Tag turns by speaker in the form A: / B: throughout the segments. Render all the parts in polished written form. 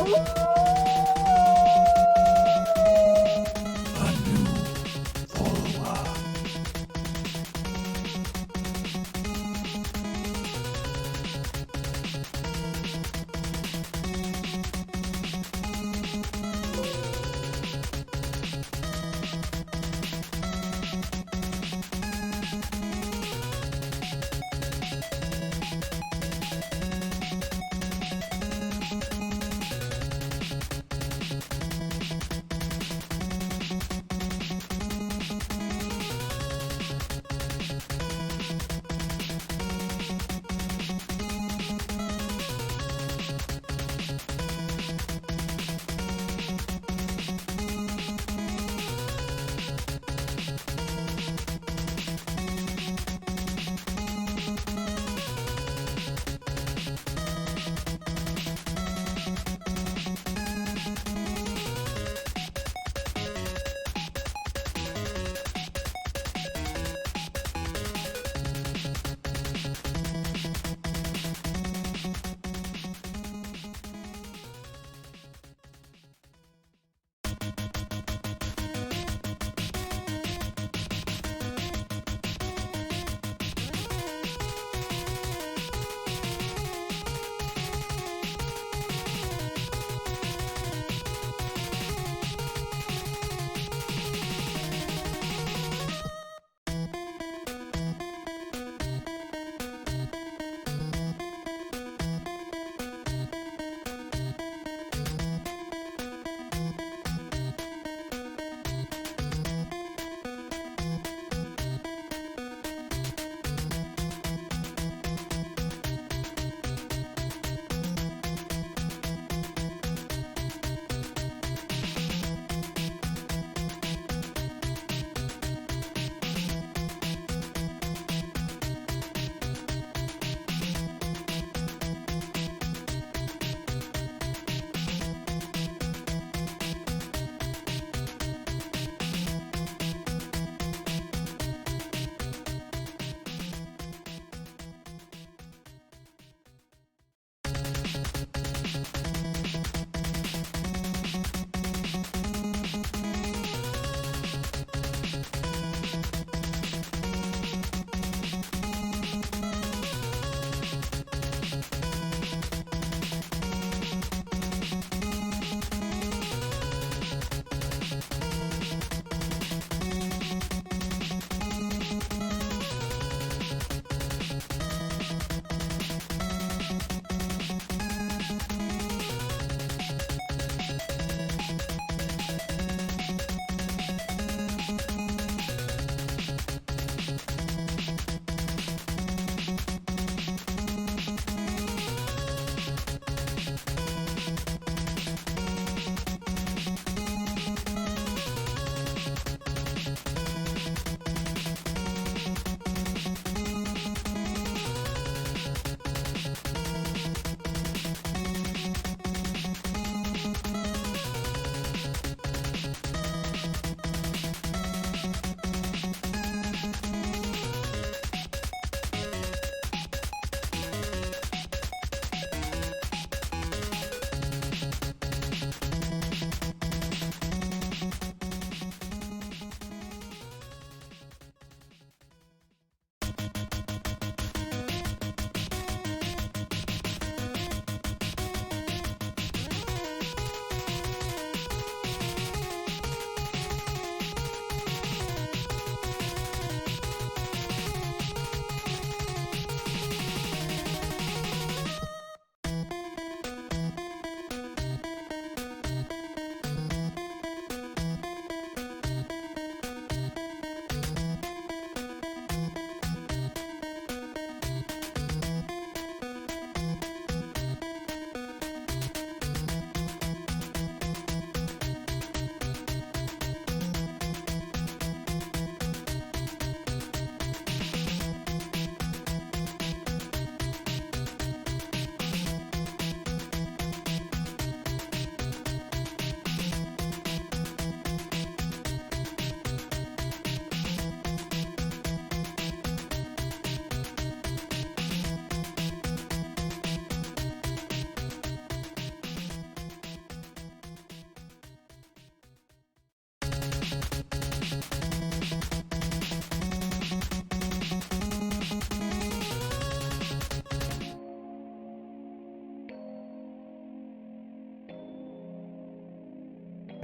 A: A new follower.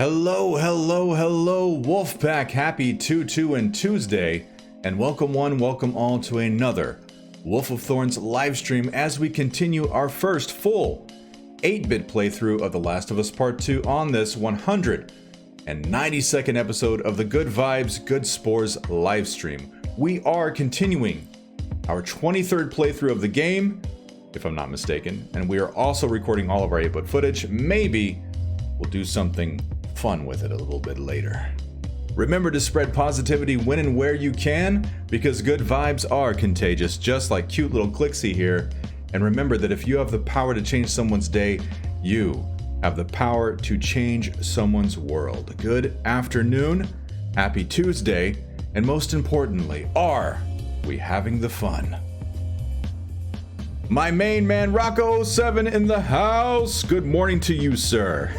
A: Hello, Wolfpack. Happy TLOU2 and Tuesday, and welcome one, welcome all to another Wolf of Thorns live stream as we continue our first full 8-bit playthrough of The Last of Us Part 2 on this 192nd episode of the Good Vibes, Good Spores live stream. We are continuing our 23rd playthrough of the game, if I'm not mistaken, and we are also recording all of our 8-bit footage. Maybe we'll do something fun with it a little bit later. Remember to spread positivity when and where you can, because good vibes are contagious, just like cute little Clixie here. And remember that if you have the power to change someone's day, you have the power to change someone's world. Good afternoon, happy Tuesday, and most importantly, are we having the fun? My main man, Rocco07 in the house. Good morning to you, sir.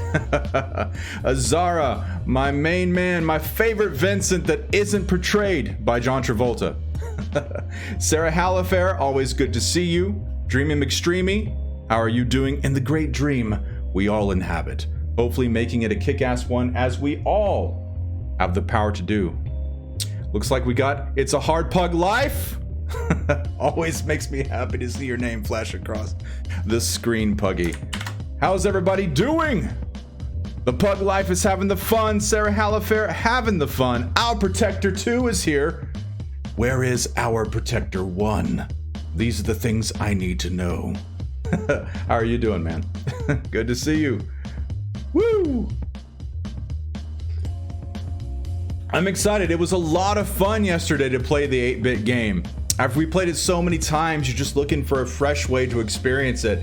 A: Azara, my main man, my favorite Vincent that isn't portrayed by John Travolta. Sarah Halifair, always good to see you. Dreamy McStreamy, how are you doing in the great dream we all inhabit? Hopefully making it a kick-ass one, as we all have the power to do. Looks like we got It's a Hard Pug Life. Always makes me happy to see your name flash across the screen, Puggy. How's everybody doing? The Pug Life is having the fun. Sarah Halifair having the fun. Our Protector 2 is here. Where is our Protector 1? These are the things I need to know. How are you doing, man? Good to see you. Woo! I'm excited. It was a lot of fun yesterday to play the 8-bit game. After we played it so many times, you're just looking for a fresh way to experience it.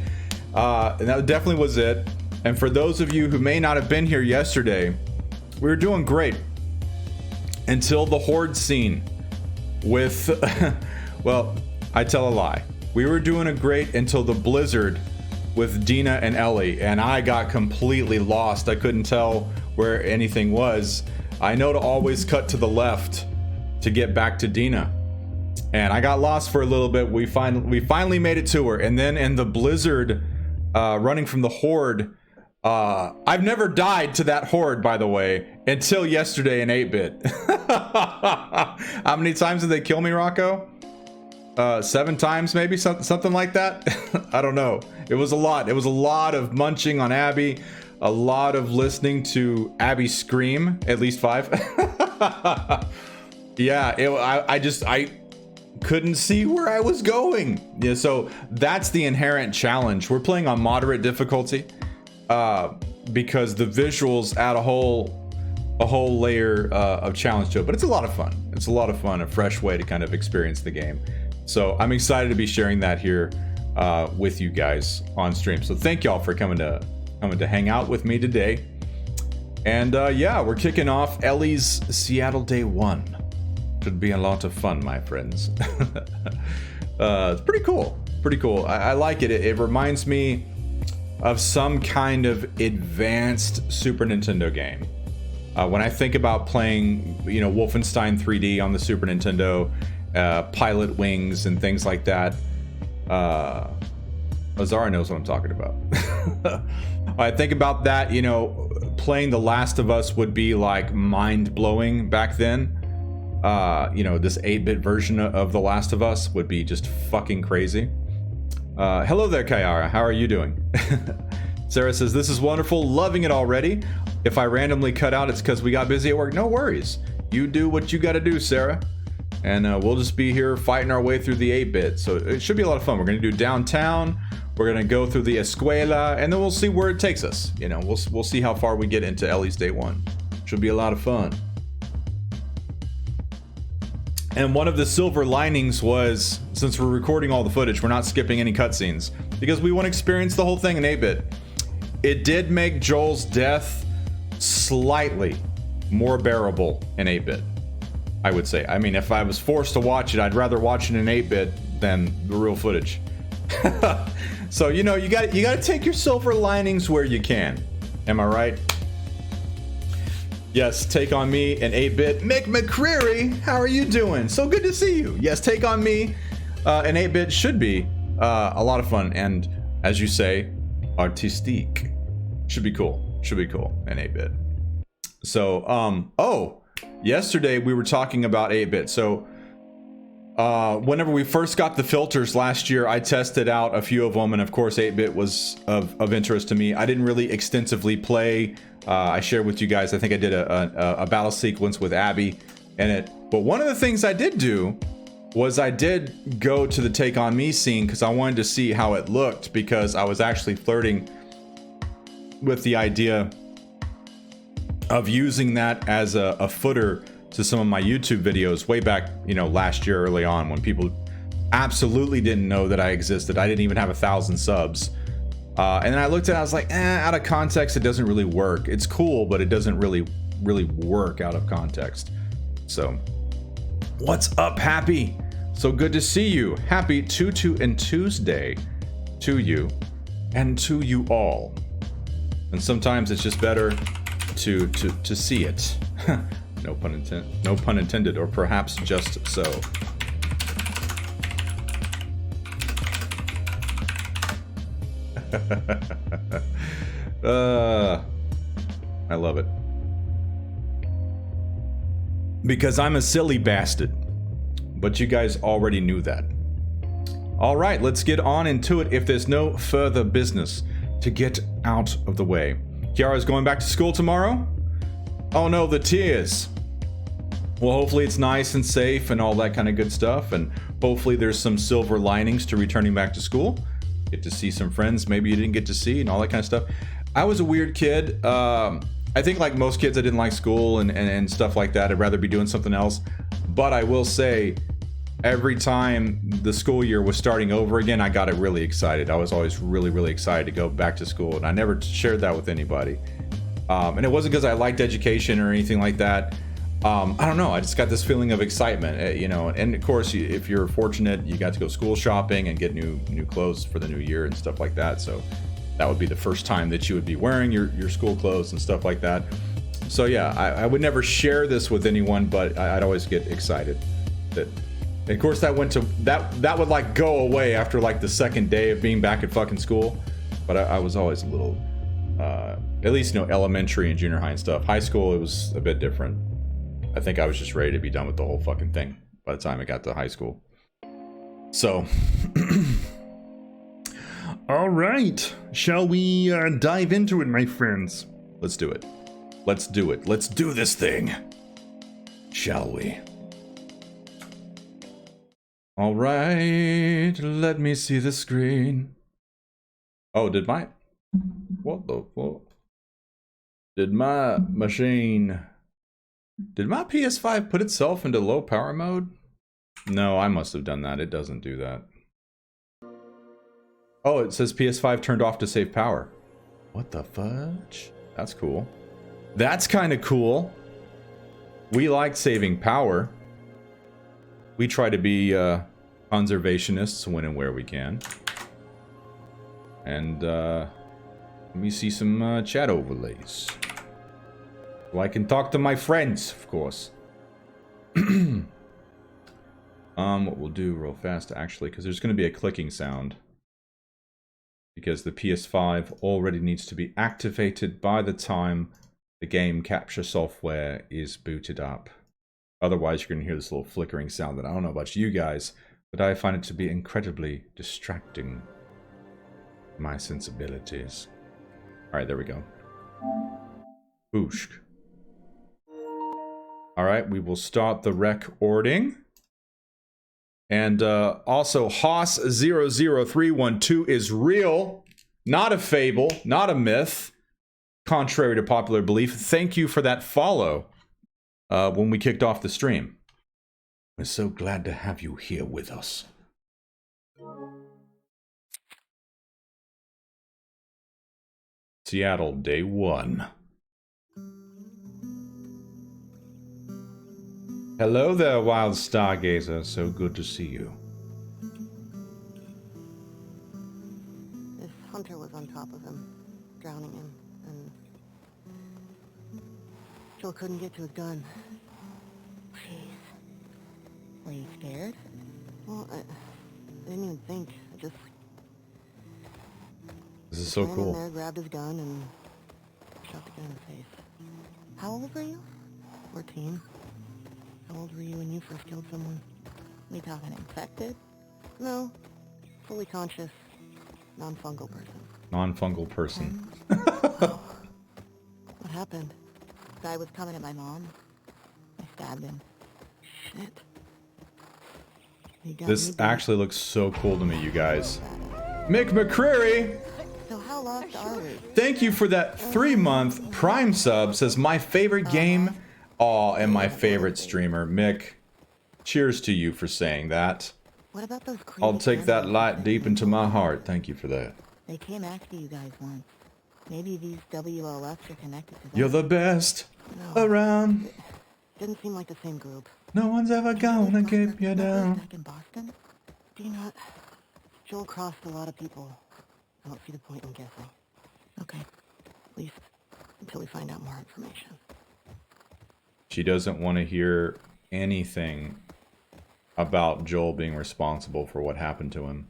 A: And that definitely was it. And for those of you who may not have been here yesterday, we were doing great. Until the Horde scene with, well, I tell a lie. We were doing great until the blizzard with Dina and Ellie, and I got completely lost. I couldn't tell where anything was. I know to always cut to the left to get back to Dina. And I got lost for a little bit. We finally made it to her. And then in the blizzard, running from the Horde, I've never died to that Horde, by the way, until yesterday in 8-bit. How many times did they kill me, Rocco? 7 times, maybe? Something like that? I don't know. It was a lot. It was a lot of munching on Abby. A lot of listening to Abby scream. At least 5. Yeah, I couldn't see where I was going. Yeah, so that's the inherent challenge. We're playing on moderate difficulty because the visuals add a whole layer of challenge to it. But it's a lot of fun. It's a lot of fun, a fresh way to kind of experience the game. So I'm excited to be sharing that here with you guys on stream. So thank y'all for coming to hang out with me today. And yeah, we're kicking off Ellie's Seattle Day 1. Should be a lot of fun, my friends. It's pretty cool. Pretty cool. I like it. It reminds me of some kind of advanced Super Nintendo game. When I think about playing, you know, Wolfenstein 3D on the Super Nintendo, Pilot Wings and things like that, Azara knows what I'm talking about. I think about that, you know, playing The Last of Us would be like mind-blowing back then. You know, this 8-bit version of The Last of Us would be just fucking crazy. Hello there, Kayara. How are you doing? Sarah says, this is wonderful. Loving it already. If I randomly cut out, it's because we got busy at work. No worries. You do what you got to do, Sarah. And we'll just be here fighting our way through the 8-bit. So it should be a lot of fun. We're going to do downtown. We're going to go through the Escuela. And then we'll see where it takes us. You know, we'll see how far we get into Ellie's Day 1. Should be a lot of fun. And one of the silver linings was, since we're recording all the footage, we're not skipping any cutscenes, because we want to experience the whole thing in 8-bit. It did make Joel's death slightly more bearable in 8-bit, I would say. I mean, if I was forced to watch it, I'd rather watch it in 8-bit than the real footage. So, you know, you got to take your silver linings where you can. Am I right? Yes, take on me in 8-bit. Mick McCreary, how are you doing? So good to see you. Yes, take on me in 8-bit should be a lot of fun. And as you say, artistique. Should be cool. Should be cool in 8-bit. So, oh, yesterday we were talking about 8-bit. So, whenever we first got the filters last year, I tested out a few of them, and of course 8-bit was of interest to me. I didn't really extensively play. I shared with you guys, I think I did a battle sequence with Abby in it. But one of the things I did do was I did go to the Take On Me scene because I wanted to see how it looked, because I was actually flirting with the idea of using that as a footer to some of my YouTube videos way back, you know, last year early on, when people absolutely didn't know that I existed. I didn't even have 1,000 subs. And then I looked at it, I was like, out of context, it doesn't really work. It's cool, but it doesn't really work out of context. So, what's up, Happy? So good to see you. Happy TLOU2 and Tuesday to you and to you all. And sometimes it's just better to see it. No pun intended, or perhaps just so. I love it. Because I'm a silly bastard. But you guys already knew that. Alright, let's get on into it if there's no further business to get out of the way. Kiara's going back to school tomorrow? Oh no, the tears. Well, hopefully it's nice and safe and all that kind of good stuff, and hopefully there's some silver linings to returning back to school. Get to see some friends maybe you didn't get to see and all that kind of stuff. I was a weird kid. I think like most kids, I didn't like school and stuff like that. I'd rather be doing something else. But I will say, every time the school year was starting over again, I got really excited. I was always really excited to go back to school, and I never shared that with anybody. And it wasn't because I liked education or anything like that. I don't know, I just got this feeling of excitement, you know. And of course, if you're fortunate, you got to go school shopping and get new clothes for the new year and stuff like that. So that would be the first time that you would be wearing your school clothes and stuff like that. So yeah, I would never share this with anyone, but I'd always get excited. That, and of course, that went to that would like go away after like the second day of being back at fucking school. But I was always a little, at least, you know, elementary and junior high and stuff. High school, it was a bit different. I think I was just ready to be done with the whole fucking thing by the time I got to high school. So, all right, shall we dive into it, my friends? Let's do it. Let's do it. Let's do this thing. Shall we? All right, let me see the screen. Oh, what the fuck? Did my PS5 put itself into low power mode? No, I must have done that. It doesn't do that. Oh, it says PS5 turned off to save power. What the fudge? That's cool. That's kind of cool. We like saving power. We try to be conservationists when and where we can. And let me see some chat overlays. So I can talk to my friends, of course. What we'll do real fast, actually, because there's going to be a clicking sound. Because the PS5 already needs to be activated by the time the game capture software is booted up. Otherwise, you're going to hear this little flickering sound that I don't know about you guys, but I find it to be incredibly distracting to my sensibilities. Alright, there we go. Booshk. Alright, we will start the recording. And also, Haas00312 is real, not a fable, not a myth, contrary to popular belief. Thank you for that follow when we kicked off the stream. We're so glad to have you here with us. Seattle, day one. Hello there, wild stargazer. So good to see you.
B: This hunter was on top of him, drowning him, and still couldn't get to his gun. Jeez. Were you scared? Well, I didn't even think. I just
A: This is so
B: ran in
A: cool.
B: there, grabbed his gun, and shot the gun in the face. How old were you? 14. How old were you when you first killed someone?
C: We talking infected?
B: No. Fully conscious. Non-fungal person.
A: Non-fungal person.
B: What happened?
C: Guy was coming at my mom. I stabbed him.
B: Shit. You got
A: This
B: me, dude.
A: actually looks so cool to me, you guys. Mick McCreary,
B: So how lost are we?
A: thank you for that 3-month Prime sub. Says my favorite game. Aw, and my favorite streamer. Mick, cheers to you for saying that.
B: What about those creepy
A: I'll take that
B: animals
A: light
B: that
A: deep
B: you
A: into
B: told
A: my
B: me?
A: heart. Thank you for that.
C: They came after you guys once. Maybe these WOLFs are connected to them.
A: You're the best
B: No.
A: around.
B: Didn't seem like the same group.
A: No one's ever gonna keep you down.
C: Back in Boston?
B: Do you not? Joel crossed a lot of people. I don't see the point in guessing.
C: Okay.
B: At least until we find out more information.
A: She doesn't want to hear anything about Joel being responsible for what happened to him.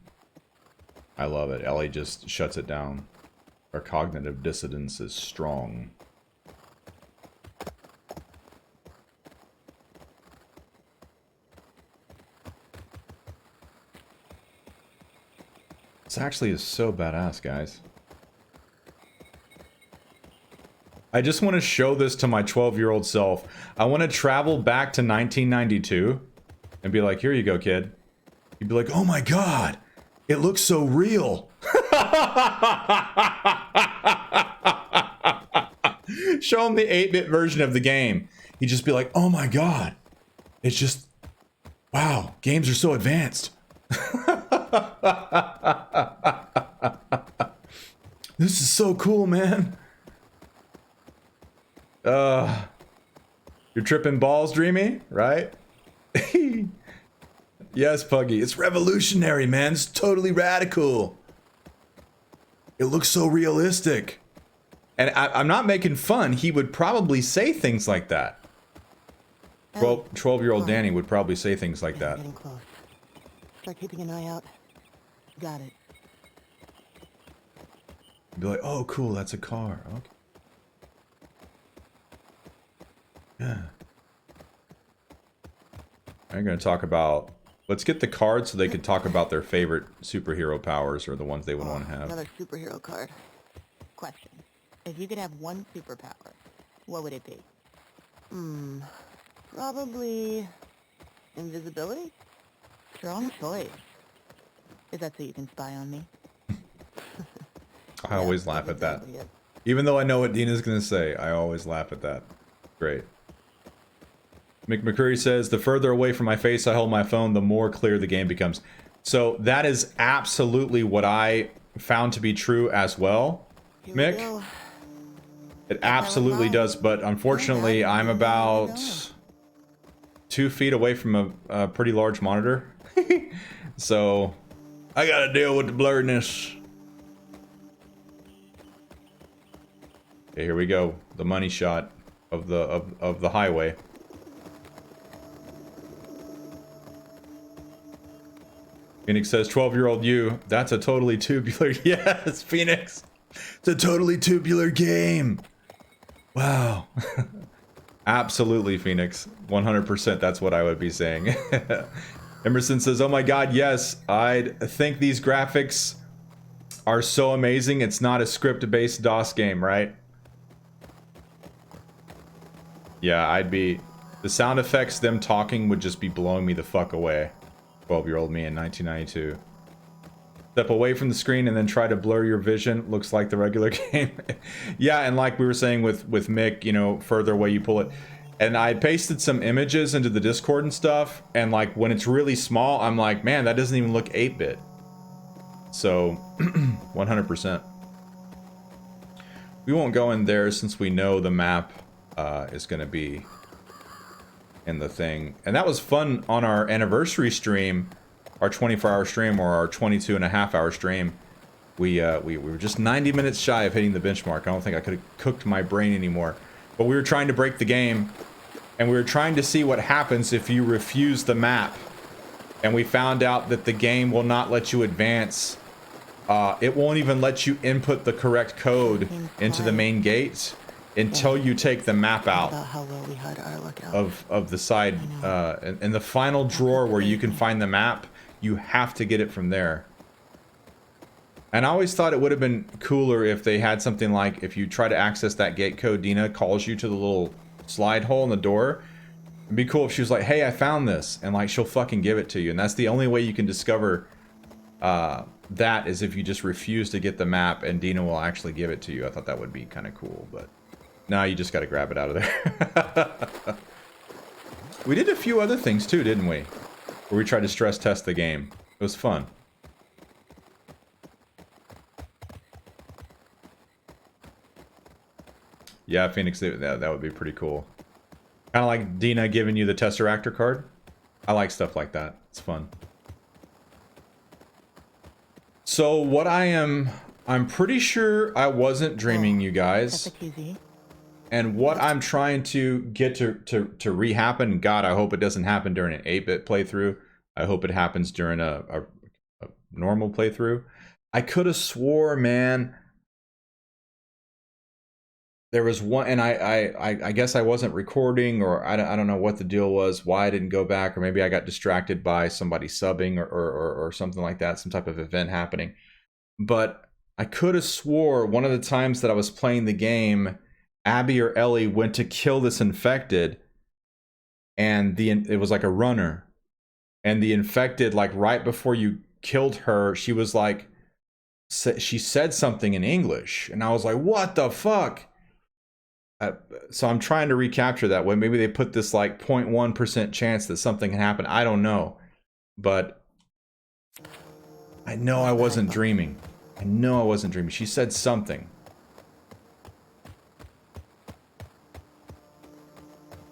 A: I love it. Ellie just shuts it down. Her cognitive dissonance is strong. This actually is so badass, guys. I just want to show this to my 12-year-old self. I want to travel back to 1992 and be like, here you go, kid. You'd be like, oh my god, it looks so real. Show him the 8-bit version of the game. He'd just be like, oh my god, it's just, wow, games are so advanced. This is so cool, man. You're tripping balls, Dreamy, right? Yes, Puggy. It's revolutionary, man. It's totally radical. It looks so realistic. And I'm not making fun. He would probably say things like that. 12-year-old Danny would probably say things like that.
B: Getting close. Start keeping an eye out. Got it.
A: Be like, oh, cool, that's a car. Okay. Yeah. I'm going to talk about... Let's get the cards so they could talk about their favorite superhero powers or the ones they would want to have.
B: Another superhero card.
C: Question. If you could have one superpower, what would it be?
B: Probably invisibility?
C: Strong choice. Is that so you can spy on me?
A: I always laugh at that.
B: Exactly it.
A: Even though I know what Dina's going to say, I always laugh at that. Great. Mick McCreary says, the further away from my face I hold my phone, the more clear the game becomes. So that is absolutely what I found to be true as well,
B: Here we
A: Mick.
B: go.
A: It absolutely does, but unfortunately I'm about 2 feet away from a pretty large monitor. So I gotta deal with the blurriness. Okay, here we go. The money shot of the highway. Phoenix says, 12-year-old you, that's a totally tubular. Yes, Phoenix. It's a totally tubular game. Wow. Absolutely, Phoenix. 100%, that's what I would be saying. Emerson says, oh my god, yes. I think these graphics are so amazing. It's not a script-based DOS game, right? Yeah, I'd be... The sound effects, them talking, would just be blowing me the fuck away. 12-year-old me in 1992. Step away from the screen and then try to blur your vision. Looks like the regular game. Yeah, and like we were saying with Mick, you know, further away you pull it. And I pasted some images into the Discord and stuff, and like when it's really small, I'm like, man, that doesn't even look 8-bit. So, 100%. We won't go in there since we know the map is going to be in the thing. And that was fun on our anniversary stream, our 24-hour stream, or our 22.5-hour stream. We were just 90 minutes shy of hitting the benchmark. I don't think I could have cooked my brain anymore. But we were trying to break the game, and we were trying to see what happens if you refuse the map. And we found out that the game will not let you advance. It won't even let you input the correct code into the main gate. until you take the map out
B: About how well we hide our lookout.
A: of the side. In the final drawer where you can find the map, you have to get it from there. And I always thought it would have been cooler if they had something like, if you try to access that gate code, Dina calls you to the little slide hole in the door. It'd be cool if she was like, hey, I found this, and like she'll fucking give it to you. And that's the only way you can discover that, is if you just refuse to get the map and Dina will actually give it to you. I thought that would be kind of cool, but now you just got to grab it out of there. We did a few other things too, didn't we? Where we tried to stress test the game. It was fun. Yeah, Phoenix, that would be pretty cool. Kind of like Dina giving you the Tesseractor card. I like stuff like that. It's fun. So what I'm pretty sure I wasn't dreaming, you guys.
C: That's a QZ.
A: And what I'm trying to get to re-happen, God, I hope it doesn't happen during an 8-bit playthrough. I hope it happens during a normal playthrough. I could have swore, man, there was one, and I guess I wasn't recording, or I don't know what the deal was, why I didn't go back, or maybe I got distracted by somebody subbing or something like that, some type of event happening. But I could have swore one of the times that I was playing the game, Abby or Ellie went to kill this infected, and it was like a runner, and the infected, like right before you killed her, she was like, she said something in English, and I was like, what the fuck? So I'm trying to recapture that way. Maybe they put this like 0.1% chance that something can happen. I don't know. But I know I wasn't dreaming. I know I wasn't dreaming. She said something.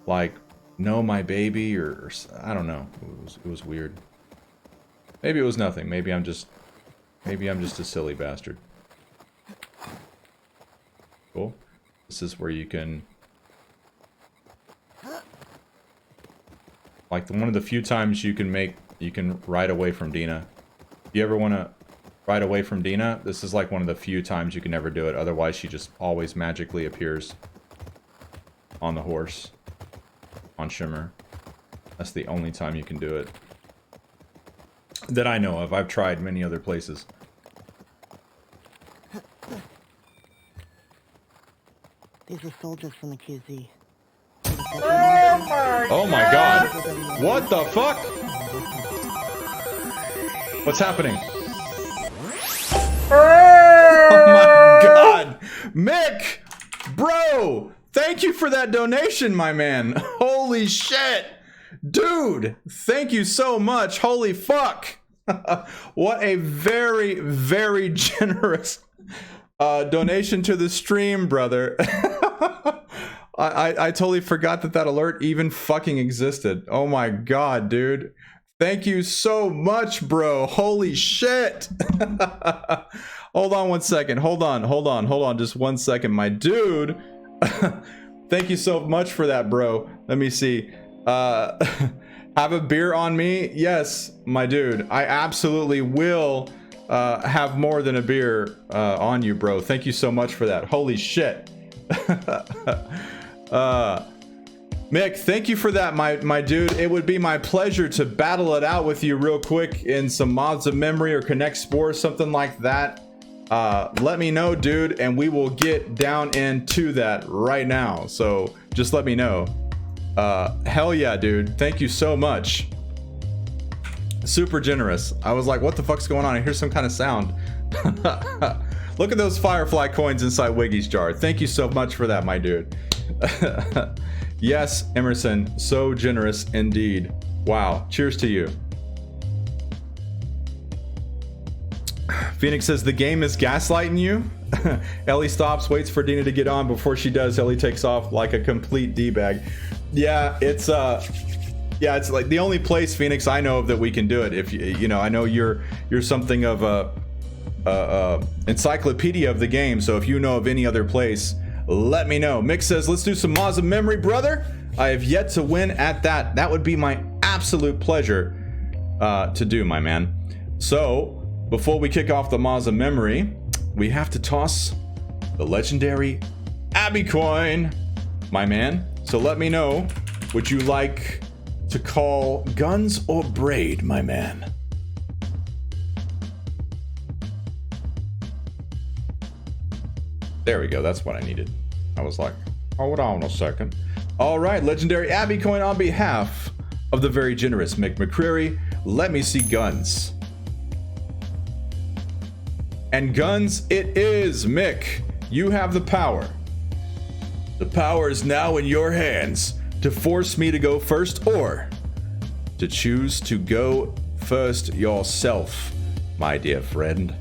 A: Like, no, my baby, or I don't know. It was weird. Maybe it was nothing. Maybe I'm just a silly bastard. Cool. This is where you can, like, one of the few times you can ride away from Dina. If you ever want to ride away from Dina, this is like one of the few times you can ever do it. Otherwise, she just always magically appears on the horse, on Shimmer. That's the only time you can do it that I know of. I've tried many other places.
B: These are soldiers from the QZ.
A: Oh my god. What the fuck? What's happening? Oh my god. Mick! Bro! Thank you for that donation, my man. Holy shit. Dude, thank you so much. Holy fuck. What a very, very generous donation to the stream, brother. I totally forgot that alert even fucking existed. Oh my god, dude. Thank you so much, bro. Holy shit. Hold on one second. Hold on. Just 1 second, my dude. Thank you so much for that, bro. Let me see. Have a beer on me? Yes, my dude. I absolutely will have more than a beer on you, bro. Thank you so much for that. Holy shit. Mick, thank you for that, my dude. It would be my pleasure to battle it out with you real quick in some mods of memory or connect spores, something like that. Let me know, dude, and we will get down into that right now. So just let me know. Hell yeah, dude. Thank you so much. Super generous. I was like, what the fuck's going on? I hear some kind of sound. Look at those Firefly coins inside Wiggy's jar. Thank you so much for that, my dude. Yes, Emerson, so generous indeed. Wow, cheers to you. Phoenix says the game is gaslighting you. Ellie stops, waits for Dina to get on. Before she does, Ellie takes off like a complete D-bag. Yeah, it's like the only place, Phoenix, I know of that we can do it. If you know, I know you're something of a encyclopedia of the game, so if you know of any other place, let me know. Mick says, let's do some mods of memory, brother. I have yet to win at that. That would be my absolute pleasure to do, my man. So before we kick off the mods of memory, we have to toss the legendary Abby coin, my man. So let me know, would you like to call guns or braid, my man? There we go. That's what I needed. I was like, hold on a second. All right, legendary Abby coin on behalf of the very generous Mick McCreary. Let me see guns. And guns it is, Mick. You have the power. The power is now in your hands to force me to go first or to choose to go first yourself, my dear friend.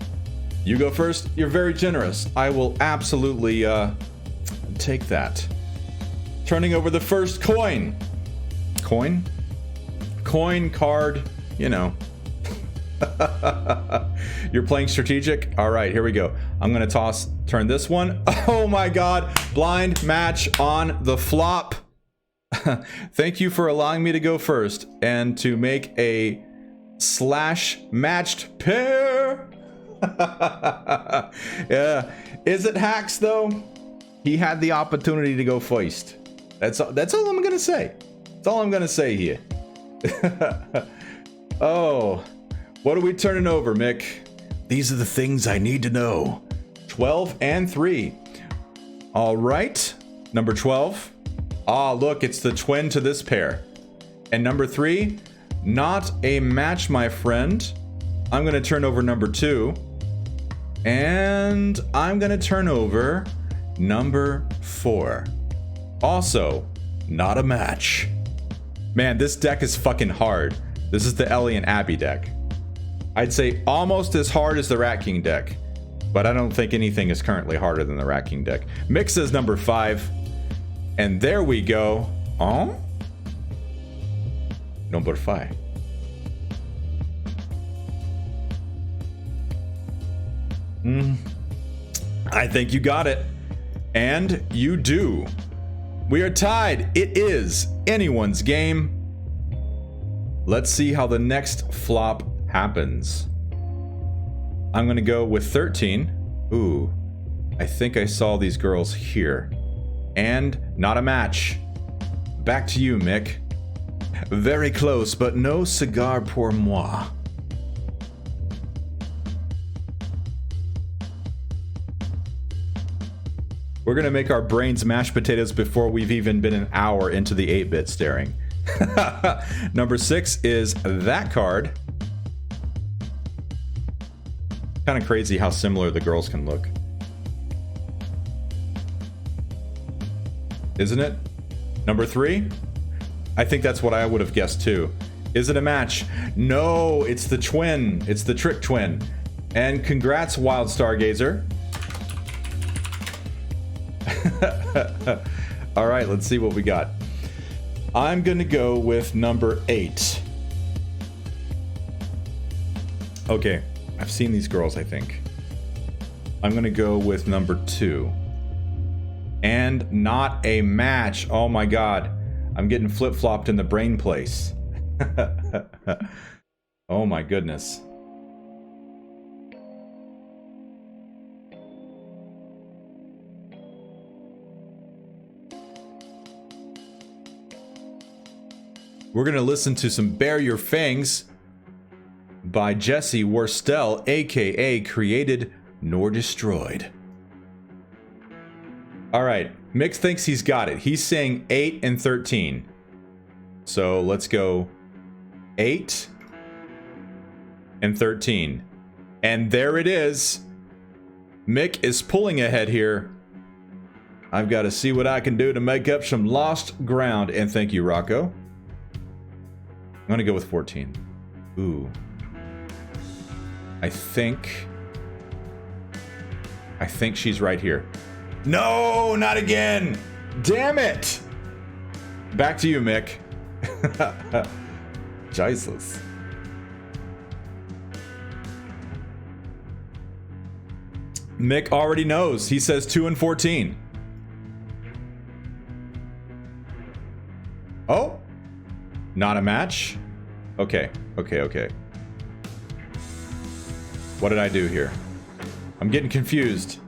A: You go first. You're very generous. I will absolutely take that. Turning over the first coin. Coin? Coin, card, you know. You're playing strategic? All right, here we go. I'm going to turn this one. Oh my God. Blind match on the flop. Thank you for allowing me to go first and to make a slash matched pair. Yeah. Is it hacks though? He had the opportunity to go first. That's all I'm going to say. That's all I'm going to say here. Oh, what are we turning over, Mick? These are the things I need to know. 12 and 3. All right. Number 12. Ah, look, it's the twin to this pair. And number 3, not a match, my friend. I'm going to turn over number 2. And I'm going to turn over number 4. Also, not a match. Man, this deck is fucking hard. This is the Ellie and Abby deck. I'd say almost as hard as the Rat King deck, but I don't think anything is currently harder than the Rat King deck. Mick says number 5, and there we go. Oh? Number 5. I think you got it. And you do. We are tied. It is anyone's game. Let's see how the next flop happens. I'm going to go with 13. Ooh, I think I saw these girls here. And not a match. Back to you, Mick. Very close, but no cigar pour moi. We're going to make our brains mashed potatoes before we've even been an hour into the 8-bit staring. Number 6 is that card. Kind of crazy how similar the girls can look. Isn't it? Number 3? I think that's what I would have guessed too. Is it a match? No, it's the twin. It's the trick twin. And congrats, Wild Stargazer. All right, let's see what we got. I'm gonna go with number 8. Okay, I've seen these girls, I think. I'm gonna go with number 2. And not a match. Oh my God. I'm getting flip-flopped in the brain place. Oh my goodness. We're going to listen to some Bare Your Fangs by Jesse Worstel, aka Created Nor Destroyed. All right, Mick thinks he's got it. He's saying 8 and 13. So let's go 8 and 13. And there it is. Mick is pulling ahead here. I've got to see what I can do to make up some lost ground. And thank you, Rocco. I'm going to go with 14. Ooh. I think she's right here. No, not again. Damn it. Back to you, Mick. Jesus. Mick already knows. He says 2 and 14. Oh. Not a match? Okay. What did I do here? I'm getting confused.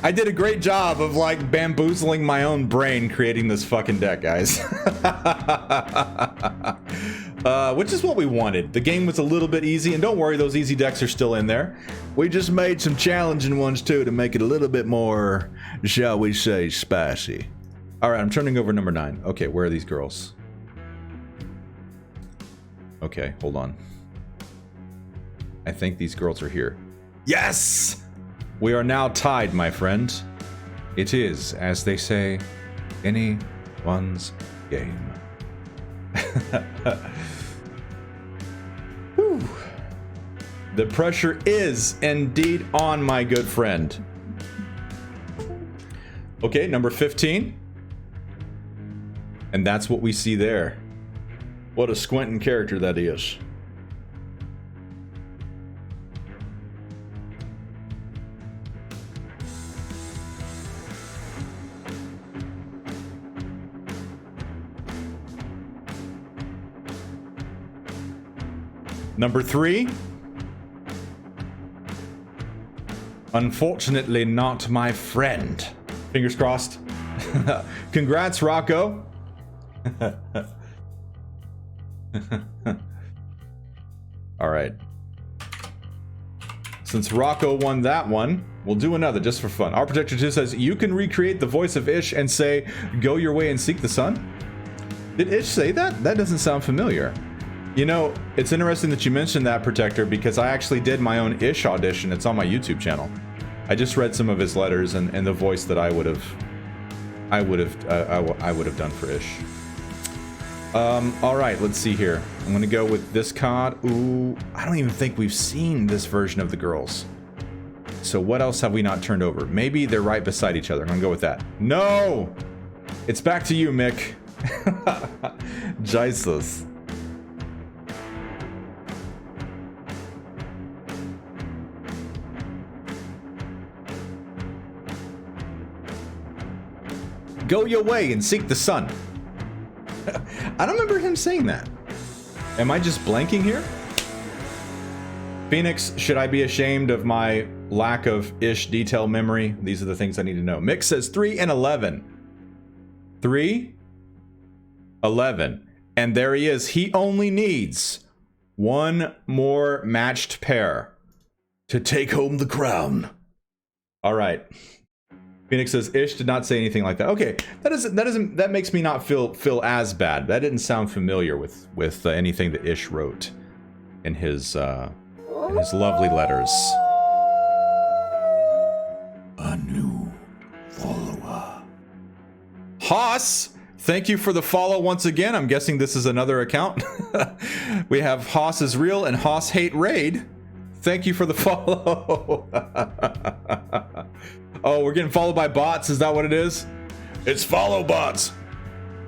A: I did a great job of like bamboozling my own brain creating this fucking deck, guys. Which is what we wanted. The game was a little bit easy, and don't worry, those easy decks are still in there. We just made some challenging ones too to make it a little bit more, shall we say, spicy. All right, I'm turning over number 9. Okay, where are these girls? Okay, hold on. I think these girls are here. Yes! We are now tied, my friend. It is, as they say, anyone's game. Whew. The pressure is indeed on, my good friend. Okay, number 15. And that's what we see there. What a squinting character that is. Number 3. Unfortunately, not my friend. Fingers crossed. Congrats, Rocco. All right. Since Rocco won that one, we'll do another just for fun. Our Protector 2 says, you can recreate the voice of Ish and say, go your way and seek the sun? Did Ish say that? That doesn't sound familiar. You know, it's interesting that you mentioned that, Protector, because I actually did my own Ish audition. It's on my YouTube channel. I just read some of his letters and the voice that I would have done for Ish. All right, let's see here. I'm gonna go with this card. Ooh, I don't even think we've seen this version of the girls. So what else have we not turned over? Maybe they're right beside each other. I'm gonna go with that. No! It's back to you, Mick. Jesus. Go your way and seek the sun. I don't remember him saying that. Am I just blanking here? Phoenix, should I be ashamed of my lack of Ish detail memory? These are the things I need to know. Mick says 3 and 11. 3, 11. And there he is. He only needs one more matched pair to take home the crown. All right. Phoenix says Ish did not say anything like that. Okay, that makes me not feel as bad. That didn't sound familiar with anything that Ish wrote in his lovely letters. A new follower. Haas, thank you for the follow once again. I'm guessing this is another account. We have Haas is real and Haas hate raid. Thank you for the follow. Oh, we're getting followed by bots. Is that what it is? It's follow bots.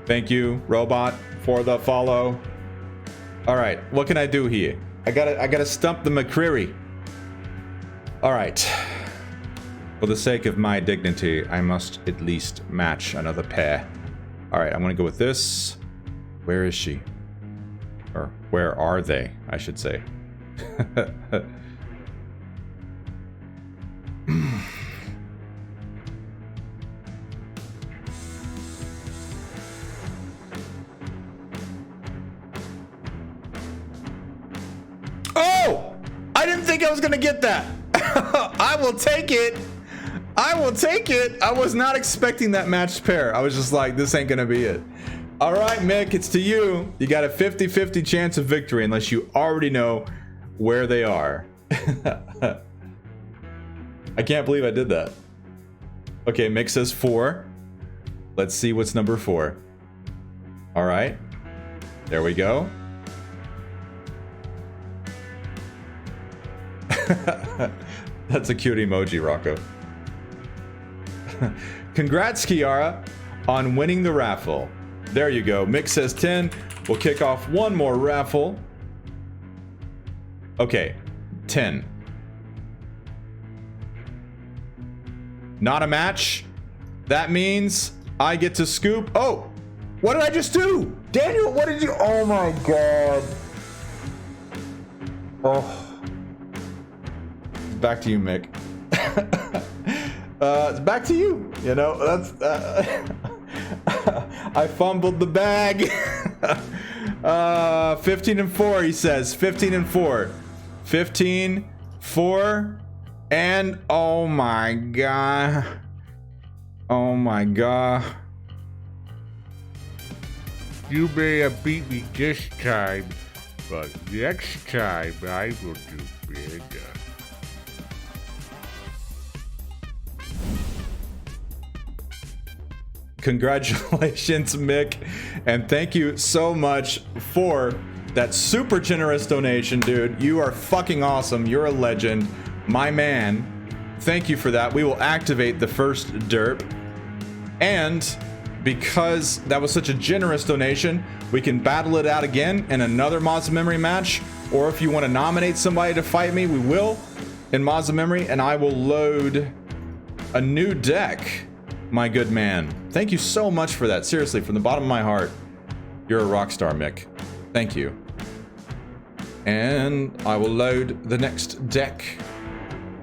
A: Thank you, robot, for the follow. All right, what can I do here? I gotta stump the McCreary. All right. For the sake of my dignity, I must at least match another pair. All right, I'm gonna go with this. Where is she? Or where are they, I should say. Oh! I didn't think I was gonna get that. I will take it. I will take it. I was not expecting that matched pair. I was just like, this ain't gonna be it. All right, Mick, it's to you. You got a 50-50 chance of victory unless you already know where they are. I can't believe I did that. Okay, Mick says 4. Let's see what's number 4. All right. There we go. That's a cute emoji, Rocco. Congrats, Kiara, on winning the raffle. There you go. Mick says 10. We'll kick off one more raffle. Okay, 10. Not a match. That means I get to scoop. Oh, what did I just do? Daniel, what did you? Oh my God. Oh. Back to you, Mick. It's back to you. You know, that's I fumbled the bag. 15 and 4, he says. 15 and 4. 15, 4, and oh my god. Oh my god.
D: You may have beat me this time, but next time I will do better.
A: Congratulations, Mick, and thank you so much for that super generous donation, dude. You are fucking awesome. You're a legend, my man. Thank you for that. We will activate the first derp, and because that was such a generous donation, we can battle it out again in another Mods of Memory match, or if you want to nominate somebody to fight me, we will in Mods of Memory, and I will load a new deck, my good man. Thank you so much for that. Seriously, from the bottom of my heart, you're a rock star, Mick. Thank you. And I will load the next deck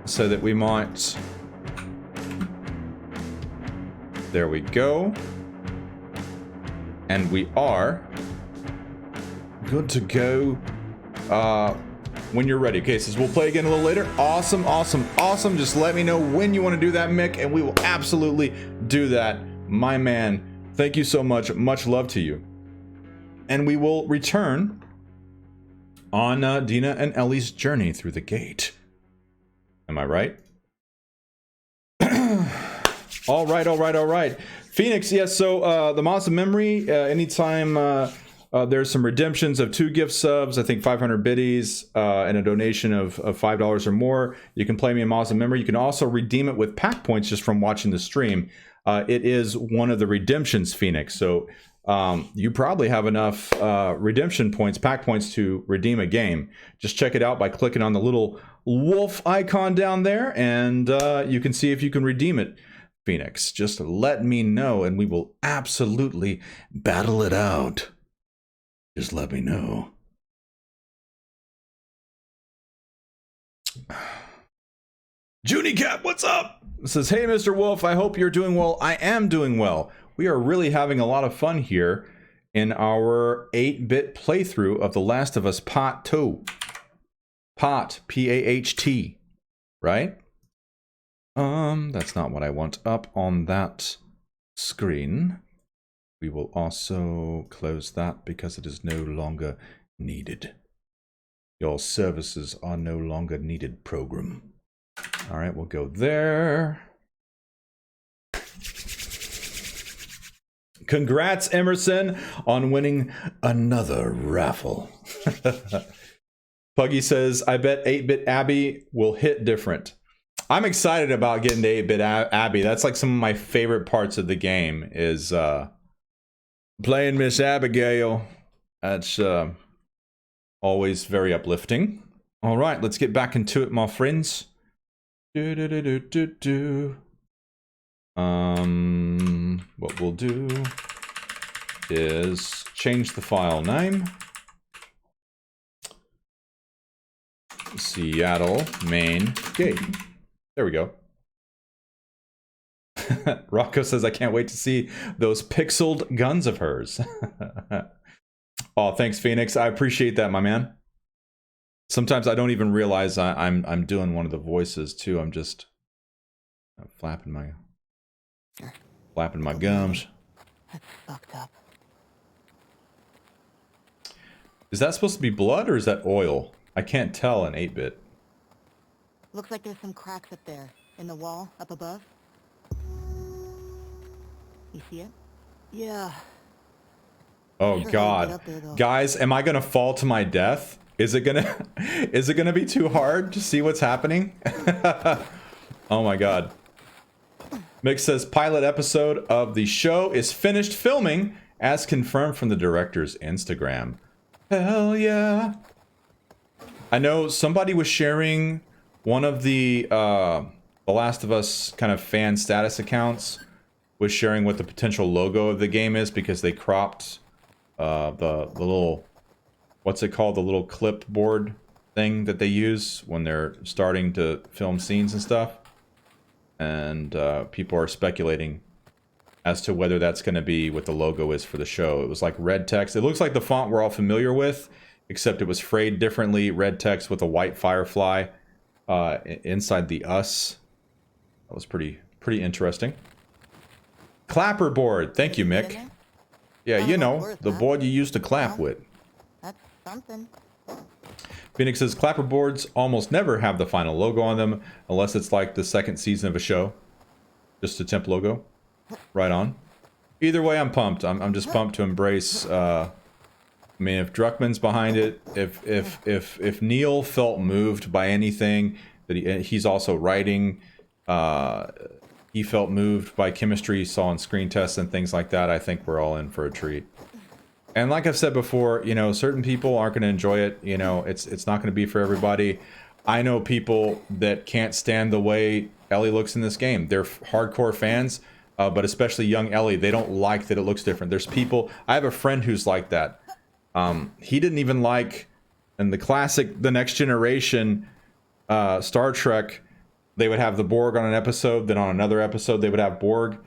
A: so that we might... There we go. And we are good to go when you're ready. Okay, so we'll play again a little later. Awesome, awesome, awesome. Just let me know when you want to do that, Mick, and we will absolutely do that, my man. Thank you so much. Much love to you. And we will return on Dina and Ellie's journey through the gate. Am I right? All right, all right, all right. Phoenix, yes, so the Mods of Memory, anytime there's some redemptions of 2 gift subs, I think 500 biddies, and a donation of $5 or more, you can play me in Mods of Memory. You can also redeem it with pack points just from watching the stream. It is one of the redemptions, Phoenix, so you probably have enough redemption points, pack points to redeem a game. Just check it out by clicking on the little wolf icon down there, and you can see if you can redeem it. Phoenix, just let me know and we will absolutely battle it out. Just let me know. Junicap, what's up? It says, hey, Mr. Wolf, I hope you're doing well. I am doing well. We are really having a lot of fun here in our 8-bit playthrough of The Last of Us Part 2. Pot, P-A-H-T, right? That's not what I want up on that screen. We will also close that because it is no longer needed. Your services are no longer needed, program. All right, we'll go there. Congrats, Emerson, on winning another raffle. Puggy says, I bet 8-bit Abby will hit different. I'm excited about getting to 8-bit Abby. That's like some of my favorite parts of the game is playing Miss Abigail. That's always very uplifting. All right, let's get back into it, my friends. What we'll do is change the file name. Seattle main gate. There we go. Rocco says, I can't wait to see those pixeled guns of hers. Oh, thanks, Phoenix. I appreciate that, my man. Sometimes I don't even realize I'm doing one of the voices, too. I'm just flapping my gums.
C: That's fucked up.
A: Is that supposed to be blood or is that oil? I can't tell in 8-bit.
C: Looks like there's some cracks up there, in the wall, up above. You see it?
B: Yeah.
A: Oh
C: Sure,
A: God,
C: get up there, though.
A: guys, am I gonna fall to my death? Is it gonna be too hard to see what's happening? Oh my God. Mick says pilot episode of the show is finished filming as confirmed from the director's Instagram. Hell yeah. I know somebody was sharing one of the Last of Us kind of fan status accounts was sharing what the potential logo of the game is because they cropped the little, what's it called, the little clipboard thing that they use when they're starting to film scenes and stuff. and people are speculating as to whether that's going to be what the logo is for the show. It was like red text. It looks like the font we're all familiar with, except it was frayed differently. Red text with a white firefly inside the us. That was pretty interesting. Clapperboard. Thank you, Mick. Yeah, you know, the board you used to clap with.
C: That's something.
A: Phoenix says clapperboards almost never have the final logo on them unless it's like the second season of a show. Just a temp logo. Right on. Either way, I'm pumped. I'm just pumped to embrace. I mean, if Druckmann's behind it, if Neil felt moved by anything that he's also writing, he felt moved by chemistry he saw on screen tests and things like that, I think we're all in for a treat. And like I've said before, you know, certain people aren't going to enjoy it. You know, it's not going to be for everybody. I know people that can't stand the way Ellie looks in this game. They're hardcore fans. But especially young Ellie, they don't like that it looks different. There's people, I have a friend who's like that. He didn't even like, in the classic, The Next Generation Star Trek, they would have the Borg on an episode, then on another episode they would have Borg.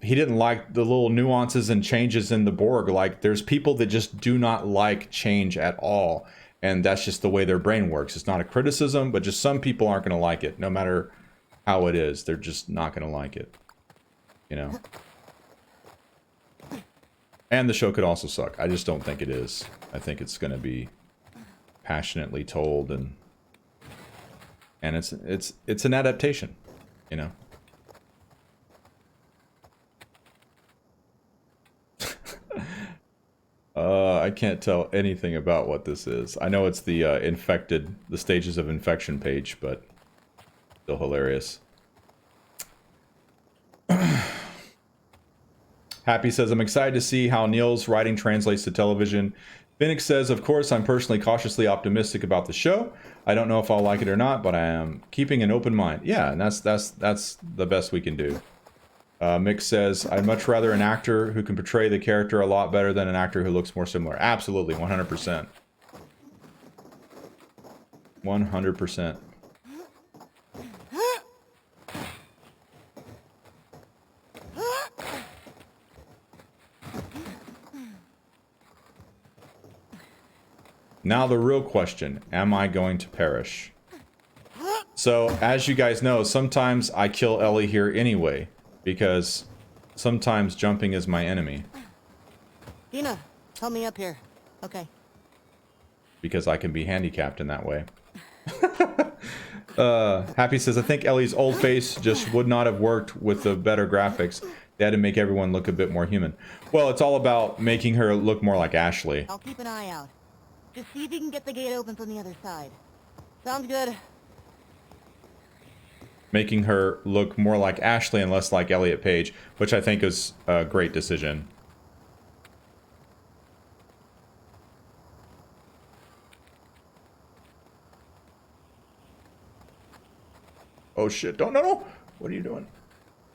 A: He didn't like the little nuances and changes in the Borg. Like, there's people that just do not like change at all. And that's just the way their brain works. It's not a criticism, but just some people aren't going to like it. No matter how it is, they're just not going to like it. You know, and the show could also suck. I just don't think it is. I think it's going to be passionately told, and it's an adaptation. You know. I can't tell anything about what this is. I know it's the the stages of infection page, but still hilarious. Happy says, I'm excited to see how Neil's writing translates to television. Phoenix says, of course, I'm personally cautiously optimistic about the show. I don't know if I'll like it or not, but I am keeping an open mind. Yeah, and that's the best we can do. Mick says, I'd much rather an actor who can portray the character a lot better than an actor who looks more similar. Absolutely, 100%. 100%. Now the real question, am I going to perish? So, as you guys know, sometimes I kill Ellie here anyway, because sometimes jumping is my enemy.
B: Dina, help me up here. Okay.
A: Because I can be handicapped in that way. Happy says, I think Ellie's old face just would not have worked with the better graphics. They had to make everyone look a bit more human. Well, it's all about making her look more like Ashley.
B: I'll keep an eye out. Just see if you can get the gate open from the other side. Sounds good.
A: Making her look more like Ashley and less like Elliot Page, which I think is a great decision. Oh shit, don't, no! What are you doing?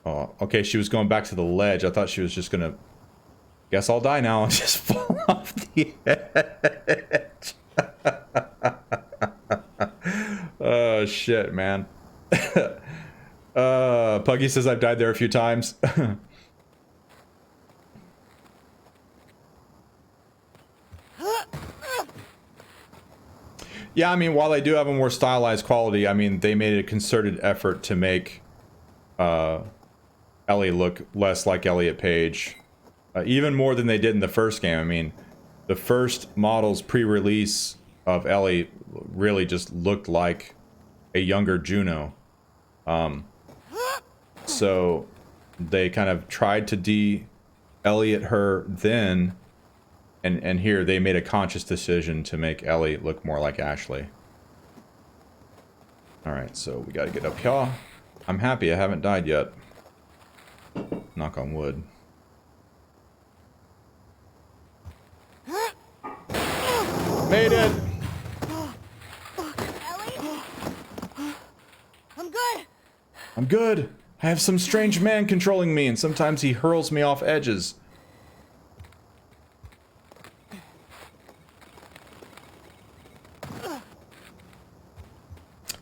A: Oh, okay, she was going back to the ledge. I thought she was just gonna... Guess I'll die now and just fall off the edge. Oh, shit, man. Puggy says I've died there a few times. Yeah, I mean, while they do have a more stylized quality, I mean, they made a concerted effort to make Ellie look less like Elliot Page. Even more than they did in the first game. I mean, the first model's pre-release of Ellie really just looked like a younger Juno. So they kind of tried to de-Elliot her then, and here they made a conscious decision to make Ellie look more like Ashley. Alright, so we gotta get up here. I'm happy I haven't died yet. Knock on wood. Made it!
B: Ellie? I'm good!
A: I'm good. I have some strange man controlling me, and sometimes he hurls me off edges.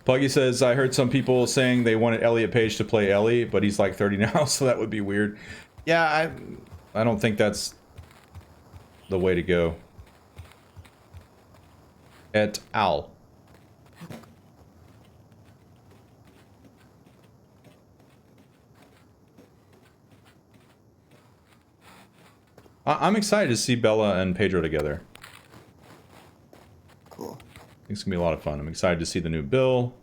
A: Puggy says, I heard some people saying they wanted Elliot Page to play Ellie, but he's like 30 now, so that would be weird. Yeah, I don't think that's the way to go. Et al. I'm excited to see Bella and Pedro together.
B: Cool.
A: I think it's gonna be a lot of fun. I'm excited to see the new Bill.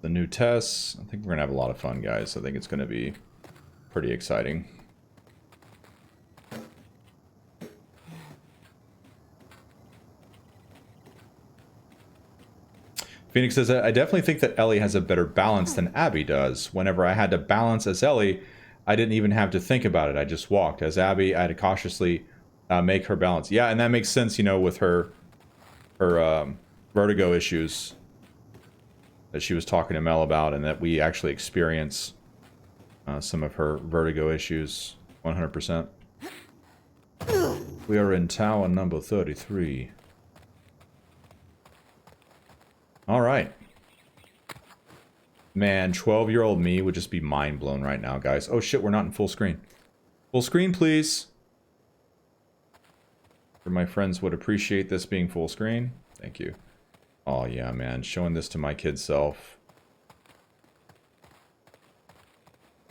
A: The new Tess. I think we're gonna have a lot of fun, guys. I think it's gonna be pretty exciting. Phoenix says, I definitely think that Ellie has a better balance than Abby does. Whenever I had to balance as Ellie, I didn't even have to think about it. I just walked. As Abby, I had to cautiously make her balance. Yeah, and that makes sense, you know, with her vertigo issues that she was talking to Mel about, and that we actually experience some of her vertigo issues 100%. We are in tower number 33. All right. Man, 12-year-old me would just be mind blown right now, guys. Oh shit, we're not in full screen. Full screen, please. My friends would appreciate this being full screen. Thank you. Oh yeah, man, showing this to my kid self,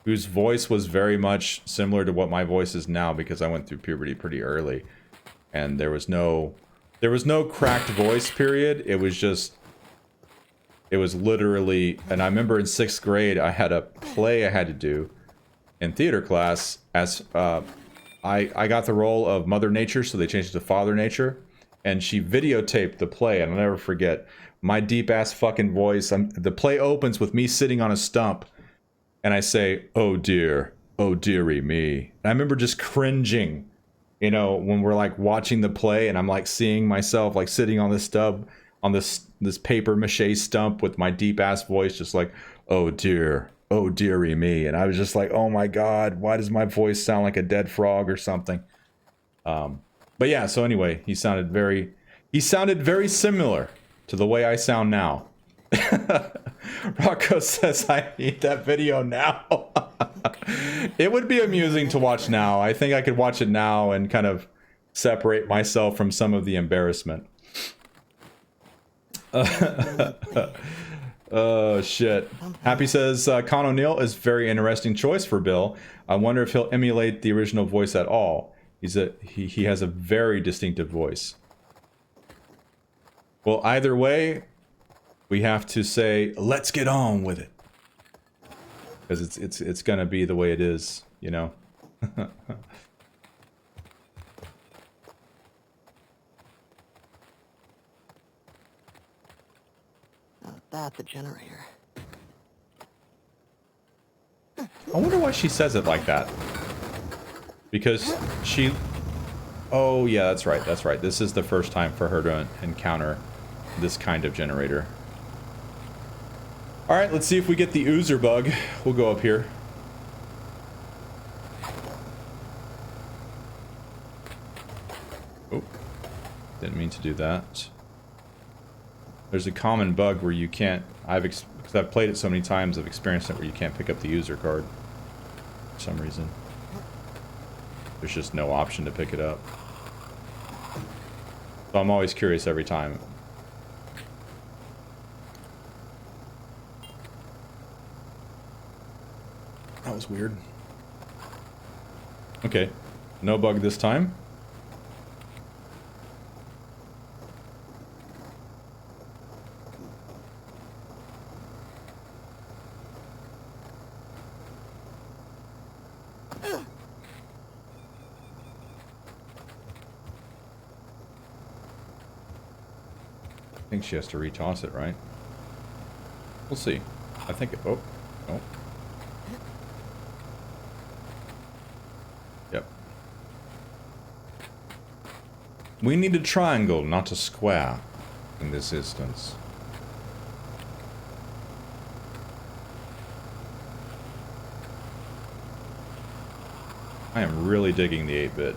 A: whose voice was very much similar to what my voice is now, because I went through puberty pretty early, and there was no cracked voice period. It was just, it was literally, and I remember in 6th grade I had a play I had to do in theater class as I got the role of Mother Nature, so they changed it to Father Nature, and she videotaped the play, and I'll never forget my deep ass fucking voice. The play opens with me sitting on a stump, and I say, "Oh dearie me." And I remember just cringing, you know, when we're like watching the play, and I'm like seeing myself like sitting on this stub, on this paper mache stump with my deep ass voice, just like, "Oh dearie me." And I was just like, oh my god, why does my voice sound like a dead frog or something? But yeah, so anyway, he sounded very similar to the way I sound now. Rocco says I need that video now. It would be amusing to watch now. I think I could watch it now and kind of separate myself from some of the embarrassment. Oh shit. Happy says Con O'Neill is very interesting choice for Bill. I wonder if he'll emulate the original voice at all. He has a very distinctive voice. Well, either way, we have to say let's get on with it, because it's gonna be the way it is, you know.
B: That's the generator.
A: I wonder why she says it like that. Because she... Oh, yeah, that's right, that's right. This is the first time for her to encounter this kind of generator. Alright, let's see if we get the oozer bug. We'll go up here. Oh, didn't mean to do that. There's a common bug where you can't... because I've played it so many times, I've experienced it where you can't pick up the user card. For some reason. There's just no option to pick it up. So I'm always curious every time. That was weird. Okay. No bug this time. I think she has to retoss it, right? We'll see. I think... Oh. Oh. Yep. We need a triangle, not a square, in this instance. I am really digging the 8-bit.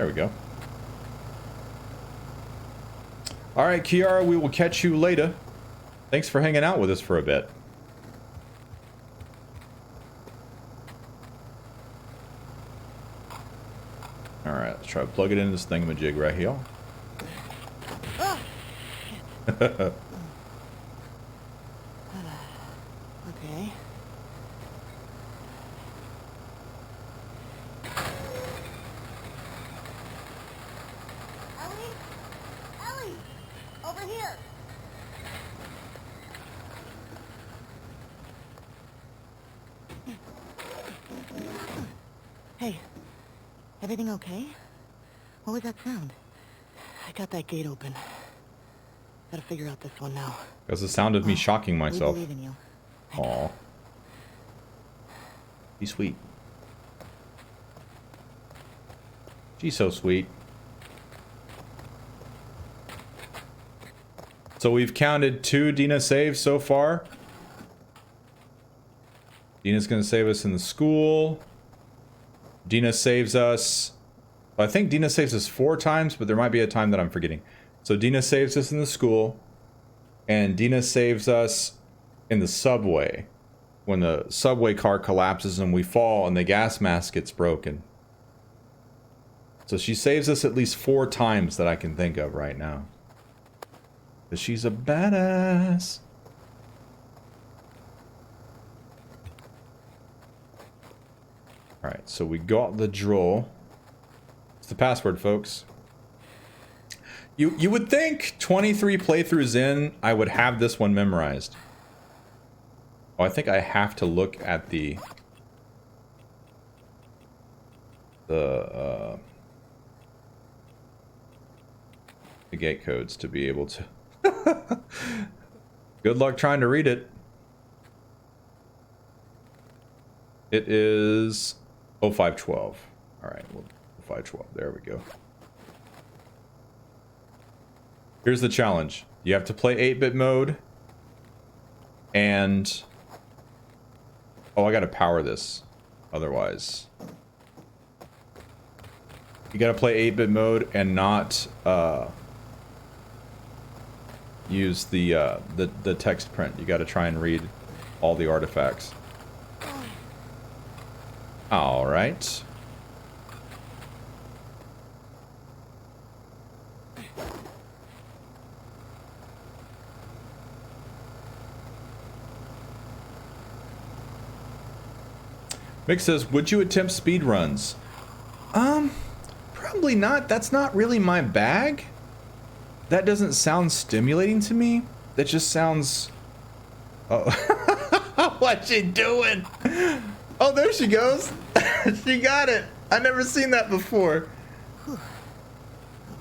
A: There we go. All right, Kiara, we will catch you later. Thanks for hanging out with us for a bit. All right, let's try to plug it into this thingamajig right here.
B: Okay. Ellie? Ellie! Over here!
C: Hey, everything okay? What was that sound?
B: I got that gate open. Gotta figure out this one now.
A: That's the sound of me shocking myself.
C: We believe in you.
A: Aw. She's sweet. She's so sweet. So we've counted 2 Dina saves so far. Dina's gonna save us in the school. Dina saves us... I think Dina saves us 4 times, but there might be a time that I'm forgetting. So Dina saves us in the school. And Dina saves us in the subway. When the subway car collapses and we fall and the gas mask gets broken. So she saves us at least 4 times that I can think of right now. Because she's a badass. Alright, so we got the draw. It's the password, folks. You would think 23 playthroughs in, I would have this one memorized. Oh, I think I have to look at the gate codes to be able to. Good luck trying to read it. It is 0512. All right, well, 0512. There we go. Here's the challenge. You have to play 8-bit mode. And... oh, I gotta power this. Otherwise... you gotta play 8-bit mode and not, use the text print. You gotta try and read all the artifacts. Alright. Mick says, would you attempt speed runs? Probably not. That's not really my bag. That doesn't sound stimulating to me. That just sounds... oh. What's she doing? Oh, there she goes. She got it. I've never seen that before.
B: Whew.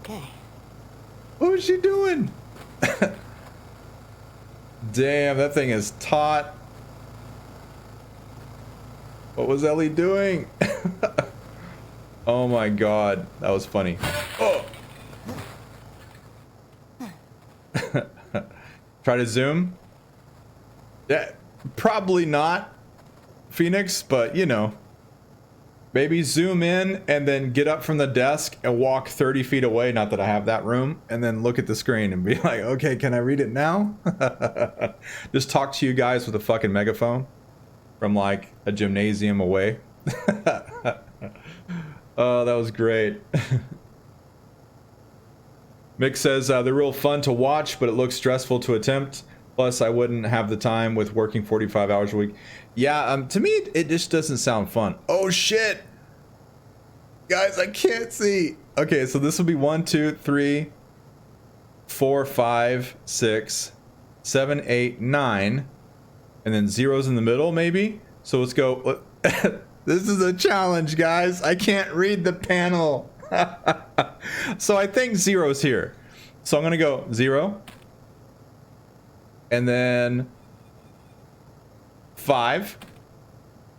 B: Okay.
A: What was she doing? Damn, that thing is taut. What was Ellie doing? Oh my god, that was funny. Oh! Try to zoom? Yeah, probably not, Phoenix, but you know. Maybe zoom in and then get up from the desk and walk 30 feet away, not that I have that room, and then look at the screen and be like, okay, can I read it now? Just talk to you guys with a fucking megaphone from like a gymnasium away. Oh, that was great. Mick says, they're real fun to watch, but it looks stressful to attempt. Plus, I wouldn't have the time with working 45 hours a week. Yeah, to me, it just doesn't sound fun. Oh, shit. Guys, I can't see. Okay, so this will be 1, 2, 3, 4, 5, 6, 7, 8, 9. And then zeros in the middle, maybe? So let's go. This is a challenge, guys. I can't read the panel. So I think zero's here. So I'm going to go 0. And then 5.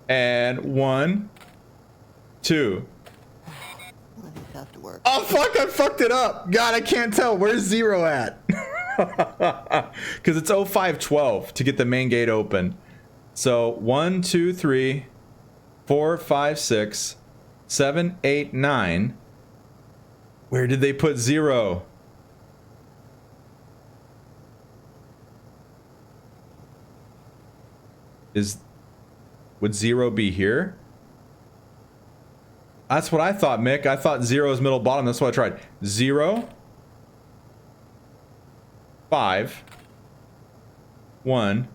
A: And 1, 2.
B: Well, this has to work.
A: Oh, fuck. I fucked it up. God, I can't tell. Where's 0 at? Because it's 0512 to get the main gate open. So 1, 2, 3, 4, 5, 6, 7, 8, 9. Where did they put 0? Would 0 be here? That's what I thought, Mick. I thought 0 is middle bottom. That's what I tried. 0, 5, 1,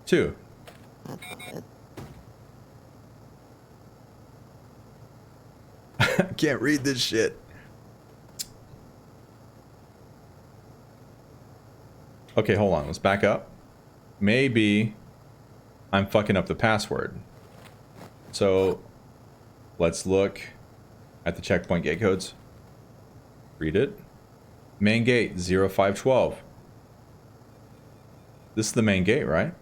A: 2.
B: That's not it.
A: I can't read this shit. Okay, hold on. Let's back up. Maybe I'm fucking up the password. So let's look at the checkpoint gate codes. Read it. Main gate 0512. This is the main gate, right?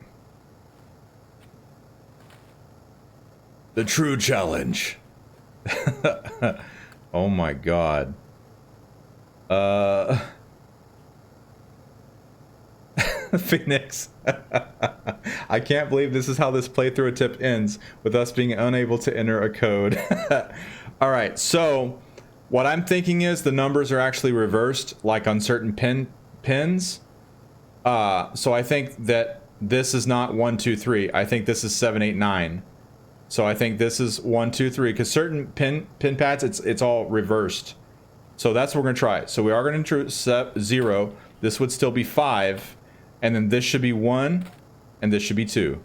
A: The true challenge. Oh my god. Phoenix. I can't believe this is how this playthrough tip ends, with us being unable to enter a code. Alright, so what I'm thinking is the numbers are actually reversed, like on certain pins. So I think that this is not 1, 2, 3. I think this is 7, 8, 9. So I think this is 1, 2, 3, because certain pin pads, it's all reversed. So that's what we're gonna try. So we are gonna enter 0. This would still be 5, and then this should be 1, and this should be 2.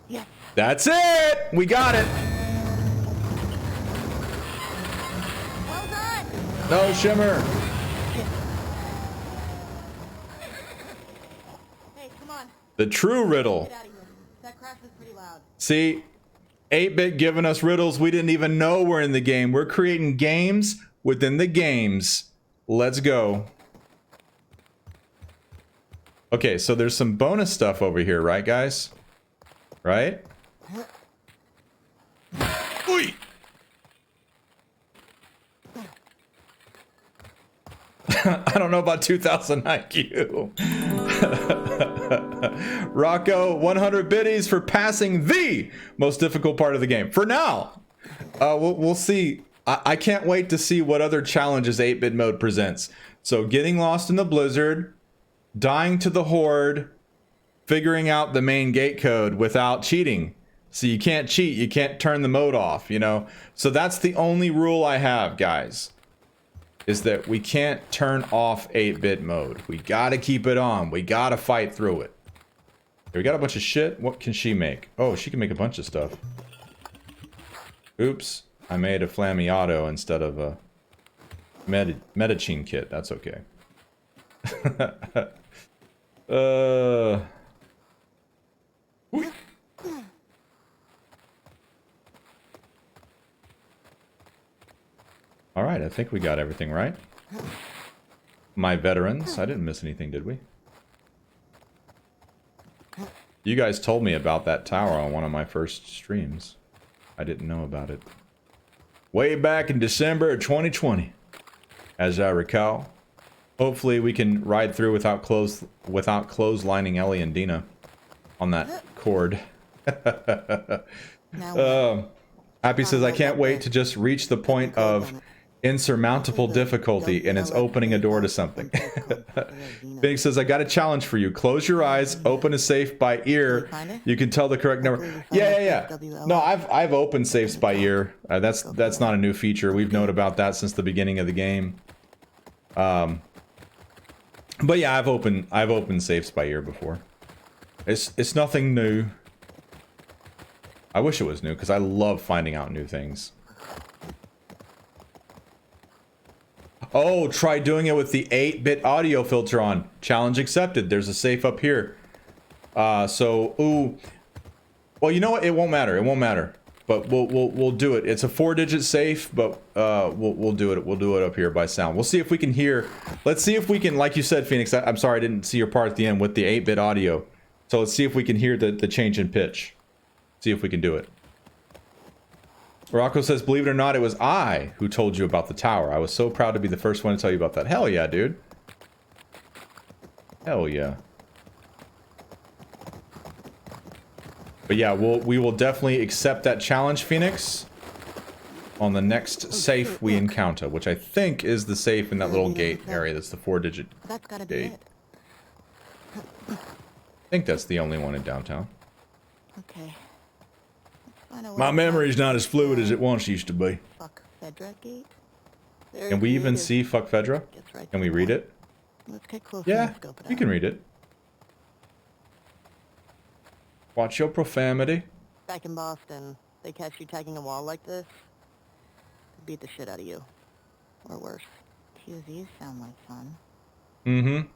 B: Yeah.
A: That's it. We got it.
B: Well done!
A: No shimmer.
B: Hey, come on.
A: The true riddle.
B: Get out of here. That crash was pretty loud.
A: See, 8-Bit giving us riddles we didn't even know were in the game. We're creating games within the games. Let's go. Okay, so there's some bonus stuff over here, right, guys? Right? Oi! I don't know about 2000 IQ. Rocco, 100 biddies for passing the most difficult part of the game. For now. We'll see. I can't wait to see what other challenges 8-Bit mode presents. So getting lost in the blizzard, dying to the horde, figuring out the main gate code without cheating. So you can't cheat, you can't turn the mode off, you know? So that's the only rule I have, guys, is that we can't turn off 8-Bit mode. We gotta keep it on. We gotta fight through it. Okay, we got a bunch of shit. What can she make? Oh, she can make a bunch of stuff. Oops. I made a Flammiato instead of a Medicine kit. That's okay. All right, I think we got everything right. My veterans, I didn't miss anything, did we? You guys told me about that tower on one of my first streams. I didn't know about it. Way back in December of 2020, as I recall. Hopefully we can ride through without clotheslining Ellie and Dina on that cord. Happy says, I can't wait to just reach the point of insurmountable difficulty, and it's opening a door to something. Phoenix says, I got a challenge for you. Close your eyes, open a safe by ear. You can tell the correct number. Yeah. No, I've opened safes by ear. That's not a new feature. We've known about that since the beginning of the game. But yeah, I've opened safes by ear before. It's nothing new. I wish it was new, because I love finding out new things. Oh, try doing it with the 8-bit audio filter on. Challenge accepted. There's a safe up here. Ooh. Well, you know what? It won't matter. It won't matter. But we'll do it. It's a 4-digit safe, but we'll do it. We'll do it up here by sound. We'll see if we can hear. Let's see if we can, like you said, Phoenix. I'm sorry I didn't see your part at the end with the 8-bit audio. So let's see if we can hear the change in pitch. See if we can do it. Rocco says, believe it or not, it was I who told you about the tower. I was so proud to be the first one to tell you about that. Hell yeah, dude. Hell yeah. But yeah, we will definitely accept that challenge, Phoenix. on the next safe we encounter, which I think is the safe in that little gate area. That's the 4-digit
C: That's gotta be
A: gate.
C: it.
A: I think that's the only one in downtown.
C: Okay. Let's find out
A: My
C: what
A: memory's not as fluid as it once used to be.
C: fuck Fedra gate.
A: Can we even see Fuck Fedra?
C: Gets right
A: Can
C: to
A: we
C: the
A: read
C: point.
A: it?
C: Let's get close
A: Yeah,
C: and scope it
A: you
C: out.
A: can read it. Watch your profanity.
B: Back in Boston, they catch you tagging a wall like this, beat the shit out of you. Or worse.
C: QZs sound like fun.
A: Mm-hmm.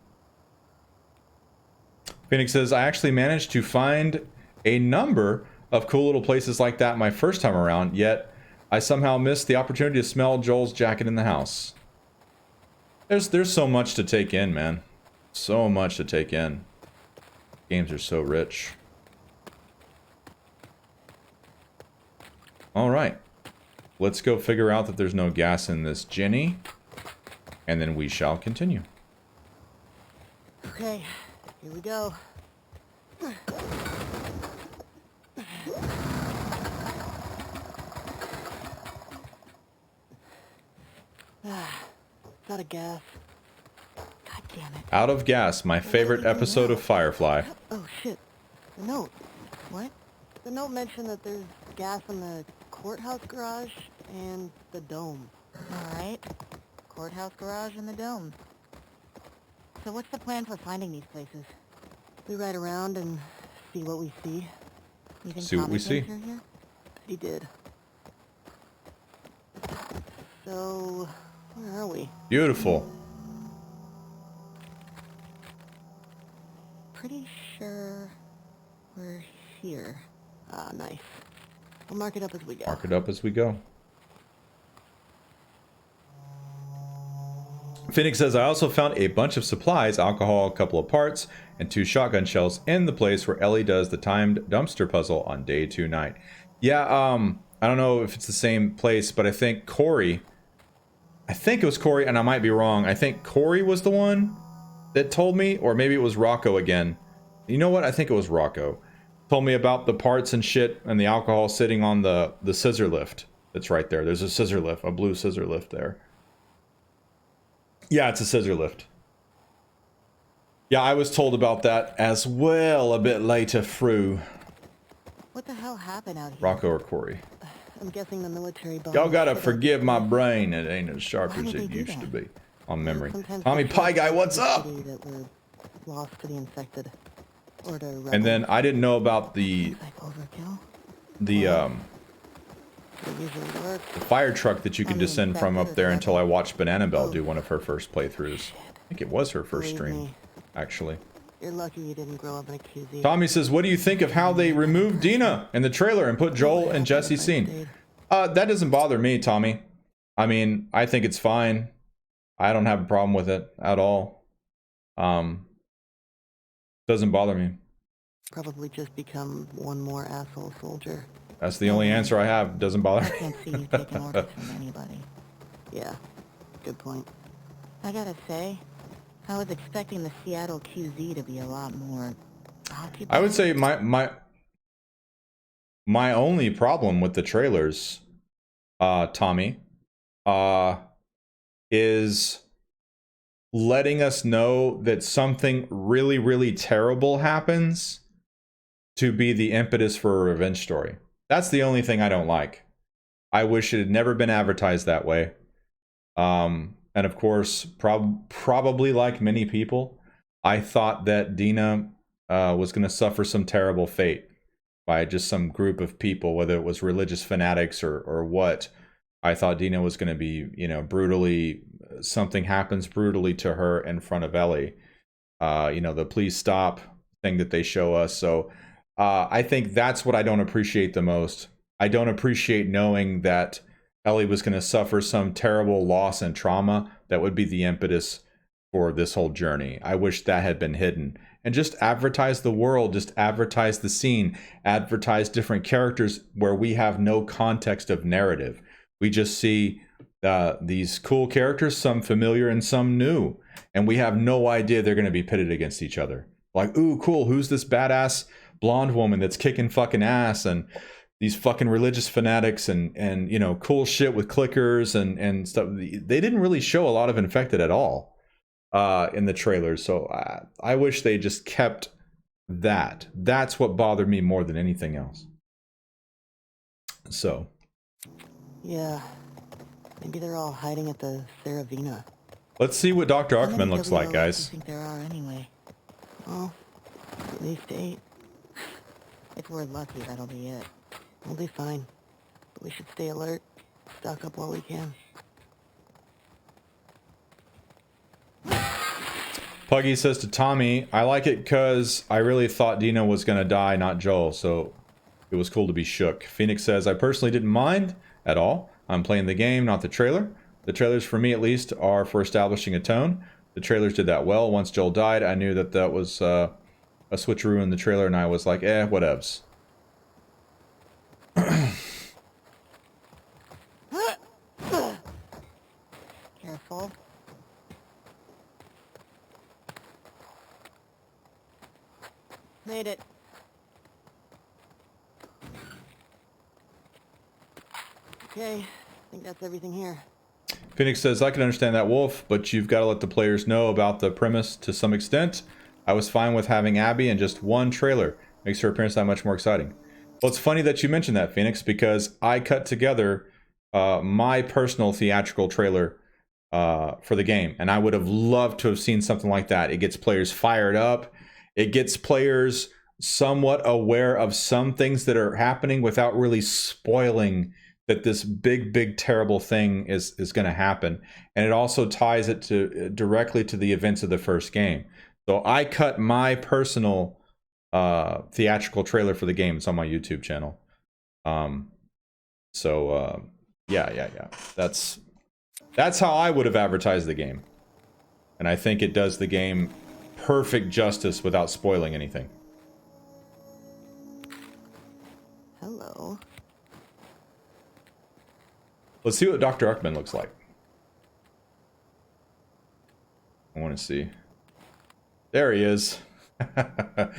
A: Phoenix says, I actually managed to find a number of cool little places like that my first time around, yet I somehow missed the opportunity to smell Joel's jacket in the house. There's so much to take in, man. So much to take in. Games are so rich. Alright. Let's go figure out that there's no gas in this Ginny. And then we shall continue.
B: Okay, here we go. Out of gas.
C: God damn it.
A: Out of gas, my favorite episode of Firefly.
B: Oh shit. The note.
C: What?
B: The note mentioned that there's gas in the courthouse garage and the dome.
C: Alright. Courthouse garage and the dome. So what's the plan for finding these places?
B: We ride around and see what we see.
C: You think
A: See what
C: Tommy
A: we
C: came
A: see?
C: through here?
B: He did. So, where are we?
A: Beautiful.
B: Pretty sure we're here. Ah, nice. We'll mark it up as we go.
A: Mark it up as we go. Phoenix says, I also found a bunch of supplies, alcohol, a couple of parts, and 2 shotgun shells in the place where Ellie does the timed dumpster puzzle on day 2 night. Yeah, I don't know if it's the same place, but I think it was Corey, and I might be wrong. I think Corey was the one that told me, or maybe it was Rocco again. You know what? I think it was Rocco. Told me about the parts and shit and the alcohol sitting on the scissor lift. That's right there. There's a scissor lift, a blue scissor lift there. Yeah, it's a scissor lift. Yeah, I was told about that as well a bit later through.
B: What the hell happened out here?
A: Rocco or Corey.
B: I'm guessing the military bomb.
A: Y'all gotta forgive my brain. It ain't as sharp
C: Why
A: as
C: would
A: it
C: they do
A: used to
C: that?
A: be on memory.
B: Sometimes
A: Tommy
B: they
A: Pie Guy, what's up?
B: that were lost to the infected. Or to rebels.
A: And then I didn't know about the
C: Like overkill?
B: They usually work.
A: fire truck that you can
B: I mean,
A: descend from
B: back
A: up there
B: to
A: until I
B: seven.
A: watched Banana Bell
B: Oh.
A: do one of her first playthroughs. I think it was her first
B: Believe
A: stream,
B: me,
A: actually.
B: you're lucky you didn't grow up in a QZ.
A: Tommy says, what do you think of how they removed Dina in the trailer and put Joel in Jesse's scene? That doesn't bother me, Tommy. I mean, I think it's fine. I don't have a problem with it at all. Doesn't bother me.
B: Probably just become one more asshole soldier.
A: That's the only answer I have. Doesn't bother
C: I
A: me.
C: can't see you taking orders from anybody.
B: Yeah, good point.
C: I gotta say, I was expecting the Seattle QZ to be a lot more occupied.
A: I would say my only problem with the trailers, Tommy, is letting us know that something really, really terrible happens to be the impetus for a revenge story. That's the only thing I don't like. I wish it had never been advertised that way. And of course, probably like many people, I thought that Dina was going to suffer some terrible fate by just some group of people, whether it was religious fanatics or what. I thought Dina was going to be, brutally, something happens brutally to her in front of Ellie. The please stop thing that they show us. So I think that's what I don't appreciate the most. I don't appreciate knowing that Ellie was going to suffer some terrible loss and trauma that would be the impetus for this whole journey. I wish that had been hidden. And just advertise the world, just advertise the scene, advertise different characters where we have no context of narrative. We just see these cool characters, some familiar and some new, and we have no idea they're going to be pitted against each other. Like, ooh, cool, who's this badass blonde woman that's kicking fucking ass? And these fucking religious fanatics and you know, cool shit with clickers and stuff. They didn't really show a lot of infected at all in the trailers. So I wish they just kept that. That's what bothered me more than anything else. So.
B: Yeah. Maybe they're all hiding at the Saravina.
A: Let's see what Dr.
C: How many
A: Uckman looks like,
C: WOLFs
A: guys.
C: do you think there are anyway?
B: Oh, at least 8.
C: If we're lucky, that'll be it.
B: We'll be fine. But we should stay alert. Stock up while we can.
A: Puggy says to Tommy, I like it because I really thought Dina was going to die, not Joel, so it was cool to be shook. Phoenix says, I personally didn't mind at all. I'm playing the game, not the trailer. The trailers, for me at least, are for establishing a tone. The trailers did that well. Once Joel died, I knew that that was a switcheroo in the trailer, and I was like, whatevs.
C: Careful.
B: Made it. Okay, I think that's everything here.
A: Phoenix says, I can understand that, Wolf, but you've got to let the players know about the premise to some extent. I was fine with having Abby in just one trailer. Makes her appearance that much more exciting. Well, it's funny that you mentioned that, Phoenix, because I cut together my personal theatrical trailer for the game, and I would have loved to have seen something like that. It gets players fired up. It gets players somewhat aware of some things that are happening without really spoiling that this big terrible thing is going to happen. And it also ties it to directly to the events of the first game. So I cut my personal theatrical trailer for the game. It's on my YouTube channel. Yeah. That's how I would have advertised the game. And I think it does the game perfect justice without spoiling anything.
B: Hello.
A: Let's see what Dr. Uckman looks like. I want to see. There he is. Dr.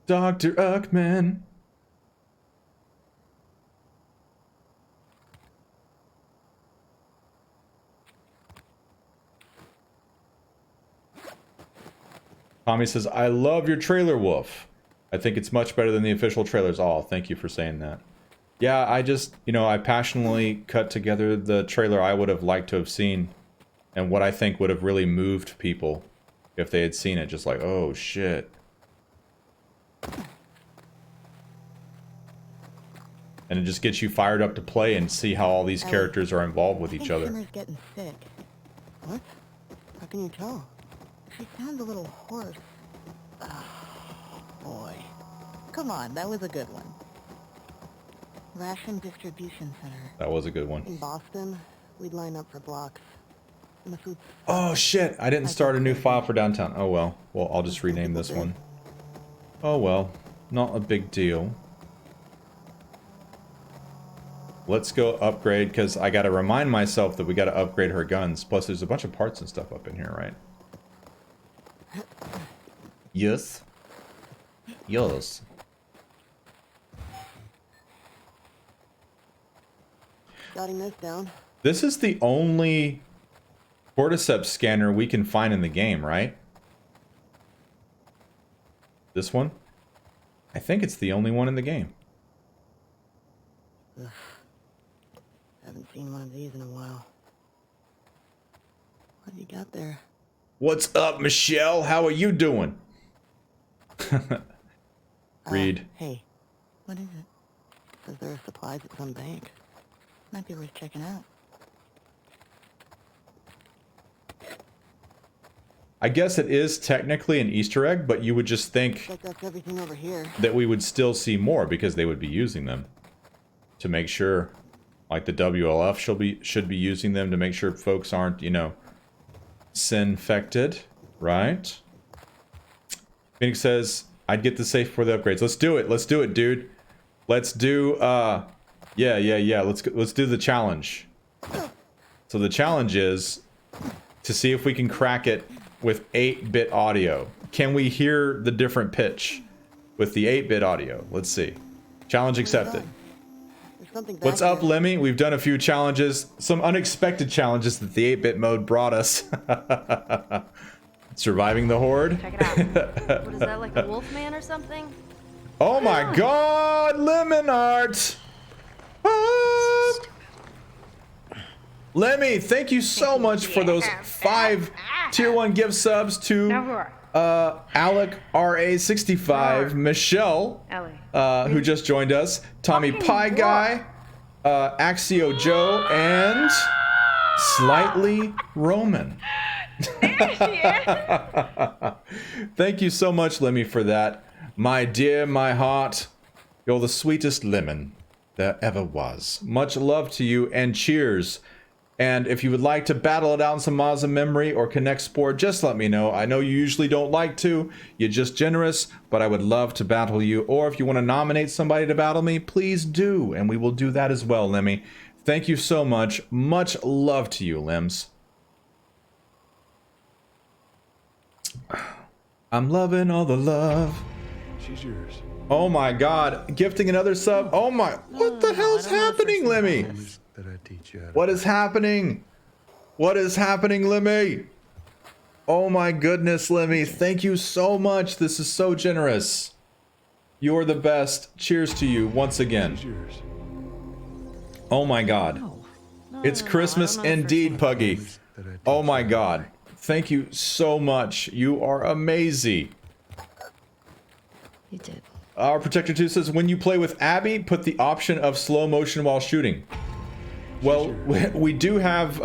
A: Uckman. Tommy says, I love your trailer, Wolf. I think it's much better than the official trailers. Oh, thank you for saying that. Yeah, I just, you know, I passionately cut together the trailer I would have liked to have seen and what I think would have really moved people if they had seen it. Just like, oh, shit. And it just gets you fired up to play and see how all these characters are involved with each other.
C: Shimmer's getting sick.
B: What? How can you tell?
C: She sounds a little hoarse. Oh, boy. Come on, that was a good one. Ration Distribution Center.
A: That was a good one.
B: In Boston, we'd line up for blocks. And the food...
A: Oh, shit. I didn't start a new file for downtown. Oh, well. Well, I'll just rename this one. Oh, well. Not a big deal. Let's go upgrade, because I got to remind myself that we got to upgrade her guns. Plus, there's a bunch of parts and stuff up in here, right? Yes. Yes.
B: Jotting this down.
A: This is the only cordyceps scanner we can find in the game, right? This one? I think it's the only one in the game.
B: Ugh. Haven't seen one of these in a while. What do you got there?
A: What's up, Michelle? How are you doing? Read.
B: Hey,
C: What is it?
B: says there are supplies at some bank.
C: Might be worth checking out.
A: I guess it is technically an Easter egg, but you would just think
B: Looks like that's everything over here.
A: that we would still see more because they would be using them to make sure, like the WLF should be using them to make sure folks aren't, you know, sin-infected, right? Phoenix says, I'd get the safe for the upgrades. Let's do it. Let's do it, dude. Let's do, yeah. Let's do the challenge. So the challenge is to see if we can crack it with 8-bit audio. Can we hear the different pitch with the 8-bit audio. Let's see. Challenge accepted.
B: There's something back
A: What's up,
B: here.
A: Lemmy? We've done a few challenges, some unexpected challenges that the 8-bit mode brought us. Surviving the horde.
E: Check it out. What is that, like a wolf man or something?
A: Oh my god, Lemon Art! Ah! Lemmy, thank you so much for those 5 tier 1 gift subs to Alec RA65, Michelle,
E: Ellie.
A: who just joined us, Tommy Pie Guy, Axio Joe, and Slightly Roman. Thank you so much, Lemmy, for that. My dear, my heart, you're the sweetest lemon there ever was. Much love to you, and cheers. And if you would like to battle it out in some Mazda memory or Connect Sport, just let me know. I know you usually don't like to. You're just generous, but I would love to battle you. Or if you want to nominate somebody to battle me, please do. And we will do that as well, Lemmy. Thank you so much. Much love to you, Limbs. I'm loving all the love.
F: She's yours.
A: Oh my god. Gifting another sub. Oh my. What the hell's happening, Lemmy?
F: That I teach you how to
A: What is happening? What is happening, Lemmy? Oh my goodness, Lemmy. Thank you so much. This is so generous. You're the best. Cheers to you once again.
F: She's yours.
A: Oh my god. It's Christmas indeed, Puggy.
F: That I teach
A: Oh my
F: you how to
A: god. Thank you so much. You are amazing.
E: You did.
A: Our Protector 2 says, when you play with Abby, put the option of slow motion while shooting. Well, we do have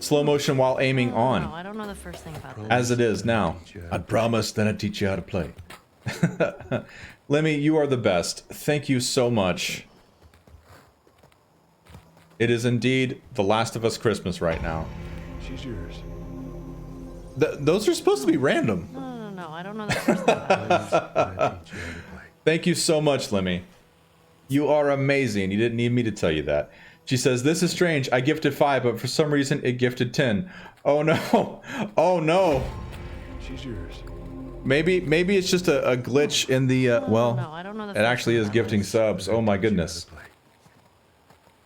A: slow motion while aiming
E: No,
A: on,
E: I don't know the first thing about that.
A: as it is now. I promise that I'd teach you how to play. Lemmy, you are the best. Thank you so much. It is indeed The Last of Us Christmas right now.
F: She's yours.
A: Those are supposed to be random.
E: No, I don't know the first thing about that.
F: That I teach you how to play.
A: Thank you so much, Lemmy. You are amazing. You didn't need me to tell you that. She says, this is strange. I gifted 5, but for some reason it gifted 10. Oh no. Oh no.
F: She's yours.
A: Maybe it's just a glitch in the, well,
E: No, I don't know the
A: it
E: first
A: actually
E: thing
A: is
E: about
A: gifting
E: this.
A: subs. Oh my goodness.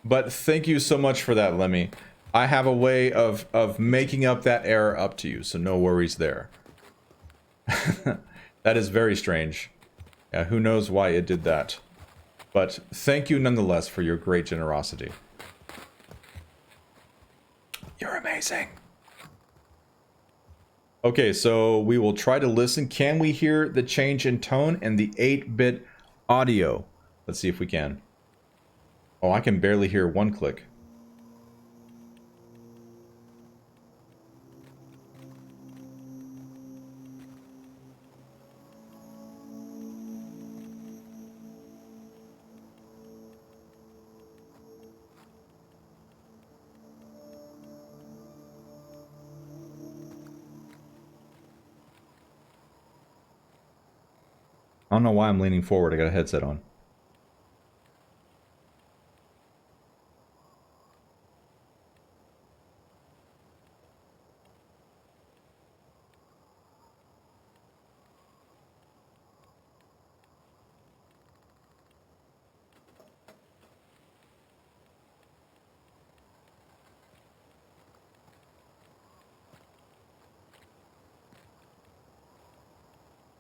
A: But thank you so much for that, Lemmy. I have a way of making up that error up to you, so no worries there. That is very strange. Yeah, who knows why it did that. But thank you nonetheless for your great generosity. You're amazing. Okay, so we will try to listen. Can we hear the change in tone and the 8-bit audio? Let's see if we can. Oh, I can barely hear one click. I don't know why I'm leaning forward. I got a headset on.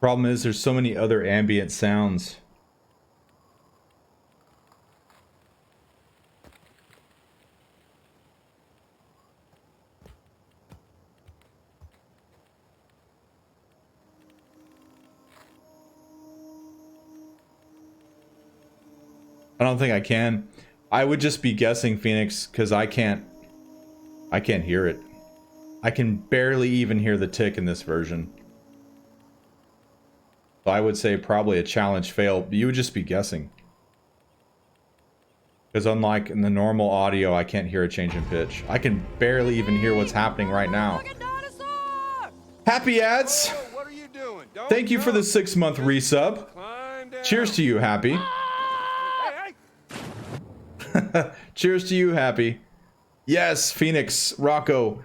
A: Problem is, there's so many other ambient sounds. I don't think I can. I would just be guessing, Phoenix, because I can't hear it. I can barely even hear the tick in this version. So I would say probably a challenge fail. You would just be guessing. Because unlike in the normal audio, I can't hear a change in pitch. I can barely even hear what's happening right now. Happy ads!
F: What are you doing? Don't
A: Thank you for the 6-month resub.
F: climb down.
A: Cheers to you, Happy.
F: Hey.
A: Cheers to you, Happy. Yes, Phoenix, Rocco.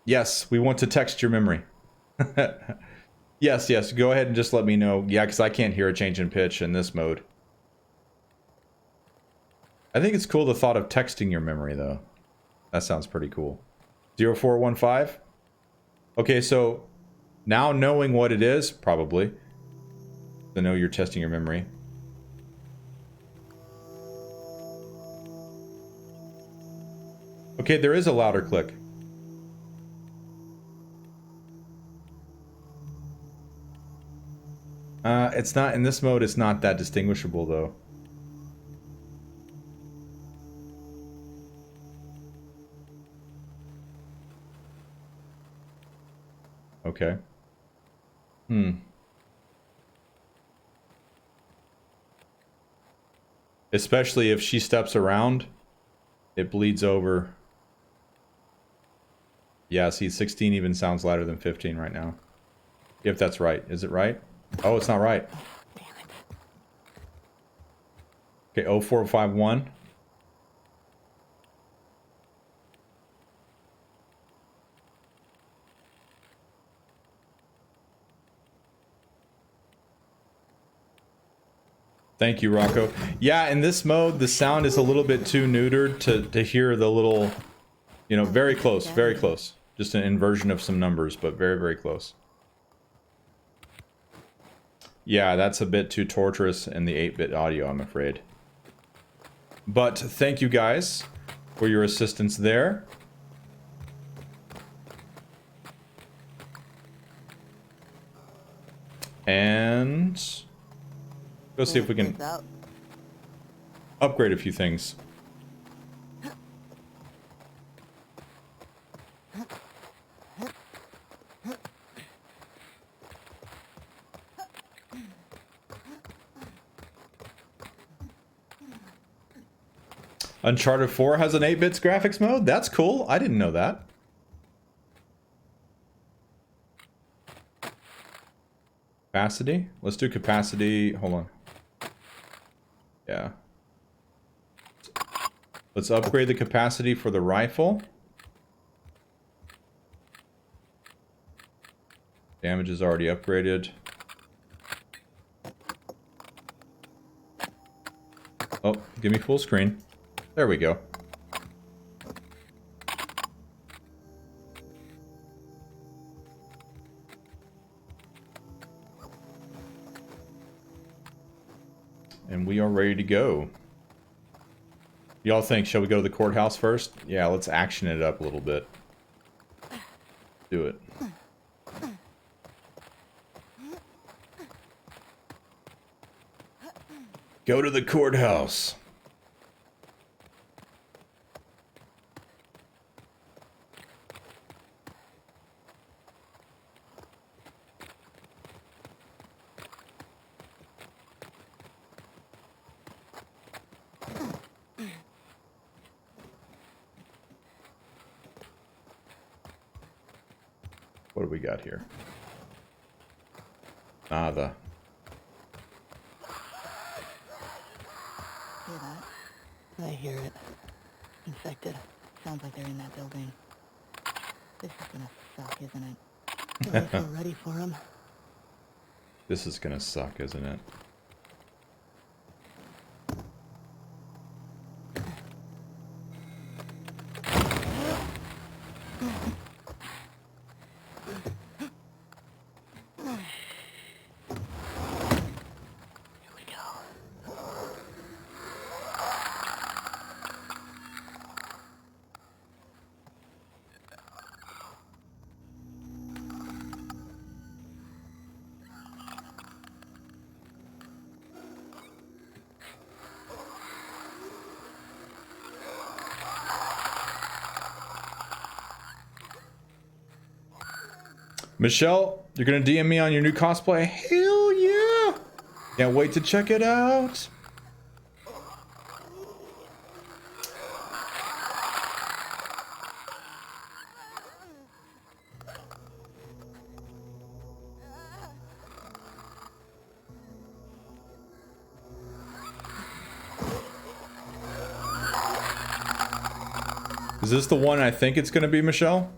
A: Yes, we want to text your memory. Yes, yes. Go ahead and just let me know. Yeah, because I can't hear a change in pitch in this mode. I think it's cool the thought of texting your memory, though. That sounds pretty cool. 0415? Okay, so now knowing what it is, probably. To know you're testing your memory. Okay, there is a louder click. It's not, in this mode, it's not that distinguishable, though. Okay. Especially if she steps around, it bleeds over. Yeah, see, 16 even sounds louder than 15 right now. If that's right. Is it right? Oh, it's not right.
B: Damn it.
A: Okay, 0451. Thank you, Rocco. Yeah, in this mode, the sound is a little bit too neutered to hear the little, you know, very close, very close. Just an inversion of some numbers, but very, very close. Yeah, that's a bit too torturous in the 8-bit audio, I'm afraid. But thank you guys for your assistance there. And go see if we can upgrade a few things. Uncharted 4 has an 8-bits graphics mode? That's cool. I didn't know that. Capacity? Let's do capacity. Hold on. Yeah. Let's upgrade the capacity for the rifle. Damage is already upgraded. Oh, give me full screen. There we go. And we are ready to go. Y'all think, shall we go to the courthouse first? Yeah, let's action it up a little bit. Do it. Go to the courthouse. What do we got here? Nada.
C: Hear that?
B: I hear it.
C: Infected. Sounds like they're in that building. This is gonna suck, isn't it?
B: Do I feel ready for him?
A: This is gonna suck, isn't it? Michelle, you're gonna DM me on your new cosplay? Hell yeah! Can't wait to check it out. Is this the one I think it's gonna be, Michelle?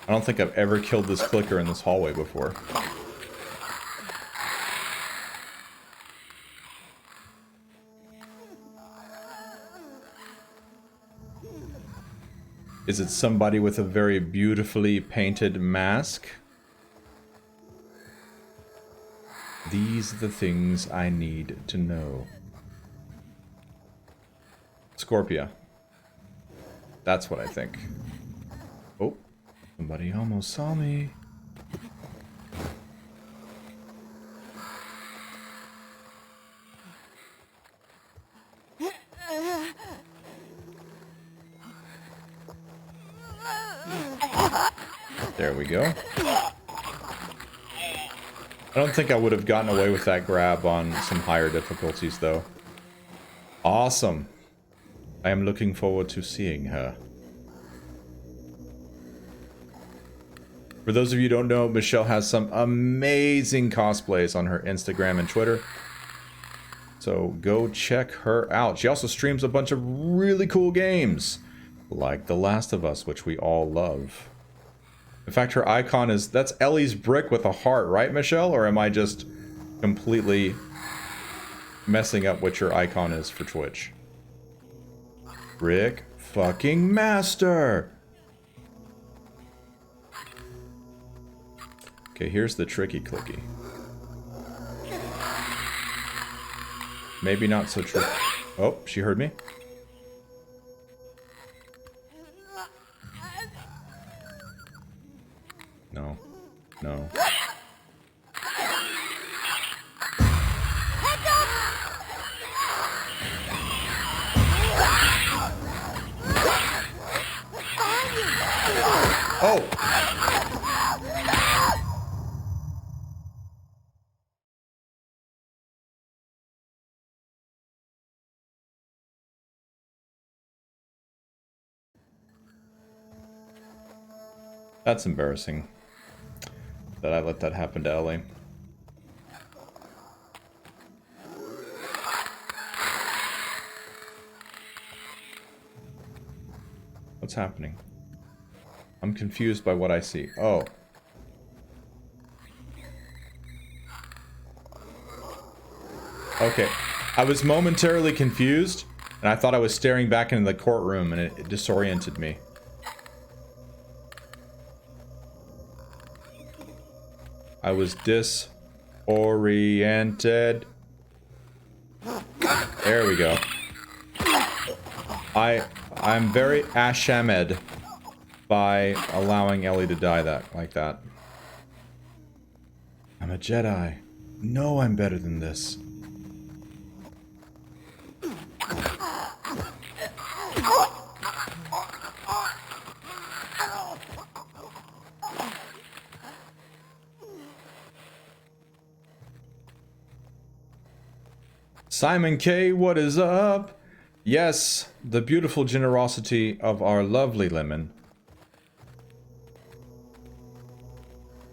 A: I don't think I've ever killed this clicker in this hallway before. Is it somebody with a very beautifully painted mask? These are the things I need to know. Scorpia. That's what I think. Oh, somebody almost saw me. There we go. I don't think I would have gotten away with that grab on some higher difficulties, though. Awesome. I am looking forward to seeing her. For those of you who don't know, Michelle has some amazing cosplays on her Instagram and Twitter. So go check her out. She also streams a bunch of really cool games, like The Last of Us, which we all love. In fact, her icon is, that's Ellie's brick with a heart, right, Michelle? Or am I just completely messing up what your icon is for Twitch? Brick fucking master! Okay, here's the tricky clicky. Maybe not so tricky. Oh, she heard me. No. No. Oh! That's embarrassing that I let that happen to Ellie. What's happening? I'm confused by what I see. Oh. Okay. I was momentarily confused, and I thought I was staring back into the courtroom, and it disoriented me. I was disoriented. There we go. I'm very ashamed by allowing Ellie to die like that. I'm a Jedi. No, I'm better than this. Simon K, what is up? Yes, the beautiful generosity of our lovely Lemon.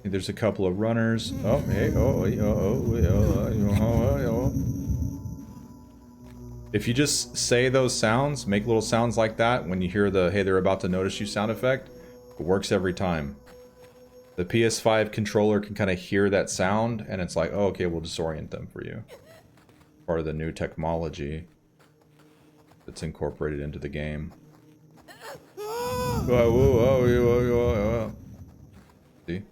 A: There's a couple of runners. Oh, hey, If you just say those sounds, make little sounds like that when you hear the hey, they're about to notice you sound effect, it works every time. The PS5 controller can kind of hear that sound, and it's like, oh, okay, we'll disorient them for you. Part of the new technology that's incorporated into the game. See?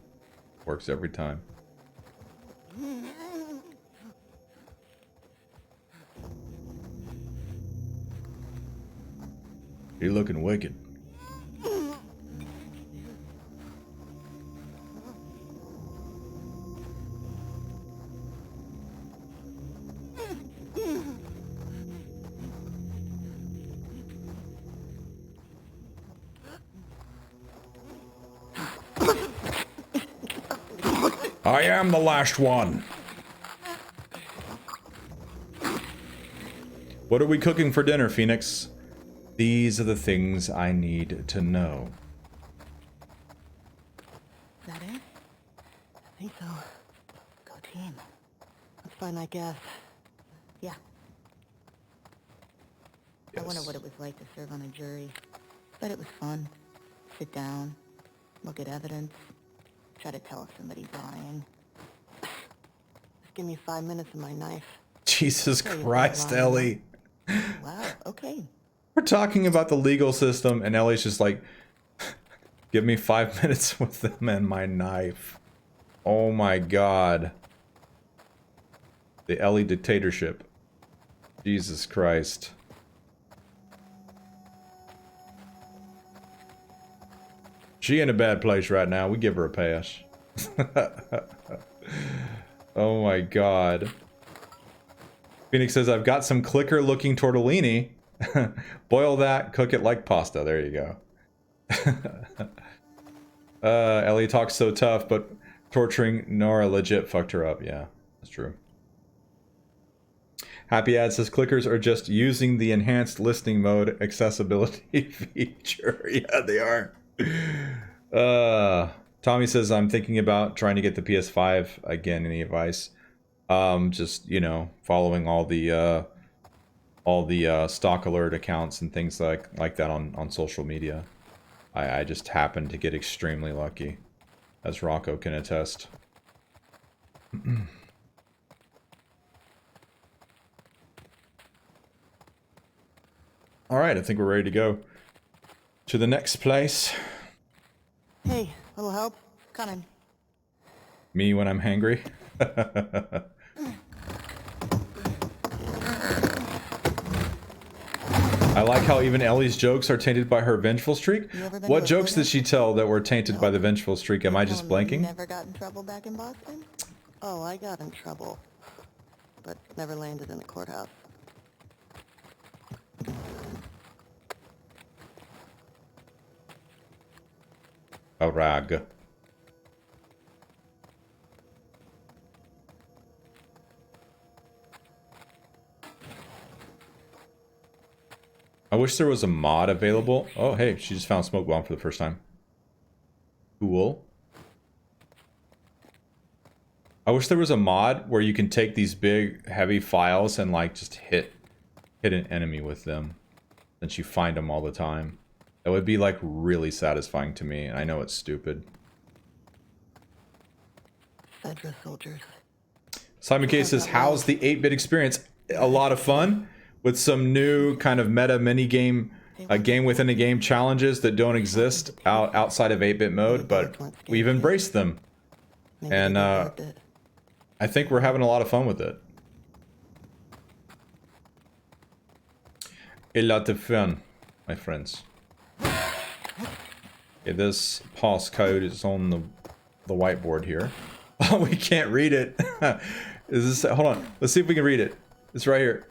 A: Works every time. You're looking wicked. I am the last one. What are we cooking for dinner, Phoenix? These are the things I need to know.
B: Is that it? I think so. Go team. Let's find that gas. Yeah.
C: I wonder
A: Yes.
C: what it was like to serve on a jury. But it was fun. Sit down, look at evidence, try to tell if somebody's lying. Just give me 5 minutes of my knife.
A: Jesus
C: Sure, you've got
A: Christ,
C: lying,
A: Ellie.
C: Wow, okay.
A: We're talking about the legal system, and Ellie's just like, give me 5 minutes with them and my knife. Oh my god. The Ellie dictatorship. Jesus Christ. She in a bad place right now. We give her a pass. Oh my god. Phoenix says, I've got some clicker-looking tortellini. Boil that, cook it like pasta. There you go. Ellie talks so tough, but torturing Nora legit fucked her up. Yeah, that's true. Happy Ad says, clickers are just using the enhanced listening mode accessibility feature. Yeah, they are. Tommy says, I'm thinking about trying to get the PS5 again. Any advice? Just, you know, following all the stock alert accounts and things like that on social media. I just happened to get extremely lucky, as Rocco can attest. All right, I think we're ready to go to the next place.
C: Hey, little help? Coming.
A: Me when I'm hangry. I like how even Ellie's jokes are tainted by her vengeful streak. What jokes did she tell that were tainted by the vengeful streak? Am I just
C: Telling me you
A: blanking?
C: never got in trouble back in Boston? Oh, I got in trouble. But never landed in a courthouse.
A: A rag. I wish there was a mod available. Oh, hey, she just found smoke bomb for the first time. Cool. I wish there was a mod where you can take these big, heavy files and like just hit an enemy with them, since you find them all the time. That would be like really satisfying to me. I know it's stupid.
C: Fedra soldiers.
A: Simon K says, how's the 8-bit experience? A lot of fun with some new kind of meta mini game, game within a game challenges that don't exist outside of 8-bit mode, but we've embraced them.
C: Maybe
A: And
C: they deserved it.
A: I think we're having a lot of fun with it. A lot of fun, my friends. Okay, this passcode is on the whiteboard here. Oh, we can't read it. Is this? Hold on. Let's see if we can read it. It's right here.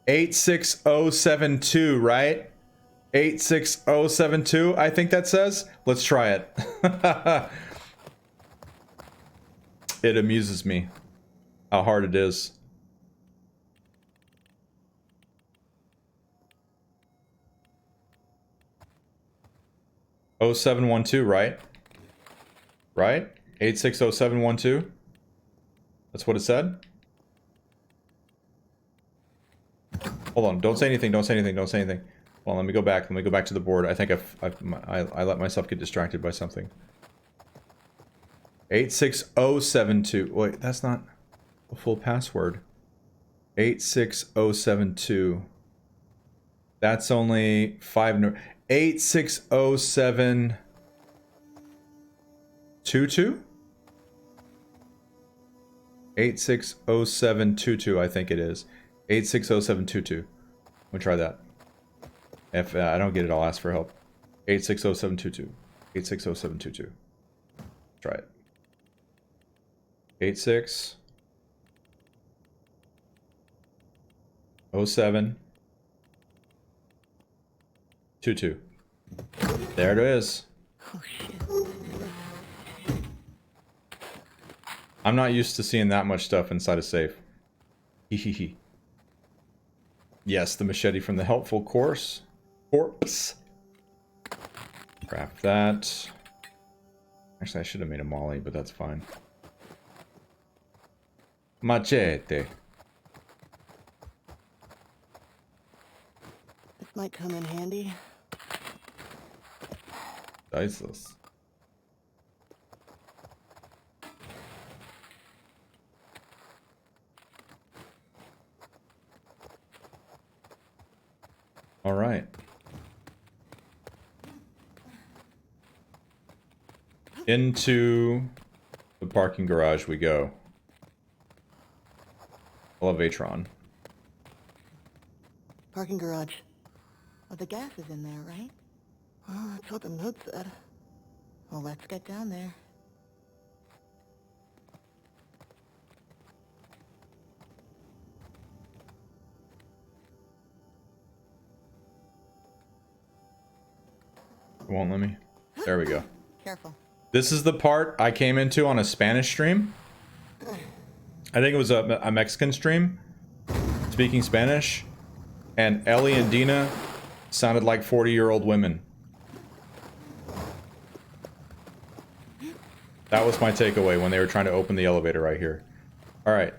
A: 86072, right? 86072, I think that says. Let's try it. It amuses me how hard it is. Oh 712, right? Right? 860712. That's what it said. Hold on, don't say anything, don't say anything, don't say anything. Hold on, let me go back to the board. I think I let myself get distracted by something. 86072. Wait, that's not a full password. 86072. That's only 860722? 860722, I think it is. 860722. Let me try that. If I don't get it, I'll ask for help. 860722. 860722. Try it. 860722. There it is.
C: Oh shit.
A: I'm not used to seeing that much stuff inside a safe. Hehehe. Yes, the machete from the helpful corpse. Craft that. Actually, I should have made a molly, but that's fine. Machete.
B: might come in handy.
A: Diceless. All right. Into the parking garage we go. Elevatron.
B: Parking garage.
C: Well, the gas is in there, right?
B: Oh, that's what the note said.
C: Well, let's get down there.
A: It won't let me. There we go.
C: Careful.
A: This is the part I came into on a Spanish stream. I think it was a Mexican stream, speaking Spanish, and Ellie and Dina sounded like 40-year-old women. That was my takeaway when they were trying to open the elevator right here. All right.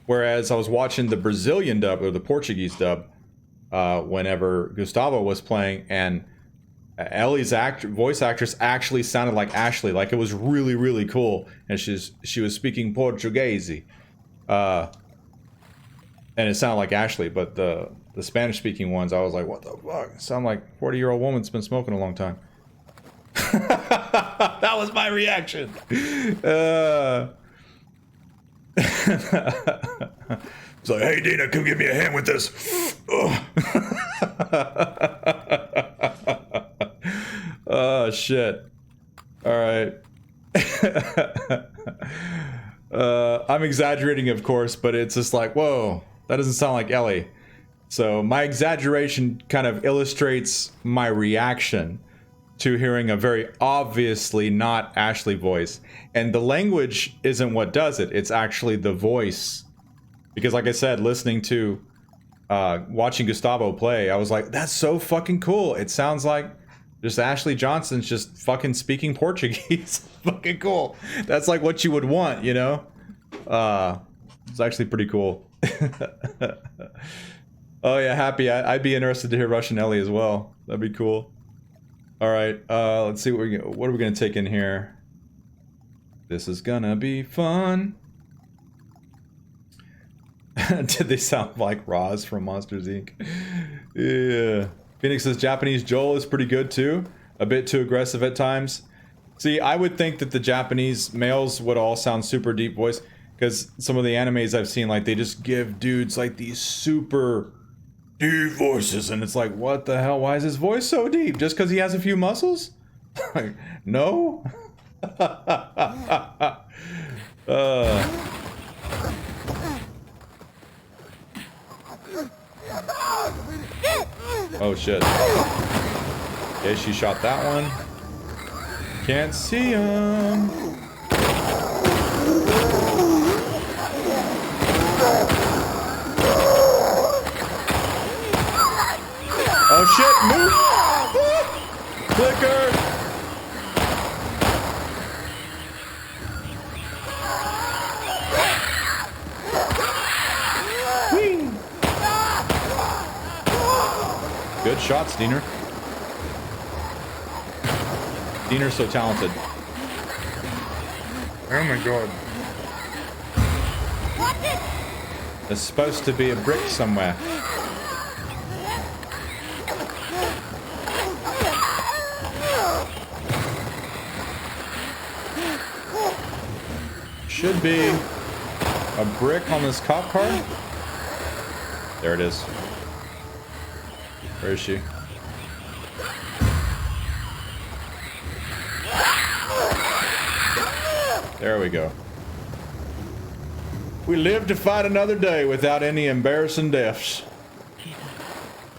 A: Whereas I was watching the Brazilian dub, or the Portuguese dub, whenever Gustavo was playing, and Ellie's voice actress actually sounded like Ashley, like it was really, really cool, and she was speaking Portuguese, and it sounded like Ashley. But the Spanish-speaking ones, I was like, what the fuck? It sound like 40-year-old woman's been smoking a long time. That was my reaction. It's like, hey Dina, come give me a hand with this. Oh shit. All right. I'm exaggerating, of course, but it's just like, whoa, that doesn't sound like Ellie. So my exaggeration kind of illustrates my reaction to hearing a very obviously not Ashley voice. And the language isn't what does it, it's actually the voice. Because like I said, listening to, watching Gustavo play, I was like, that's so fucking cool. It sounds like just Ashley Johnson's just fucking speaking Portuguese. Fucking cool. That's like what you would want, you know? It's actually pretty cool. Oh yeah, happy. I'd be interested to hear Russian Ellie as well. That'd be cool. All right, let's see what are we gonna take in here. This is gonna be fun. Did they sound like Roz from Monsters Inc? Yeah. Phoenix says Japanese Joel is pretty good too. A bit too aggressive at times. See, I would think that the Japanese males would all sound super deep voice, because some of the animes I've seen, like, they just give dudes like these super deep voices, and it's like, what the hell? Why is his voice so deep? Just because he has a few muscles? Like, no? Oh shit. Okay, she shot that one. Can't see him. Oh shit, move! Clicker! Whee! Good shots, Diener. Diener's so talented.
D: Oh my god.
A: There's supposed to be a brick somewhere. Should be a brick on this cop car. There it is. Where is she? There we go. We live to fight another day without any embarrassing deaths.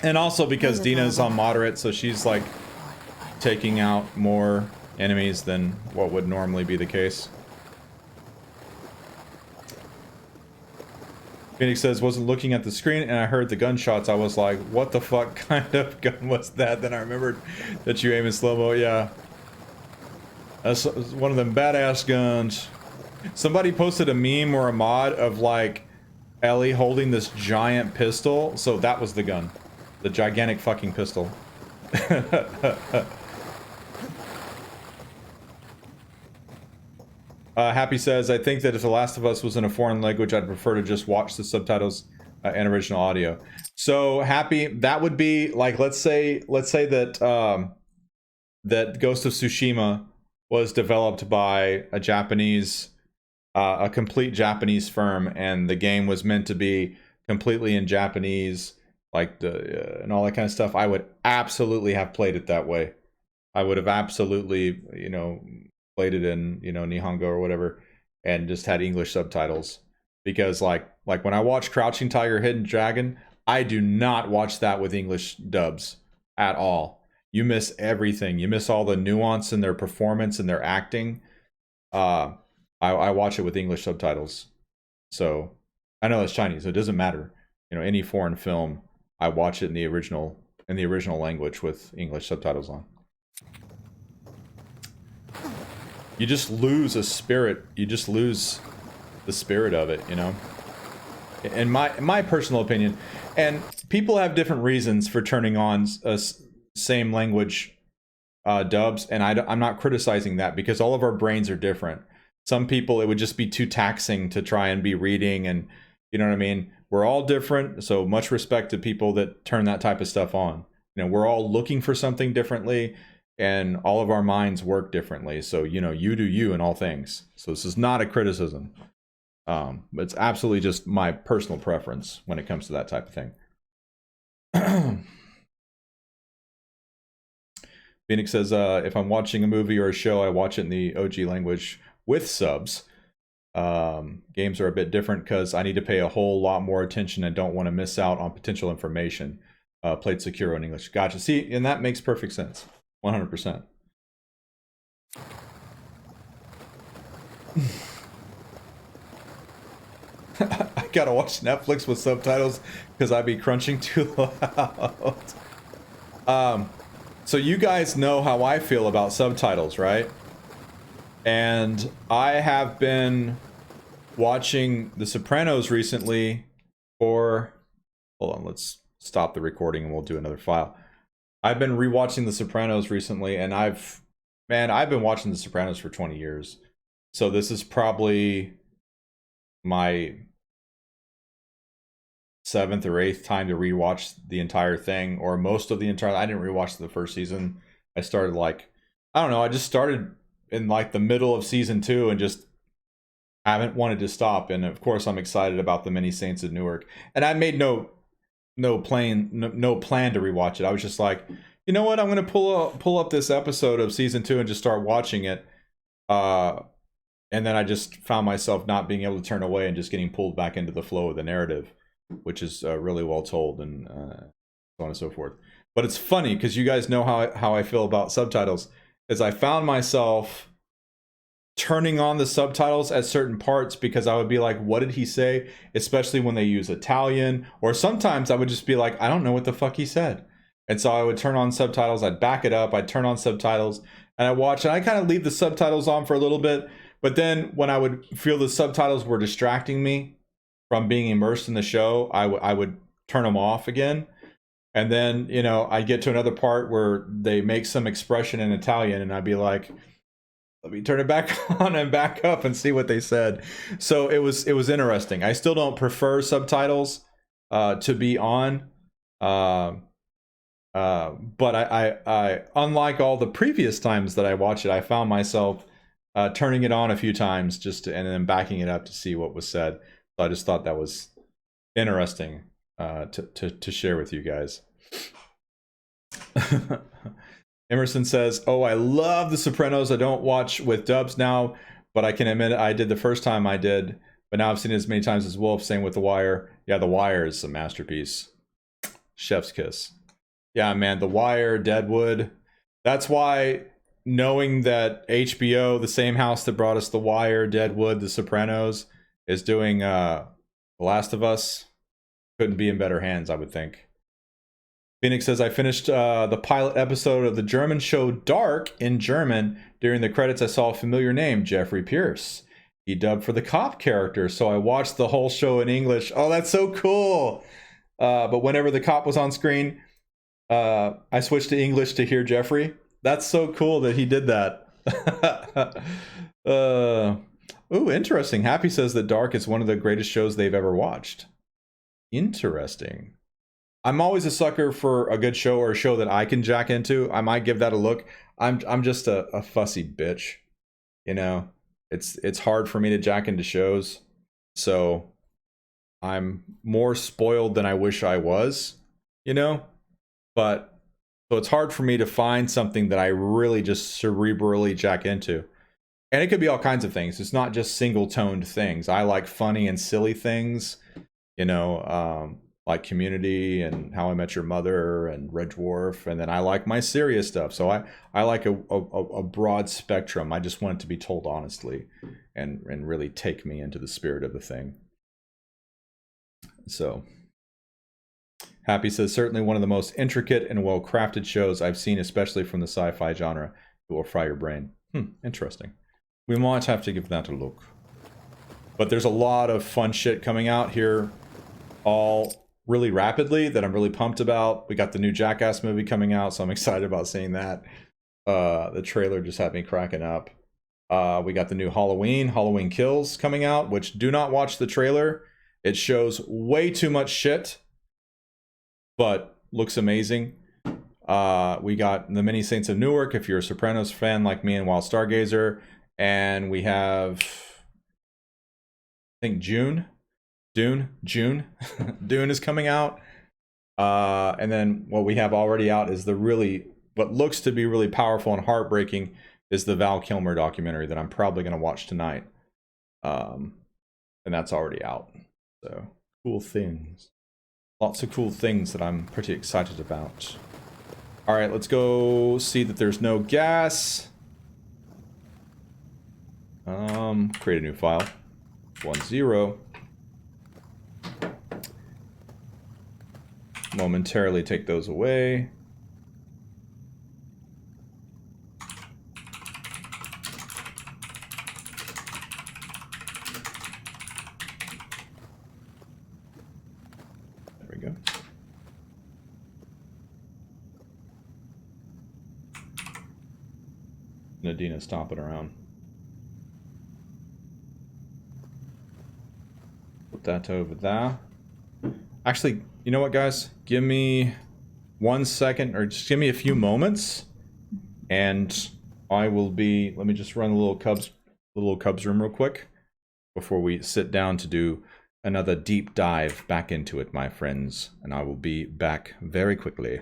A: And also because Dina's on moderate, so she's like taking out more enemies than what would normally be the case. Phoenix says, wasn't looking at the screen and I heard the gunshots. I was like, what the fuck kind of gun was that? Then I remembered that you aim in slow-mo. Yeah. That's one of them badass guns. Somebody posted a meme or a mod of like Ellie holding this giant pistol. So that was the gun. The gigantic fucking pistol. Happy says, I think that if The Last of Us was in a foreign language, I'd prefer to just watch the subtitles and original audio. So Happy, that would be like, let's say that that Ghost of Tsushima was developed by a Japanese, a complete Japanese firm, and the game was meant to be completely in Japanese, like the and all that kind of stuff. I would absolutely have played it that way. I would have absolutely, you know, played it in, you know, Nihongo or whatever, and just had English subtitles. Because like when I watch Crouching Tiger, Hidden Dragon, I do not watch that with English dubs at all. You miss everything. You miss all the nuance in their performance and their acting. I watch it with English subtitles. So I know it's Chinese, so it doesn't matter. You know, any foreign film, I watch it in the original language with English subtitles on. You just lose a spirit. You just lose the spirit of it, you know. In my personal opinion, and people have different reasons for turning on same language dubs, and I'm not criticizing that, because all of our brains are different. Some people, it would just be too taxing to try and be reading, and you know what I mean. We're all different, so much respect to people that turn that type of stuff on. You know, we're all looking for something differently, and all of our minds work differently. So, you know, you do you in all things. So this is not a criticism. It's absolutely just my personal preference when it comes to that type of thing. Phoenix says, if I'm watching a movie or a show, I watch it in the OG language with subs. Games are a bit different because I need to pay a whole lot more attention and don't want to miss out on potential information. Played Sekiro in English. Gotcha. See, and that makes perfect sense. 100%. I gotta watch Netflix with subtitles because I be crunching too loud. So you guys know how I feel about subtitles, right? And I have been watching The Sopranos recently for... Hold on, let's stop the recording and we'll do another file. I've been rewatching The Sopranos recently, and I've been watching The Sopranos for 20 years. So this is probably my 7th or 8th time to rewatch the entire thing, or most of the entire... I didn't rewatch the first season. I started like... I don't know, I just started in like the middle of season 2 and just haven't wanted to stop. And of course I'm excited about the many Saints of Newark. And I made no plan to rewatch it. I was just like, you know what, I'm gonna pull up this episode of season 2 and just start watching it. And then I just found myself not being able to turn away and just getting pulled back into the flow of the narrative, which is really well told, and so on and so forth. But it's funny because you guys know how I feel about subtitles. Is I found myself turning on the subtitles at certain parts because I would be like, what did he say? Especially when they use Italian, or sometimes I would just be like, I don't know what the fuck he said. And so I would turn on subtitles, I'd back it up, I'd turn on subtitles, and I watch, and I kind of leave the subtitles on for a little bit. But then when I would feel the subtitles were distracting me from being immersed in the show, I would turn them off again. And then, you know, I get to another part where they make some expression in Italian, and I'd be like, let me turn it back on and back up and see what they said. So it was interesting. I still don't prefer subtitles to be on. But I unlike all the previous times that I watched it, I found myself turning it on a few times and then backing it up to see what was said. So I just thought that was interesting to share with you guys. Emerson says, oh, I love The Sopranos. I don't watch with dubs now, but I can admit I did the first time I did, but now I've seen it as many times as Wolf. Same with The Wire. Yeah, The Wire is a masterpiece. Chef's kiss. Yeah, man, The Wire, Deadwood. That's why, knowing that HBO, the same house that brought us The Wire, Deadwood, The Sopranos, is doing The Last of Us, couldn't be in better hands, I would think. Phoenix says, I finished the pilot episode of the German show Dark in German. During the credits, I saw a familiar name, Jeffrey Pierce. he dubbed for the cop character, so I watched the whole show in English. Oh, that's so cool. But whenever the cop was on screen, I switched to English to hear Jeffrey. That's so cool that he did that. Ooh, interesting. Happy says that Dark is one of the greatest shows they've ever watched. Interesting. I'm always a sucker for a good show or a show that I can jack into. I might give that a look. I'm just a fussy bitch, you know. It's hard for me to jack into shows, so I'm more spoiled than I wish I was, you know. But so it's hard for me to find something that I really just cerebrally jack into. And it could be all kinds of things. It's not just single-toned things. I like funny and silly things, you know, like Community and How I Met Your Mother and Red Dwarf. And then I like my serious stuff. So I like a broad spectrum. I just want it to be told honestly and really take me into the spirit of the thing. So Happy says, certainly one of the most intricate and well-crafted shows I've seen, especially from the sci-fi genre. It will fry your brain. Interesting. We might have to give that a look. But there's a lot of fun shit coming out here all really rapidly that I'm really pumped about. We got the new Jackass movie coming out, so I'm excited about seeing that. The trailer just had me cracking up. We got the new Halloween Kills coming out, which do not watch the trailer. It shows way too much shit, but looks amazing. We got the Many Saints of Newark, if you're a Sopranos fan like me and Wild Stargazer. And we have, I think Dune is coming out. And then what we have already out is what looks to be really powerful and heartbreaking is the Val Kilmer documentary that I'm probably going to watch tonight. And that's already out. So cool things. Lots of cool things that I'm pretty excited about. All right, let's go see that there's no gas. Create a new file. 10. Momentarily take those away. There we go. Nadina stomping around. Put that over there. Actually, you know what, guys? Give me 1 second, or just give me a few moments, and I will be. Let me just run the little Cubs room real quick before we sit down to do another deep dive back into it, my friends. And I will be back very quickly.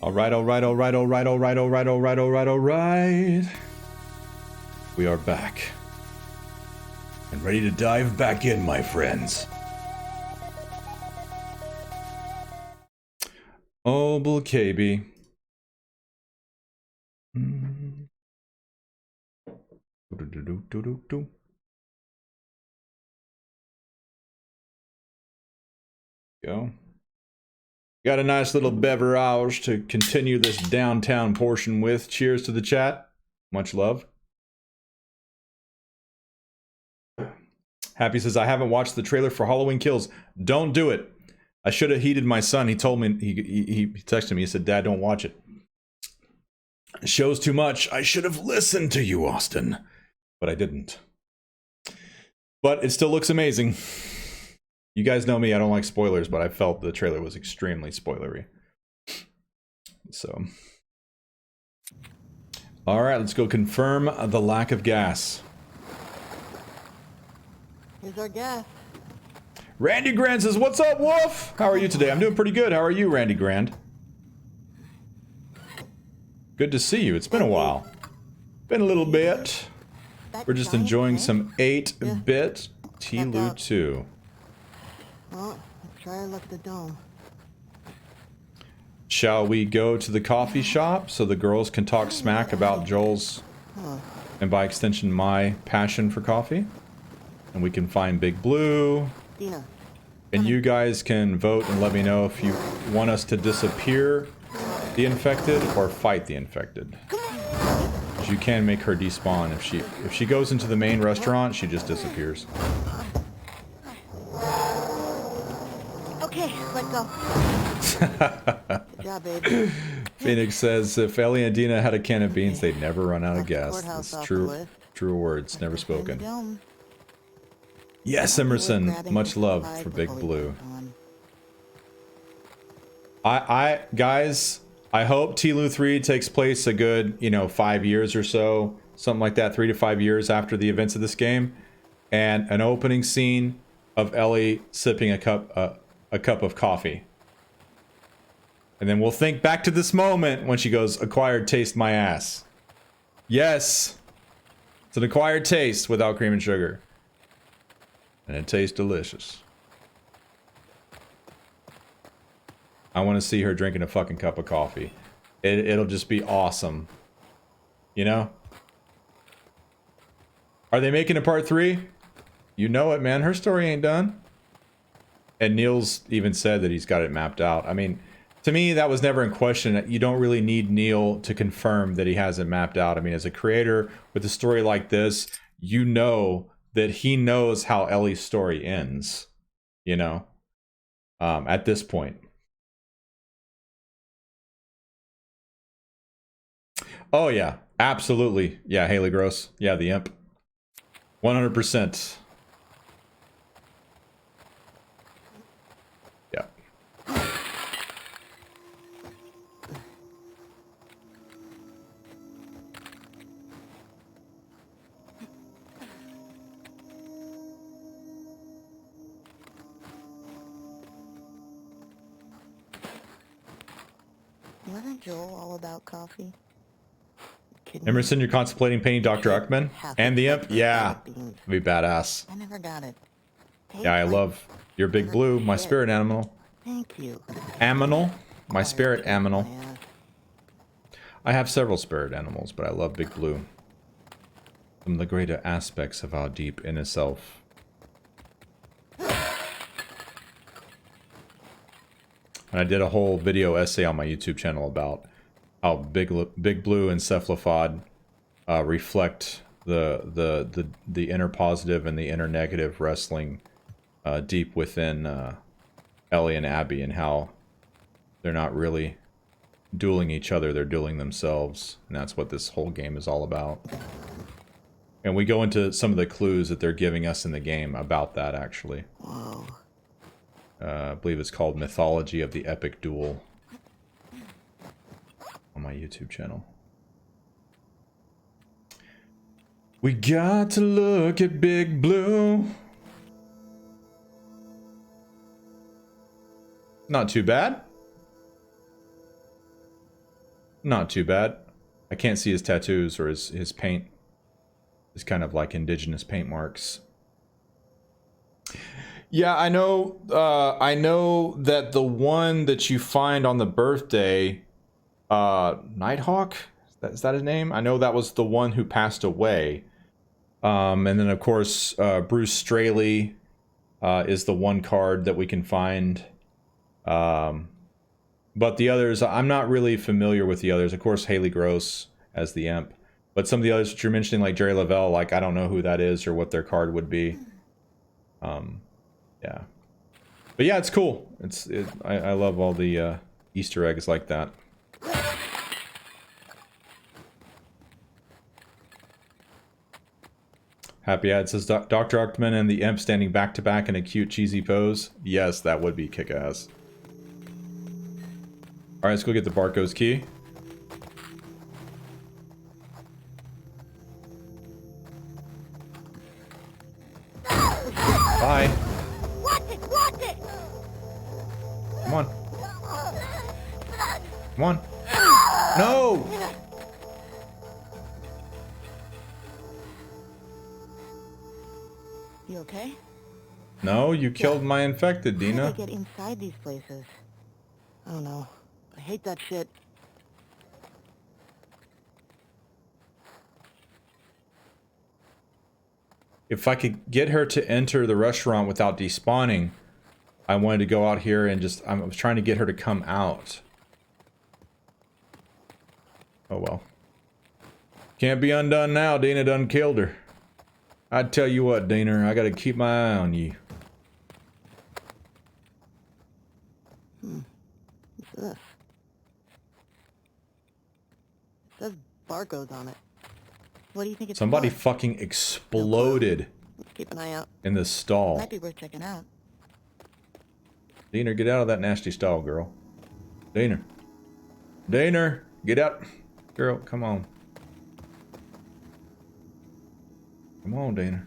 A: All right. We are back and ready to dive back in, my friends. Oh, Bull KB. Go. Got a nice little beverage to continue this downtown portion with. Cheers to the chat. Much love. Happy says, I haven't watched the trailer for Halloween Kills. Don't do it. I should have heeded my son. He told me, he texted me, he said, Dad, don't watch it. It shows too much. I should have listened to you, Austin. But I didn't. But it still looks amazing. You guys know me, I don't like spoilers, but I felt the trailer was extremely spoilery. So. Alright, let's go confirm the lack of gas.
C: Here's our gas.
A: Randy Grand says, what's up, Wolf? How are you today? I'm doing pretty good. How are you, Randy Grand? Good to see you. It's been a while. Been a little bit. We're just enjoying some 8-bit TLOU2.
C: Well, let's try our luck at the dome.
A: Shall we go to the coffee shop so the girls can talk smack about Joel's, and by extension my passion for coffee? And we can find Big Blue.
C: Dina.
A: And you guys can vote and let me know if you want us to disappear the infected or fight the infected. 'Cause you can make her despawn. If she goes into the main restaurant, she just disappears.
C: Okay, let go. Good job, babe.
A: Phoenix says, if Ellie and Dina had a can of beans, they'd never run out of gas.
C: Courthouse
A: That's
C: off the
A: true.
C: list.
A: True words, never spoken.
C: Dome.
A: Yes,
C: We're
A: Emerson.
C: grabbing
A: Much love
C: supplies
A: for
C: with
A: Big
C: Holy
A: Blue.
C: Ghost on.
A: Guys, I hope TLOU2 takes place a good, 5 years or so, something like that, 3 to 5 years after the events of this game, and an opening scene of Ellie sipping a cup of coffee, and then we'll think back to this moment when she goes, "Acquired taste my ass." Yes, it's an acquired taste without cream and sugar, and it tastes delicious. I want to see her drinking a fucking cup of coffee. It'll just be awesome. You know? Are they making a part 3? You know it, man. Her story ain't done. And Neil's even said that he's got it mapped out. I mean, to me, that was never in question. You don't really need Neil to confirm that he has it mapped out. I mean, as a creator with a story like this, you know that he knows how Ellie's story ends. You know? At this point. Oh, yeah. Absolutely. Yeah, Haley Gross. Yeah, the imp. 100%. Yeah.
C: Wasn't Joel all about coffee? Kidding me?
A: Emerson, you're contemplating painting Dr. Uckman? And the imp? Yeah. That'd be badass.
C: I never got it.
A: Yeah, I love your Big Blue, my spirit animal.
C: Thank you.
A: Aminal? My spirit aminal.
C: Yeah.
A: I have several spirit animals, but I love Big Blue. Some of the greater aspects of our deep inner self. And I did a whole video essay on my YouTube channel about how Big Blue and Cephalopod reflect the inner positive and the inner negative wrestling deep within Ellie and Abby, and how they're not really dueling each other, they're dueling themselves. And that's what this whole game is all about. And we go into some of the clues that they're giving us in the game about that, actually.
C: Whoa.
A: I believe it's called Mythology of the Epic Duel on my YouTube channel. We got to look at Big Blue. Not too bad. Not too bad. I can't see his tattoos or his paint. His kind of like indigenous paint marks. Yeah, I know. I know that the one that you find on the birthday, Nighthawk. Is that his name? I know that was the one who passed away. And then of course, Bruce Straley is the one card that we can find. But the others, I'm not really familiar with the others. Of course, Haley Gross as the imp. But some of the others that you're mentioning, like Jerry Lavelle, like I don't know who that is or what their card would be. Yeah. But yeah, it's cool. I love all the Easter eggs like that. Happy ad says Dr. Octman and the imp standing back to back in a cute cheesy pose. Yes, that would be kick-ass. Alright, let's go get the Barco's key. Bye.
B: Watch it! Watch it!
A: Come on. Come on. No!
C: You okay?
A: No, you killed my infected,
C: How do
A: Dina.
C: I get inside these places? Oh no. I hate that shit.
A: If I could get her to enter the restaurant without despawning, I wanted to go out here and just... I was trying to get her to come out. Oh well. Can't be undone now. Dina done killed her. I'd tell you what, Dina, I gotta keep my eye on you.
C: What's this? It says barcodes on it. What do you think it's
A: Somebody
C: for?
A: fucking exploded
C: Let's keep an eye out.
A: in this stall.
C: Might be worth checking out.
A: Dina, get out of that nasty stall, girl. Dina. Dina, get out. Girl, come on. Come on, Dana.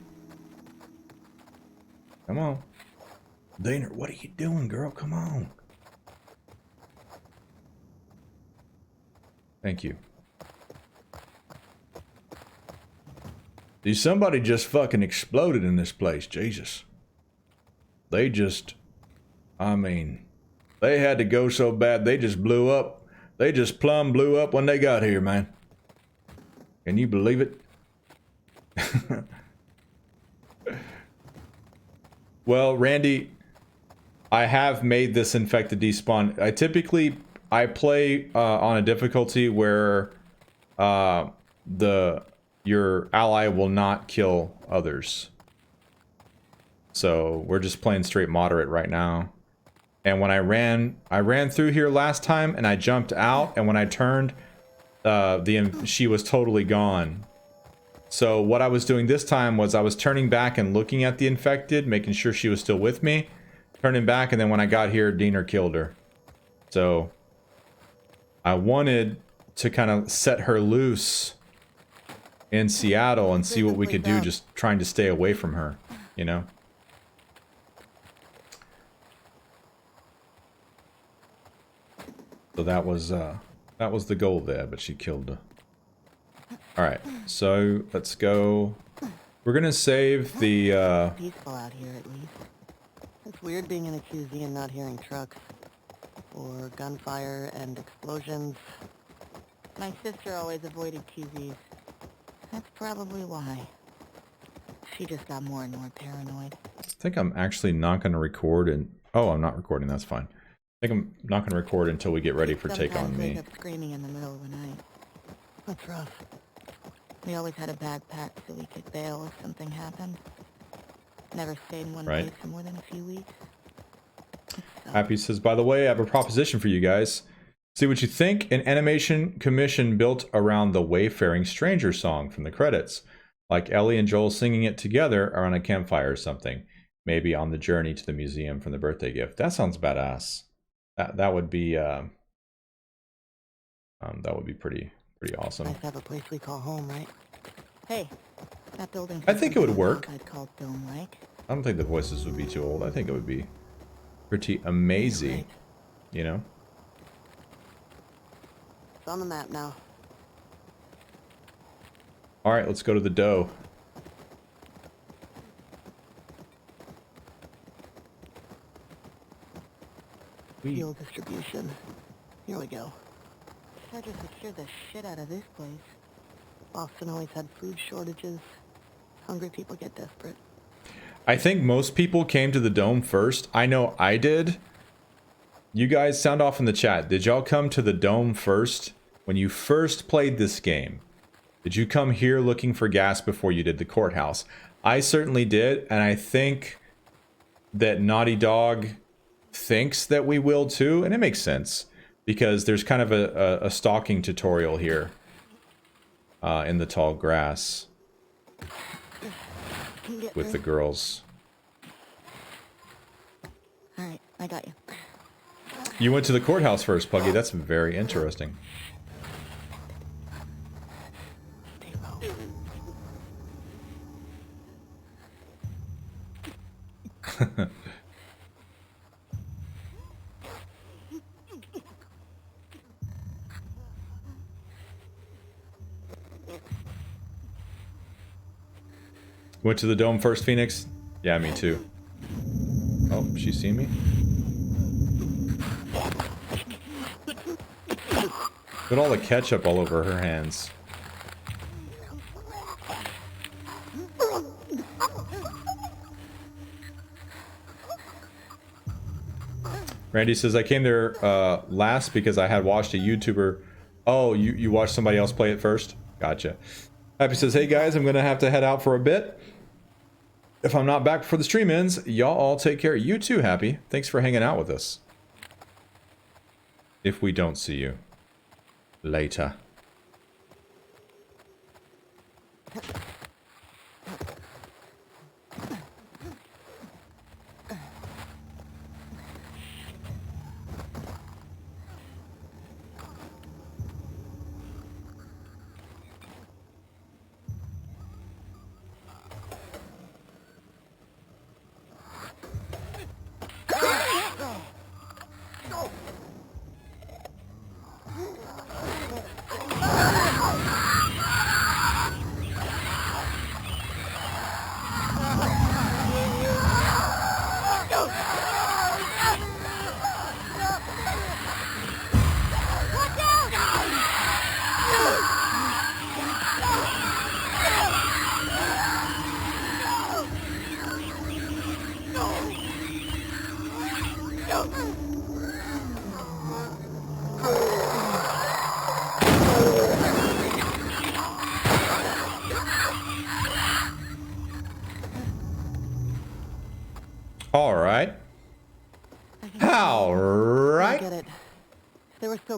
A: Come on. Dana, what are you doing, girl? Come on. Thank you. See, somebody just fucking exploded in this place. Jesus. They just... I mean... They had to go so bad, they just blew up. They just plumb blew up when they got here, man. Can you believe it? Well, Randy, I have made this infected despawn. I play on a difficulty where your ally will not kill others. So we're just playing straight moderate right now. And when I ran through here last time and I jumped out, and when I turned, she was totally gone. So what I was doing this time was I was turning back and looking at the infected, making sure she was still with me, turning back, and then when I got here, Diener killed her. So I wanted to kind of set her loose in Seattle and see what we could do, just trying to stay away from her, you know? So that was the goal there, but she killed her. Alright, so let's go. We're gonna save the
C: Peaceful out here, at least. It's weird being in a QZ and not hearing trucks. Or gunfire and explosions. My sister always avoided QZs. That's probably why. She just got more and more paranoid.
A: I think I'm actually not gonna record and... Oh, I'm not recording, that's fine. I think I'm not gonna record until we get ready for Take On Me.
C: Wake up screaming in the middle of the night. That's rough. We always had a backpack so we could bail if something happened. Never stayed in one place for more than a few weeks.
A: Happy says, by the way, I have a proposition for you guys. See what you think. An animation commission built around the Wayfaring Stranger song from the credits. Like Ellie and Joel singing it together around a campfire or something. Maybe on the journey to the museum from the birthday gift. That sounds badass. That would be pretty awesome.
C: Nice to have a place we call home, right? Hey, that building.
A: I think it would work.
C: I'd call dome-like.
A: I don't think the voices would be too old. I think it would be pretty amazing,
C: Right.
A: you know?
C: It's on the map now.
A: Alright, let's go to the dough.
C: fuel distribution. Here we go. Tried to secure the shit out of this place. Boston always had food shortages. Hungry people get desperate.
A: I think most people came to the dome first. I know I did. You guys sound off in the chat. Did y'all come to the dome first? When you first played this game, did you come here looking for gas before you did the courthouse? I certainly did, and I think that Naughty Dog thinks that we will too, and it makes sense because there's kind of a stalking tutorial here in the tall grass with the girls.
C: Alright, I got you.
A: You went to the courthouse first, Puggy. That's very interesting.
C: Stay low.
A: Went to the dome first, Phoenix? Yeah, me too. Oh, she seen me? Put all the ketchup all over her hands. Randy says, I came there last because I had watched a YouTuber. Oh, you watched somebody else play it first? Gotcha. Happy says, hey guys, I'm going to have to head out for a bit. If I'm not back before the stream ends, y'all all take care. You too, Happy. Thanks for hanging out with us. If we don't see you later.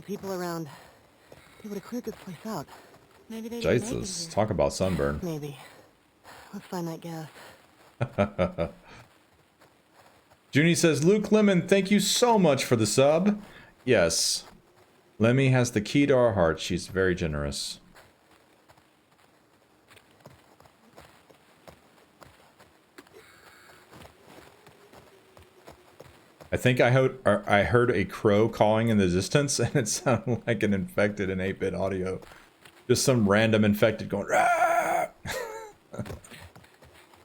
C: People around. They would have cleared this place out. Maybe they
A: Jesus, talk about sunburn.
C: Maybe. Let's find that gas.
A: Junie says, Luke Lemon, thank you so much for the sub. Yes. Lemmy has the key to our hearts. She's very generous. I think I heard a crow cawing in the distance, and it sounded like an infected in 8-bit audio. Just some random infected going,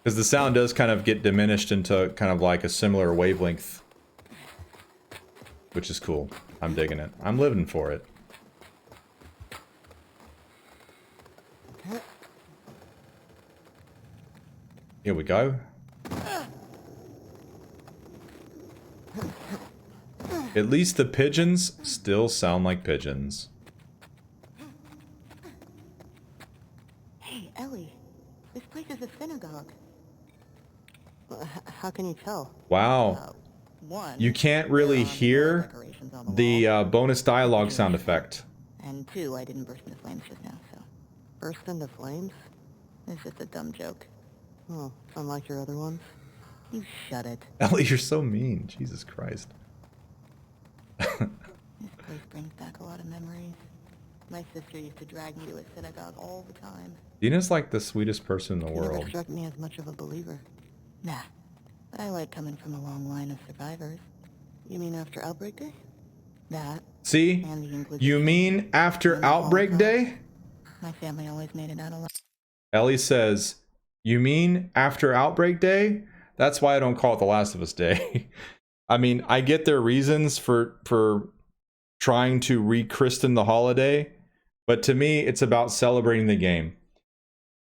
A: because the sound does kind of get diminished into kind of like a similar wavelength, which is cool. I'm digging it. I'm living for it. Here we go. At least the pigeons still sound like pigeons.
C: Hey, Ellie. This place is a synagogue. How can you tell?
A: Wow.
C: One,
A: You can't really hear the bonus dialogue sound effect.
C: And two, I didn't burst into flames just now, so... Burst into flames? It's just a dumb joke. Oh, unlike your other ones? You shut it.
A: Ellie, you're so mean. Jesus Christ.
C: This place brings back a lot of memories. My sister used to drag me to a synagogue all the time.
A: Dina's like the sweetest person in the
C: She never
A: world.
C: struck me as much of a believer. Nah, but I like coming from a long line of survivors. You mean after Outbreak Day? That.
A: See?
C: And the Inquisition.
A: You mean after
C: And the
A: Outbreak
C: Holocaust.
A: Day?
C: My family always made it out alive.
A: Ellie says, you mean after Outbreak Day? That's why I don't call it The Last of Us Day. I mean, I get their reasons for trying to rechristen the holiday, but to me, it's about celebrating the game.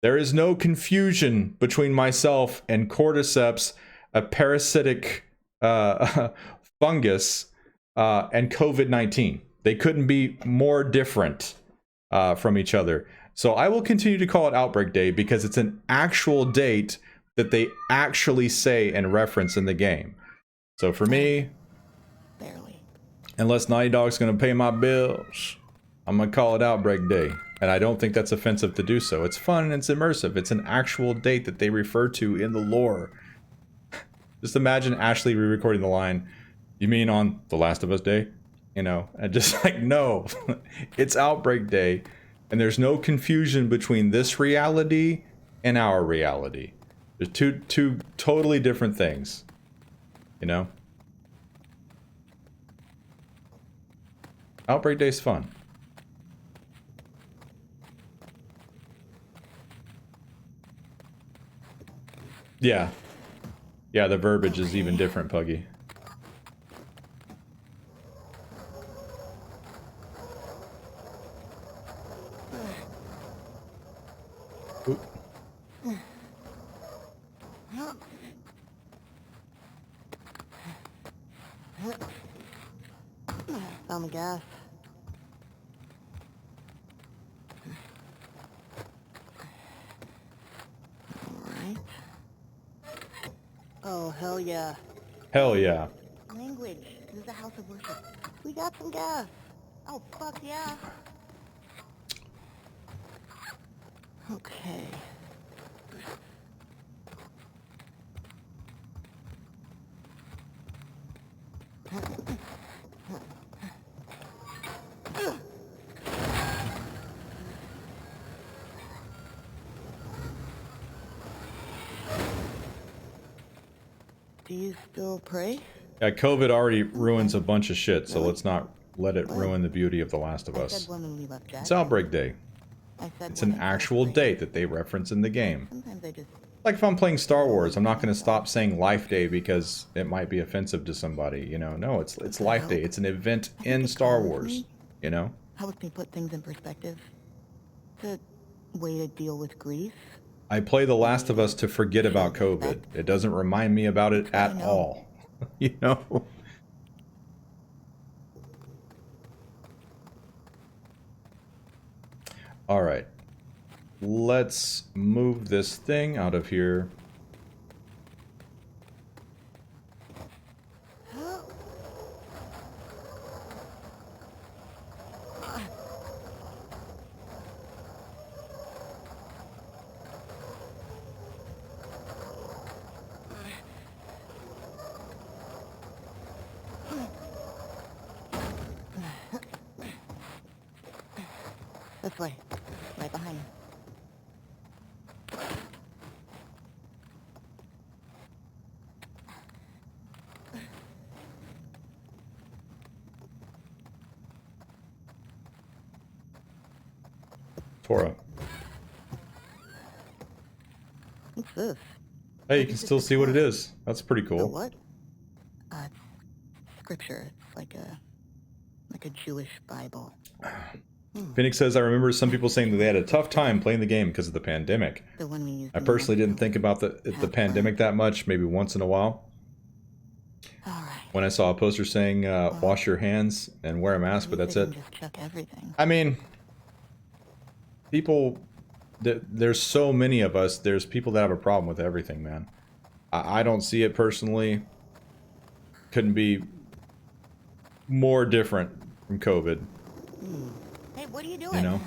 A: There is no confusion between myself and cordyceps, a parasitic fungus, and COVID-19. They couldn't be more different from each other. So I will continue to call it Outbreak Day because it's an actual date that they actually say and reference in the game. So for me,
C: Barely.
A: unless Naughty Dog's going to pay my bills, I'm going to call it Outbreak Day. And I don't think that's offensive to do so. It's fun and it's immersive. It's an actual date that they refer to in the lore. Just imagine Ashley re-recording the line, "You mean on The Last of Us Day?" You know, and just like, no, it's Outbreak Day. And there's no confusion between this reality and our reality. There's two totally different things. You know? Outbreak Day's fun. Yeah. Yeah, the verbiage is even different, Puggy. Oop.
C: Found the gas. Alright. Oh, hell yeah.
A: Hell yeah.
C: Language. This is a house of worship. We got some gas. Oh, fuck yeah. Okay. Do you still pray?
A: Yeah, COVID already ruins a bunch of shit, so let's not let it ruin the beauty of The Last of
C: I
A: Us.
C: said when we left Jack.
A: It's Outbreak Day.
C: I said
A: It's
C: when
A: an
C: I started
A: actual
C: playing.
A: date that they reference in the game.
C: Sometimes I just...
A: Like if I'm playing Star Wars, I'm not going to stop saying Life Day because it might be offensive to somebody, you know? No, it's Life Day. It's an event in Star Wars, you know?
C: helps me put things in perspective. It's a way to deal with grief.
A: I play The Last of Us to forget about COVID. It doesn't remind me about it at all. You know? All right. Let's move this thing out of here.
C: This way. Right behind you.
A: Tora.
C: What's this?
A: Hey, you can still see what it is. That's pretty
C: The
A: cool.
C: what? Scripture. It's like a Jewish Bible.
A: Phoenix says, I remember some people saying that they had a tough time playing the game because of the pandemic.
C: The one we used.
A: I personally didn't think about the pandemic that much, maybe once in a while.
C: All right.
A: When I saw a poster saying, wash your hands and wear a mask, but that's it.
C: Just chuck everything.
A: I mean, people, there's so many of us, there's people that have a problem with everything, man. I don't see it personally. Couldn't be more different from COVID.
C: Hey, what are you doing?
A: You know?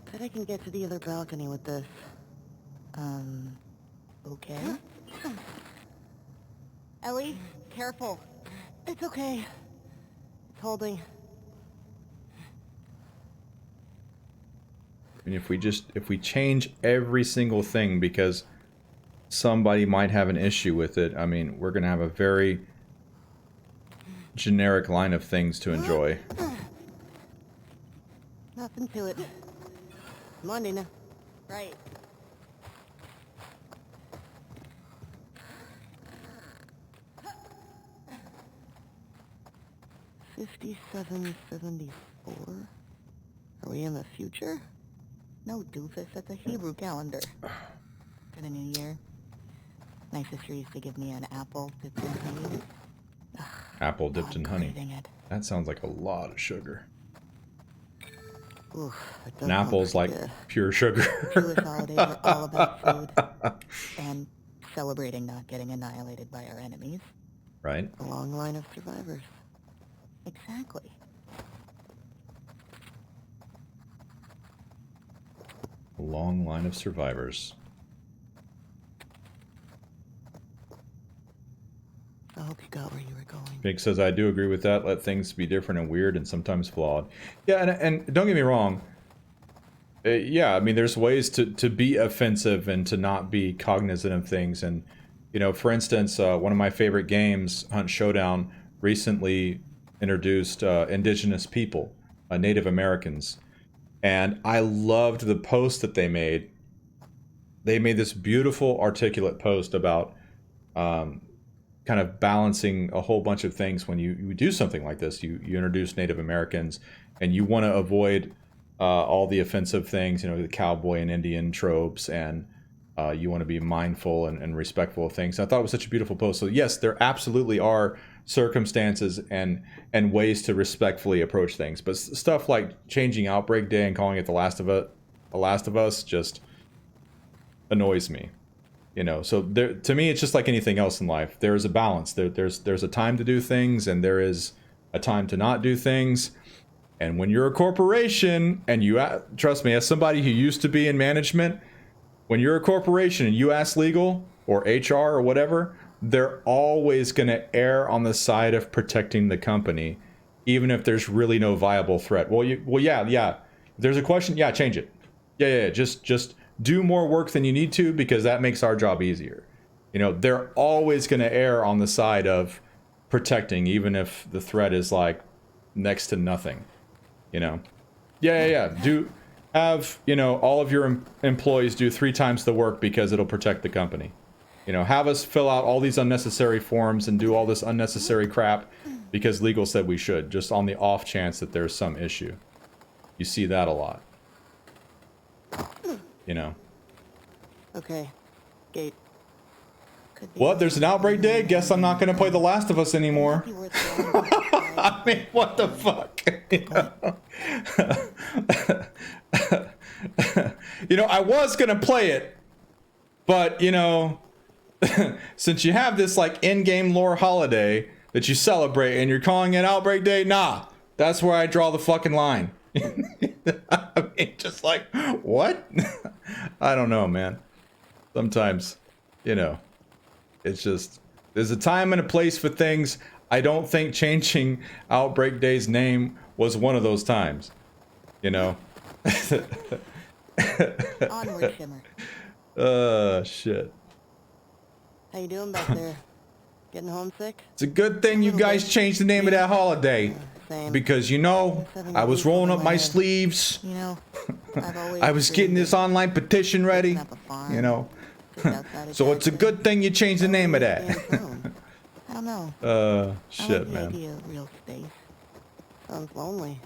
C: Bet I can get to the other balcony with this. Okay. Ellie, careful. It's okay. It's holding.
A: And if we change every single thing because somebody might have an issue with it, I mean, we're gonna have a very generic line of things to enjoy.
C: Nothing to it. Come on, Nina. Right. 5774? Are we in the future? No, doofus, that's a Hebrew calendar. For the new year, my sister used to give me an apple dipped in honey.
A: Apple dipped in honey.
C: Craving it.
A: That sounds like a lot of sugar.
C: Oof, it does
A: An apple's
C: sound
A: like
C: pretty
A: pure sugar.
C: good. Jewish holidays are all about food and celebrating not getting annihilated by our enemies.
A: Right?
C: A long line of survivors. Exactly.
A: A long line of survivors.
C: I hope you got where you were going.
A: Vic says, I do agree with that. Let things be different and weird and sometimes flawed. Yeah, and don't get me wrong. Yeah, I mean, there's ways to be offensive and to not be cognizant of things. And, you know, for instance, one of my favorite games, Hunt Showdown, recently introduced indigenous people, Native Americans. And I loved the post that they made. They made this beautiful, articulate post about kind of balancing a whole bunch of things when you do something like this. You introduce Native Americans, and you want to avoid all the offensive things, you know, the cowboy and Indian tropes, and you want to be mindful and respectful of things. I thought it was such a beautiful post. So yes, there absolutely are circumstances and ways to respectfully approach things, but stuff like changing Outbreak Day and calling it The Last of Us just annoys me. You know, so there, to me, it's just like anything else in life. There is a balance. There's a time to do things, and there is a time to not do things. And when you're a corporation, and you trust me, as somebody who used to be in management, when you're a corporation and you ask legal or HR or whatever, they're always going to err on the side of protecting the company, even if there's really no viable threat. Well, yeah. If there's a question, yeah, change it. Yeah. Just do more work than you need to, because that makes our job easier. You know, they're always going to err on the side of protecting, even if the threat is like next to nothing. You know, yeah. Do have, you know, all of your employees do 3 times the work because it'll protect the company. You know, have us fill out all these unnecessary forms and do all this unnecessary crap because legal said we should, just on the off chance that there's some issue. You see that a lot. You know.
C: Okay. Gate.
A: What? There's an outbreak day? Guess I'm not going to play The Last of Us anymore. I mean, what the fuck? You know, I was going to play it, but, you know, since you have this, like, in-game lore holiday that you celebrate and you're calling it Outbreak Day, nah, that's where I draw the fucking line. I mean, just like, what? I don't know, man. Sometimes, you know, it's just, there's a time and a place for things. I don't think changing Outbreak Day's name was one of those times, you know?
C: Onward, Shimmer.
A: Shit.
C: How you doing back there? Getting homesick?
A: It's a good thing you guys changed the name of that holiday.
C: Same.
A: Because, you know, I was rolling up my sleeves.
C: You know, I've always
A: I was getting this online petition ready. You know. So it's a good thing you changed the name of that.
C: I don't know.
A: Shit,
C: I like the
A: man.
C: idea of real space. Sounds lonely.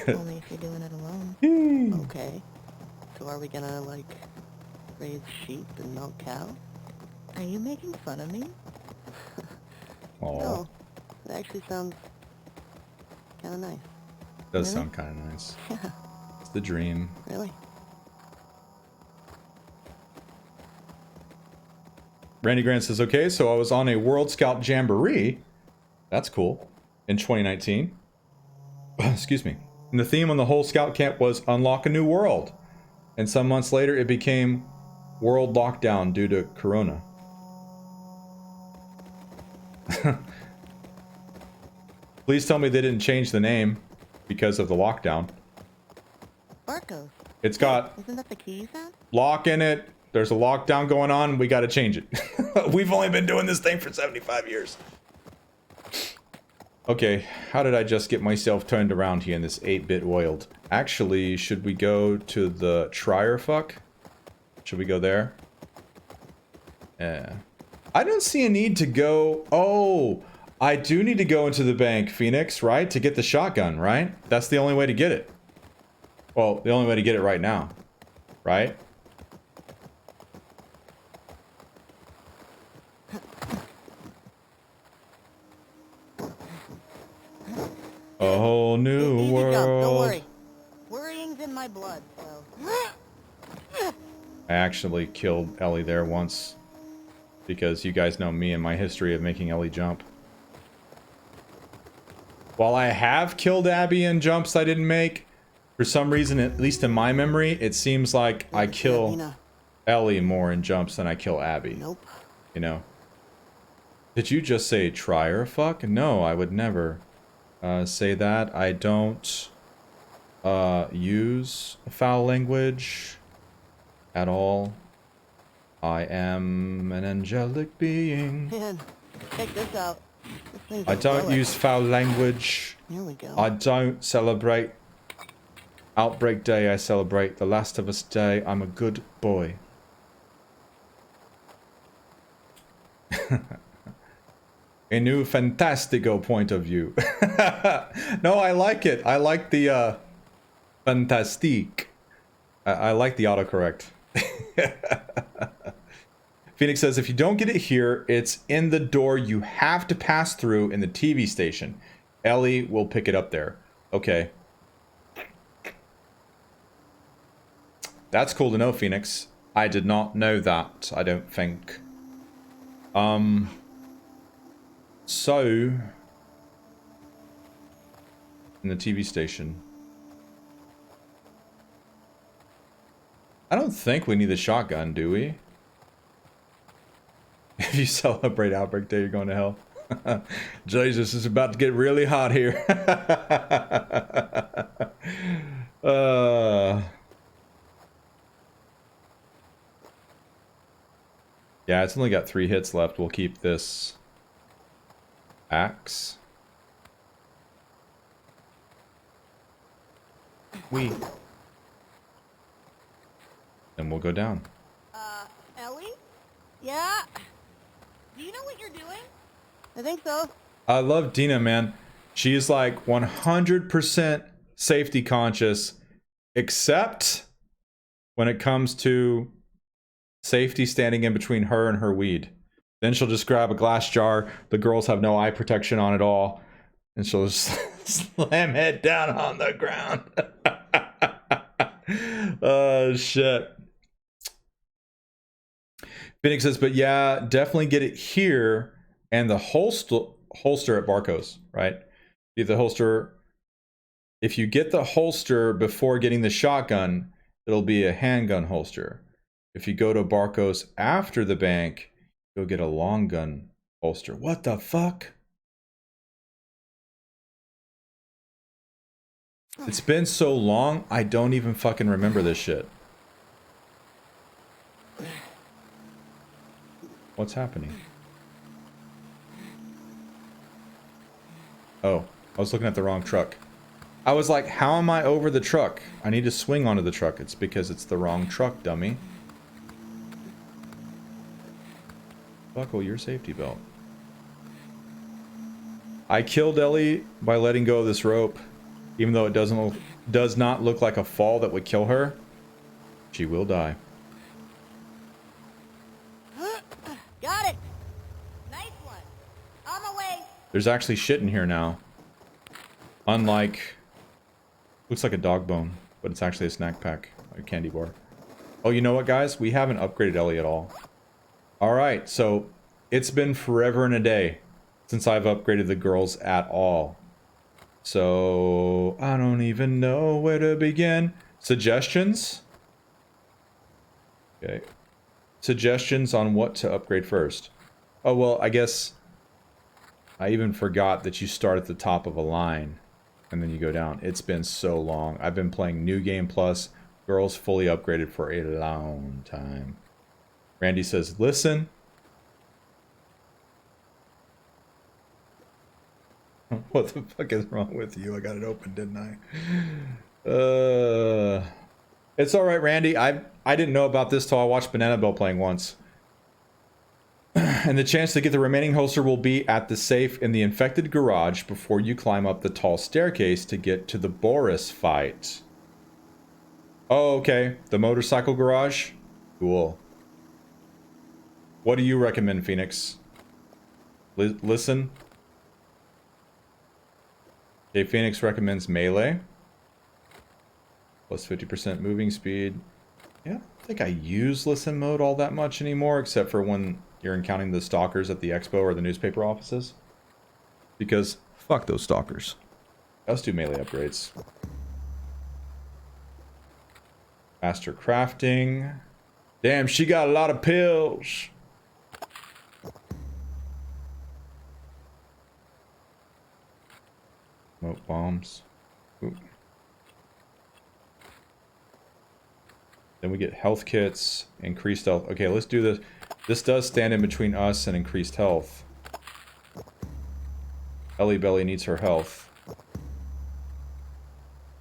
C: Only if you're doing it alone. Okay. So are we gonna, like, raise sheep and milk cows? Are you making fun of me?
A: Aw,
C: No. It actually sounds kind of nice.
A: does
C: Really?
A: sound kind of nice. It's the dream.
C: Really?
A: Randy Grant says, okay, so I was on a World Scout Jamboree. That's cool. In 2019. Excuse me. And the theme on the whole scout camp was Unlock a New World. And some months later, it became World Lockdown due to Corona. Please tell me they didn't change the name because of the lockdown.
C: Barcos.
A: It's got
C: Isn't that the key you found?
A: lock in it. There's a lockdown going on. We got to change it. We've only been doing this thing for 75 years. Okay, how did I just get myself turned around here in this 8-bit world? Actually, should we go to the Trier fuck? Should we go there? Yeah. I don't see a need to go... Oh, I do need to go into the bank, Phoenix, right? To get the shotgun, right? That's the only way to get it. Well, the only way to get it right now. Right? A whole new
C: Easy
A: world.
C: jump, don't worry. Worrying's in my blood, so...
A: I actually killed Ellie there once. Because you guys know me and my history of making Ellie jump. While I have killed Abby in jumps I didn't make, for some reason, at least in my memory, it seems like I kill Ellie more in jumps than I kill Abby.
C: Nope.
A: You know? Did you just say try or fuck? No, I would never say that. I don't use foul language at all. I am an angelic being.
C: Man, check this out. This thing's
A: I
C: a
A: don't
C: relic.
A: use foul language.
C: Here we go.
A: I don't celebrate Outbreak Day. I celebrate The Last of Us Day. I'm a good boy. A new fantastico point of view. No, I like it. I like the fantastique. I like the autocorrect. Phoenix says, if you don't get it here, it's in the door you have to pass through in the TV station. Ellie will pick it up there. Okay. That's cool to know, Phoenix. I did not know that, I don't think. So... in the TV station. I don't think we need the shotgun, do we? If you celebrate Outbreak Day, you're going to hell. Jesus, it's about to get really hot here. Yeah, it's only got 3 hits left. We'll keep this axe. And we'll go down.
C: Ellie? Yeah? Do you know what you're doing? I think so.
A: I love Dina, man. She's like 100% safety conscious, except when it comes to safety standing in between her and her weed. Then she'll just grab a glass jar. The girls have no eye protection on at all. And she'll just slam it down on the ground. Oh, shit. Phoenix says, but yeah, definitely get it here. And the holster at Barco's, right? Get the holster. If you get the holster before getting the shotgun, it'll be a handgun holster. If you go to Barco's after the bank, you'll get a long gun holster. What the fuck? It's been so long, I don't even fucking remember this shit. What's happening? Oh, I was looking at the wrong truck. I was like, how am I over the truck? I need to swing onto the truck. It's because it's the wrong truck, dummy. Buckle your safety belt. I killed Ellie by letting go of this rope. Even though it does not look like a fall that would kill her, she will die.
C: Got it. Nice one. On my way.
A: There's actually shit in here now. Unlike... looks like a dog bone, but it's actually a snack pack, a candy bar. Oh, you know what, guys? We haven't upgraded Ellie at all. Alright, so it's been forever and a day since I've upgraded the girls at all. So, I don't even know where to begin. Suggestions? Okay. Suggestions on what to upgrade first. Oh, well, I guess I even forgot that you start at the top of a line and then you go down. It's been so long. I've been playing New Game Plus, girls fully upgraded for a long time. Randy says, listen. What the fuck is wrong with you? I got it open, didn't I? It's all right, Randy. I didn't know about this till I watched Banana Bell playing once. And the chance to get the remaining holster will be at the safe in the infected garage before you climb up the tall staircase to get to the Boris fight. Oh, okay. The motorcycle garage? Cool. What do you recommend, Phoenix? Listen. Okay, Phoenix recommends melee. Plus 50% moving speed. Yeah, I don't think I use listen mode all that much anymore, except for when you're encountering the stalkers at the expo or the newspaper offices. Because fuck those stalkers. Let's do melee upgrades. Faster crafting. Damn, she got a lot of pills. Smoke bombs. Ooh. Then we get health kits, increased health. Okay, let's do this. This does stand in between us and increased health. Ellie Belly needs her health.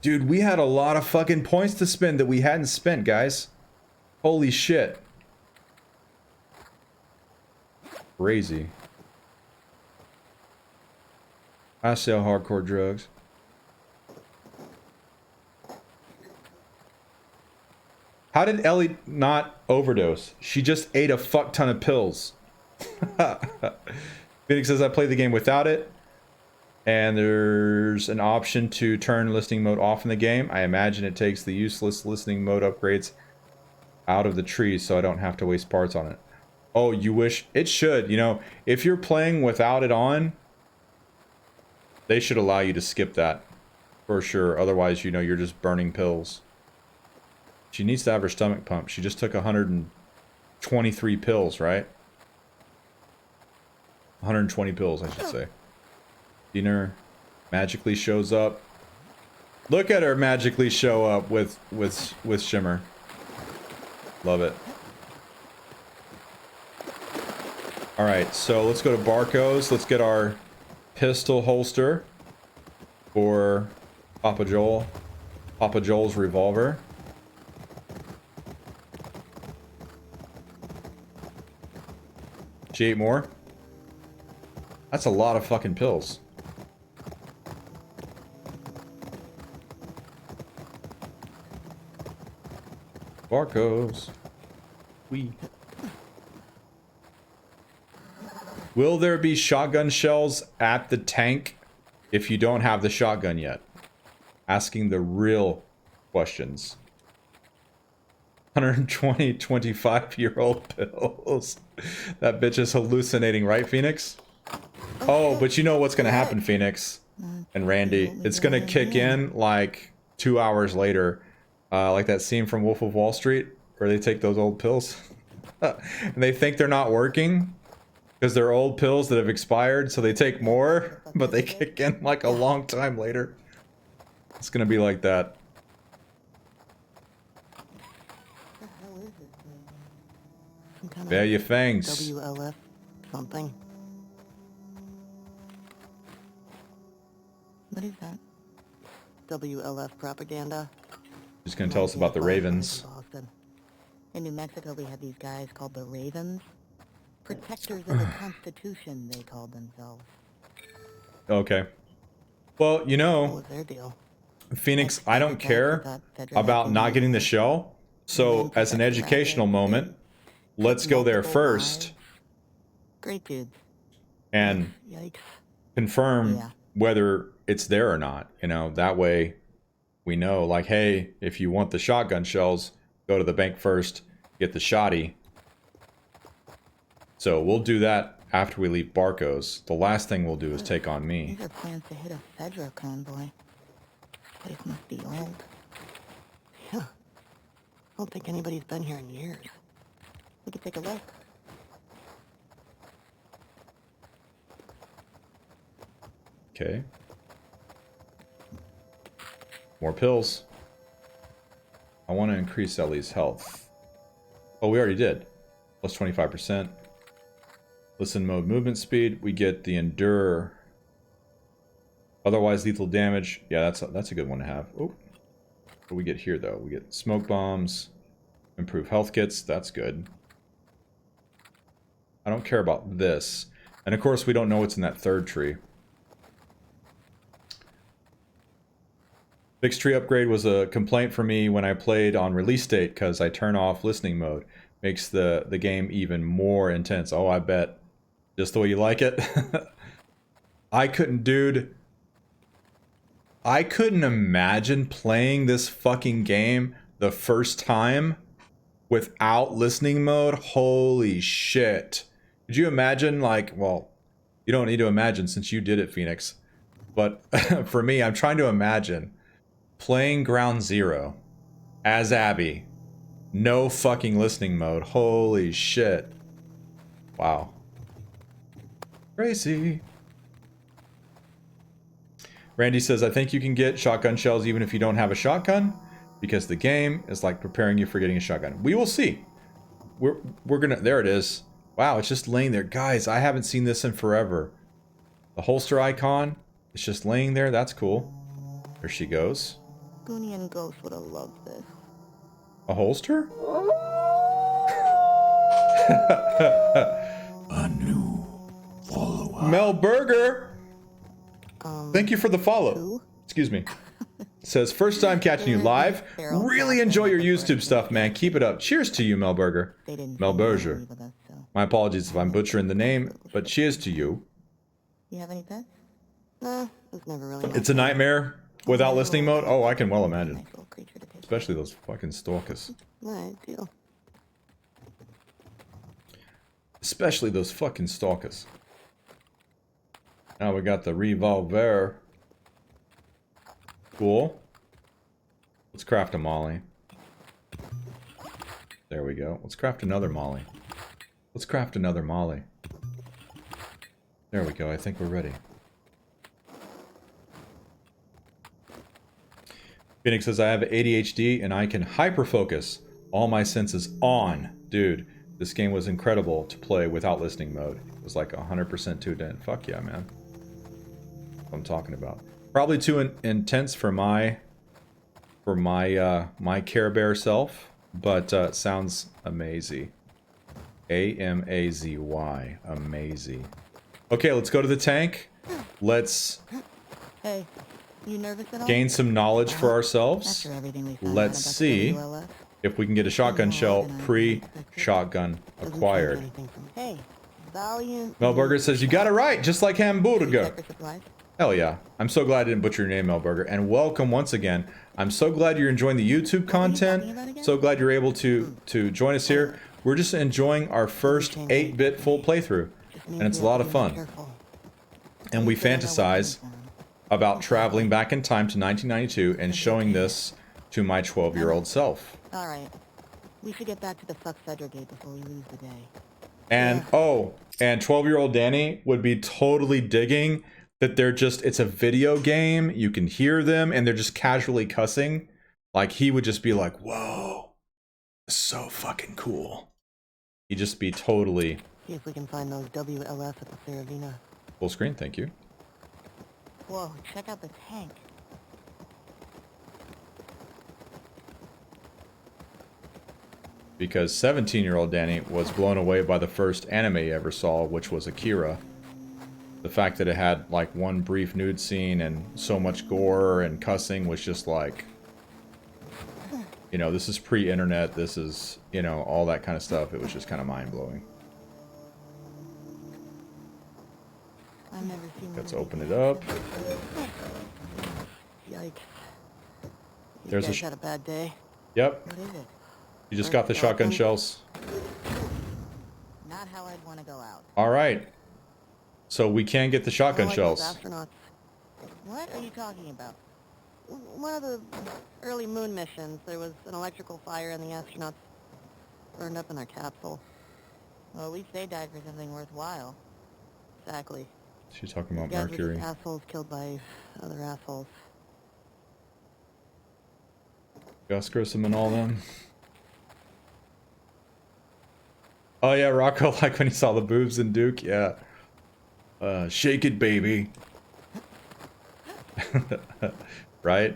A: Dude, we had a lot of fucking points to spend that we hadn't spent, guys. Holy shit. Crazy. I sell hardcore drugs. How did Ellie not overdose? She just ate a fuck ton of pills. Phoenix says I played the game without it. And there's an option to turn listening mode off in the game. I imagine it takes the useless listening mode upgrades out of the tree so I don't have to waste parts on it. Oh, you wish? It should. You know, if you're playing without it on, they should allow you to skip that. For sure. Otherwise, you know, you're just burning pills. She needs to have her stomach pumped. She just took 123 pills, right? 120 pills, I should say. Dinner magically shows up. Look at her magically show up with Shimmer. Love it. Alright, so let's go to Barco's. Let's get our pistol holster for Papa Joel. Papa Joel's revolver. She ate more? That's a lot of fucking pills. Barcodes. Will there be shotgun shells at the tank if you don't have the shotgun yet? Asking the real questions. 120 25-year-old pills. That bitch is hallucinating, right, Phoenix? Oh, but you know what's gonna happen, Phoenix and Randy. It's gonna kick in like 2 hours later. Like that scene from Wolf of Wall Street where they take those old pills and they think they're not working because they're old pills that have expired, so they take more, but they kick in like a long time later. It's gonna be like that. Bear your fangs.
C: WLF something. What is that? WLF propaganda?
A: Just gonna tell us about the Ravens.
C: In New Mexico, we had these guys called the Ravens. Protectors of the Constitution, they called themselves.
A: Okay. Well, you
C: What
A: know,
C: was their deal?
A: Phoenix, I don't care about not getting the shell. So, as an educational moment, let's go there first
C: Great dudes.
A: and
C: Yikes.
A: confirm
C: Yeah.
A: whether it's there or not. You know, that way we know, like, hey, if you want the shotgun shells, go to the bank first, get the shotty. So we'll do that after we leave Barco's. The last thing we'll do is take on me.
C: These are plans to hit a Fedra convoy. Place must be old. Yeah. I don't think anybody's been here in years. We could take a look.
A: Okay. More pills. I want to increase Ellie's health. Oh, we already did. Plus 25%. Listen mode movement speed. We get the endure. Otherwise lethal damage. Yeah, that's a good one to have. Oh. What do we get here though? We get smoke bombs. Improve health kits. That's good. I don't care about this. And of course, we don't know what's in that third tree. Fixed tree upgrade was a complaint for me when I played on release date because I turn off listening mode. Makes the game even more intense. Oh, I bet. Just the way you like it. I couldn't, dude. I couldn't imagine playing this fucking game the first time without listening mode. Holy shit. Could you imagine, like, well, you don't need to imagine since you did it, Phoenix. But for me, I'm trying to imagine playing Ground Zero as Abby. No fucking listening mode. Holy shit. Wow. Crazy. Randy says, I think you can get shotgun shells even if you don't have a shotgun, because the game is like preparing you for getting a shotgun. We will see. We're gonna, there it is. Wow, it's just laying there. Guys, I haven't seen this in forever. The holster icon, it's just laying there. That's cool. There she goes.
C: Goonie and Ghost would have loved this.
A: A holster?
G: A new follower.
A: Mel Burger! Thank you for the follow.
C: Who?
A: Excuse me. Says, first time catching you live. Really enjoy your YouTube stuff, man. Keep it up. Cheers to you, Mel Burger.
C: They didn't
A: Mel
C: seem to
A: Berger.
C: agree with us, so.
A: My apologies if I'm butchering the name, but cheers to you.
C: You have any pets? Nah, it's never really.
A: It's a nightmare without listening mode? Oh, I can well imagine.
C: Nice little creature to take.
A: Especially those fucking stalkers.
C: Alright, deal.
A: Especially those fucking stalkers. Now we got the revolver. Cool. Let's craft a molly. There we go. Let's craft another molly. Let's craft another molly. There we go. I think we're ready. Phoenix says, I have ADHD and I can hyperfocus all my senses on. Dude, this game was incredible to play without listening mode. It was like 100% tuned in. Fuck yeah, man. That's what I'm talking about. Probably too intense for my Care Bear self, but sounds amazing. A-M-A-Z-Y. Amazing. Okay, let's go to the tank. Let's
C: Hey, you nervous at all?
A: gain some knowledge for ourselves.
C: After everything we found
A: Let's
C: out about
A: see
C: WLF,
A: if we can get a shotgun shell pre-shotgun
C: doesn't change
A: acquired.
C: anything from, hey, Valiant.
A: Melburger says, you got it right, just like hamburger.
C: Checker supplies.
A: Hell yeah. I'm so glad I didn't butcher your name, Melburger. And welcome once again. I'm so glad you're enjoying the YouTube content. So glad you're able to join us here. We're just enjoying our first 8-bit full playthrough. And it's a lot of fun. And we fantasize about traveling back in time to 1992 and showing this to my 12-year-old self.
C: Alright. We should get back to the fuck Cedric gate before we lose the day.
A: And, oh, and 12-year-old Danny would be totally digging that they're just, it's a video game, you can hear them, and they're just casually cussing. Like, he would just be like, whoa, so fucking cool. He'd just be totally...
C: See if we can find those WLF at the Saravina.
A: Full screen, thank you.
C: Whoa, check out the tank.
A: Because 17-year-old Danny was blown away by the first anime he ever saw, which was Akira. The fact that it had, like, one brief nude scene and so much gore and cussing was just like... You know, this is pre-internet, this is, you know, all that kind of stuff. It was just kind of mind-blowing.
C: I've never seen
A: Let's
C: one
A: open
C: of
A: it up.
C: Yikes. These
A: There's a
C: guys had a bad day.
A: Yep,
C: What is it?
A: you just got the shotgun shells.
C: Not how I'd want to go out.
A: Alright. So we can get the shotgun
C: Like those
A: shells.
C: astronauts. What are you talking about? One of the early moon missions, there was an electrical fire and the astronauts burned up in their capsule. Well, at least they died for something worthwhile. Exactly.
A: She's talking about
C: Guys were
A: Mercury.
C: just assholes killed by other assholes.
A: Gus Grissom and all them. Oh yeah, Rocco, like when he saw the boobs in Duke, yeah. Shake it, baby. Right?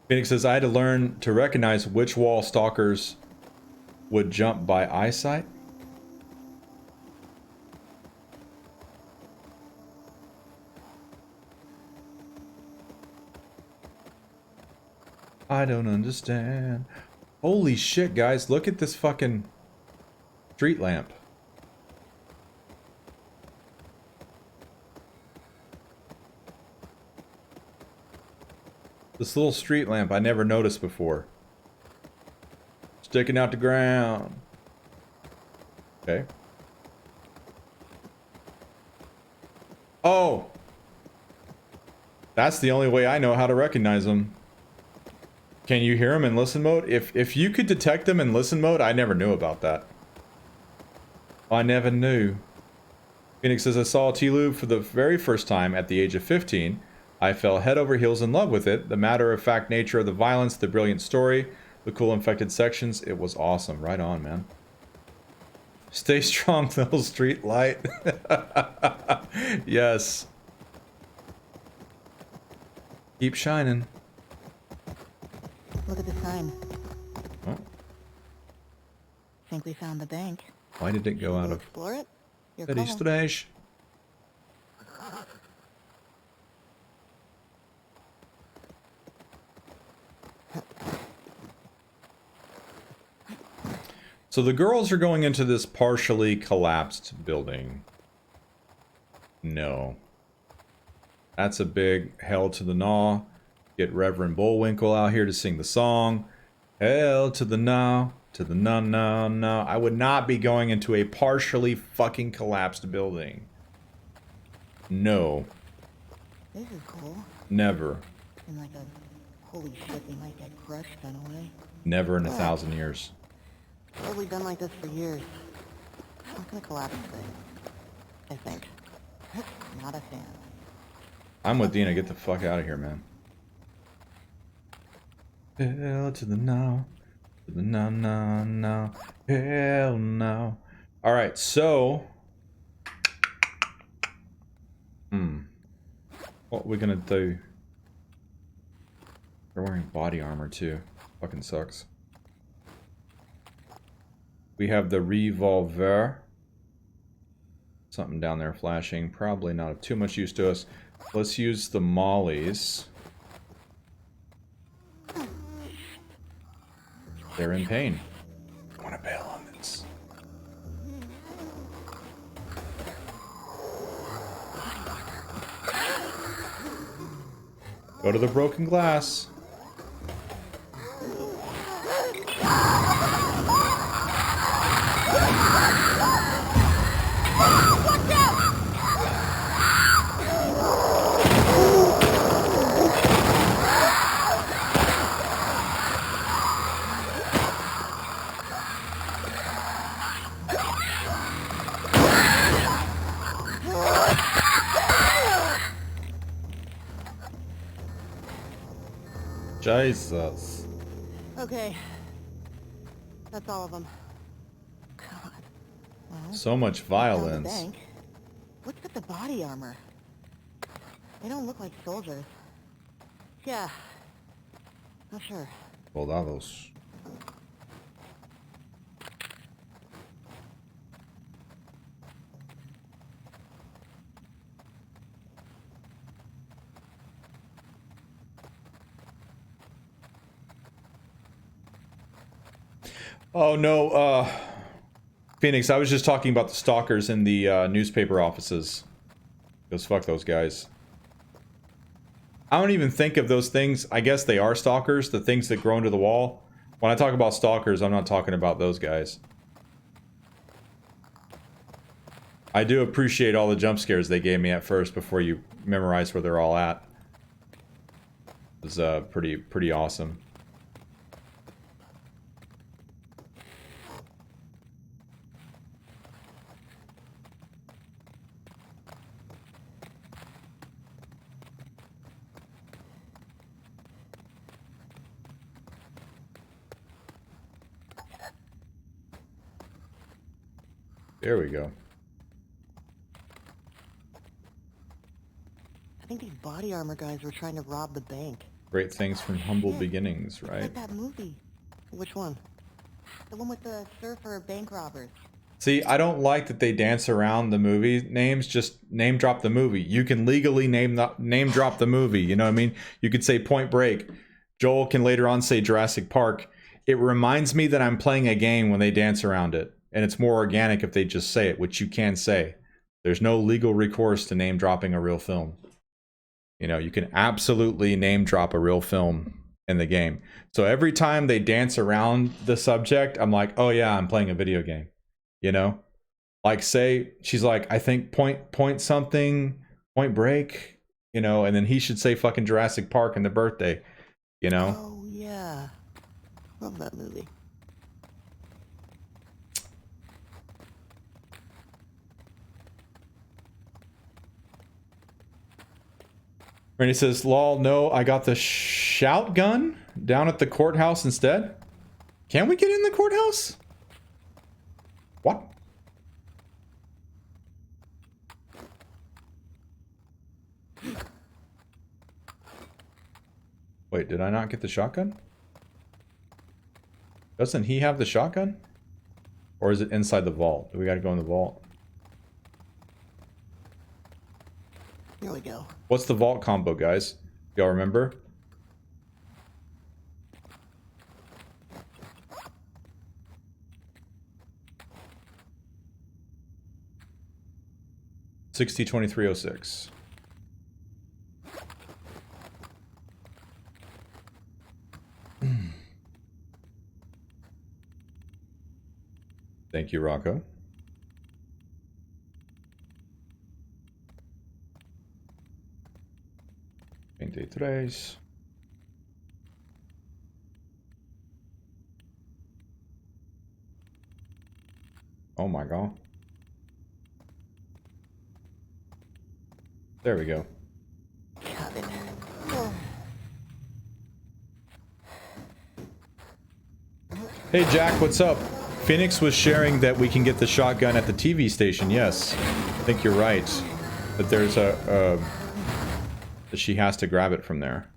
A: Phoenix says, I had to learn to recognize which wall stalkers would jump by eyesight? I don't understand. Holy shit, guys. Look at this fucking street lamp. This little street lamp I never noticed before. Sticking out the ground. Okay. Oh! That's the only way I know how to recognize them. Can you hear them in listen mode? If you could detect them in listen mode, I never knew about that. I never knew. Phoenix says, I saw TLOU for the very first time at the age of 15. I fell head over heels in love with it. The matter-of-fact nature of the violence, the brilliant story, the cool infected sections. It was awesome. Right on, man. Stay strong, little street light. Yes. Keep shining.
C: Look at the sign.
A: Oh,
C: Think we found the bank.
A: why did it go out of
C: Explore it? Your
A: Betty
C: call.
A: Strash? So the girls are going into this partially collapsed building. No. That's a big hell to the gnaw. Get Reverend Bullwinkle out here to sing the song. Hell to the no, to the no, no, no. I would not be going into a partially fucking collapsed building. No.
C: This is cool.
A: Never.
C: And like a holy shit, we might get crushed in a way.
A: Never in 1,000 years.
C: Probably been like this for years. It's not gonna collapse today. I think. Not a fan.
A: I'm with Dina. Get the fuck out of here, man. Hell to the no. To the no, no, no. Hell no. Alright, so... What are we gonna do? They're wearing body armor, too. Fucking sucks. We have the revolver. Something down there flashing. Probably not of too much use to us. Let's use the mollies. They're in pain. I want to bail on this. Go to the broken glass. Jesus.
C: Okay. That's all of them. God. Well,
A: So much
C: found the
A: violence.
C: bank. What's with the body armor? They don't look like soldiers. Yeah. Not sure.
A: Soldados. Oh no, Phoenix, I was just talking about the stalkers in the newspaper offices. Because fuck those guys. I don't even think of those things. I guess they are stalkers, the things that grow into the wall. When I talk about stalkers, I'm not talking about those guys. I do appreciate all the jump scares they gave me at first before you memorize where they're all at. It was pretty awesome. There we go.
C: I think these body armor guys were trying to rob the bank.
A: Great things from humble beginnings,
C: It's
A: right?
C: like that movie. Which one? The one with the surfer bank robbers.
A: See, I don't like that they dance around the movie names. Just name drop the movie. You can legally name drop the movie. You know what I mean? You could say Point Break. Joel can later on say Jurassic Park. It reminds me that I'm playing a game when they dance around it. And it's more organic if they just say it, which you can say. There's no legal recourse to name dropping a real film. You know, you can absolutely name drop a real film in the game. So every time they dance around the subject, I'm like, oh yeah, I'm playing a video game. You know, like say she's like, I think point something, Point Break, you know, and then he should say fucking Jurassic Park and the birthday, you know.
C: Oh yeah, love that movie.
A: Randy says, lol, no, I got the shout gun down at the courthouse instead. Can we get in the courthouse? What? Wait, did I not get the shotgun? Doesn't he have the shotgun? Or is it inside the vault? Do we gotta go in the vault?
C: Here we go.
A: What's the vault combo, guys? Y'all remember? $60-2306. Thank you, Rocco. $23. Oh my god. There we go.
C: Got it. Oh.
A: Hey Jack, what's up? Phoenix was sharing that we can get the shotgun at the TV station. Yes, I think you're right. That there's that she has to grab it from there.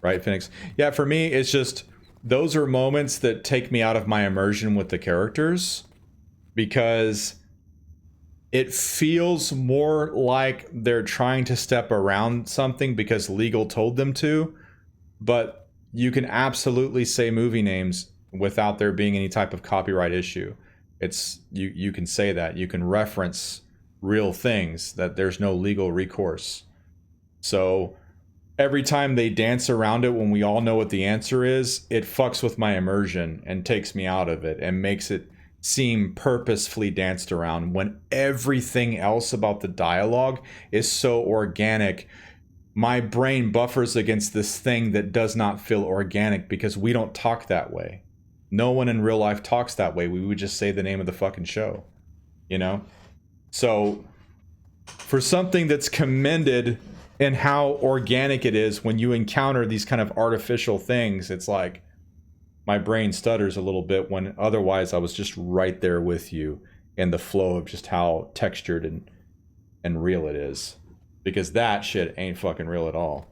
A: Right, Phoenix? Yeah, for me, it's just, those are moments that take me out of my immersion with the characters, because it feels more like they're trying to step around something because legal told them to, but you can absolutely say movie names without there being any type of copyright issue. It's, you can say that. You can reference real things, that there's no legal recourse. So every time they dance around it when we all know what the answer is, it fucks with my immersion and takes me out of it and makes it seem purposefully danced around, when everything else about the dialogue is so organic. My brain buffers against this thing that does not feel organic because we don't talk that way. No one in real life talks that way. We would just say the name of the fucking show, you know? So for something that's commended in how organic it is, when you encounter these kind of artificial things, it's like my brain stutters a little bit, when otherwise I was just right there with you in the flow of just how textured and real it is. Because that shit ain't fucking real at all.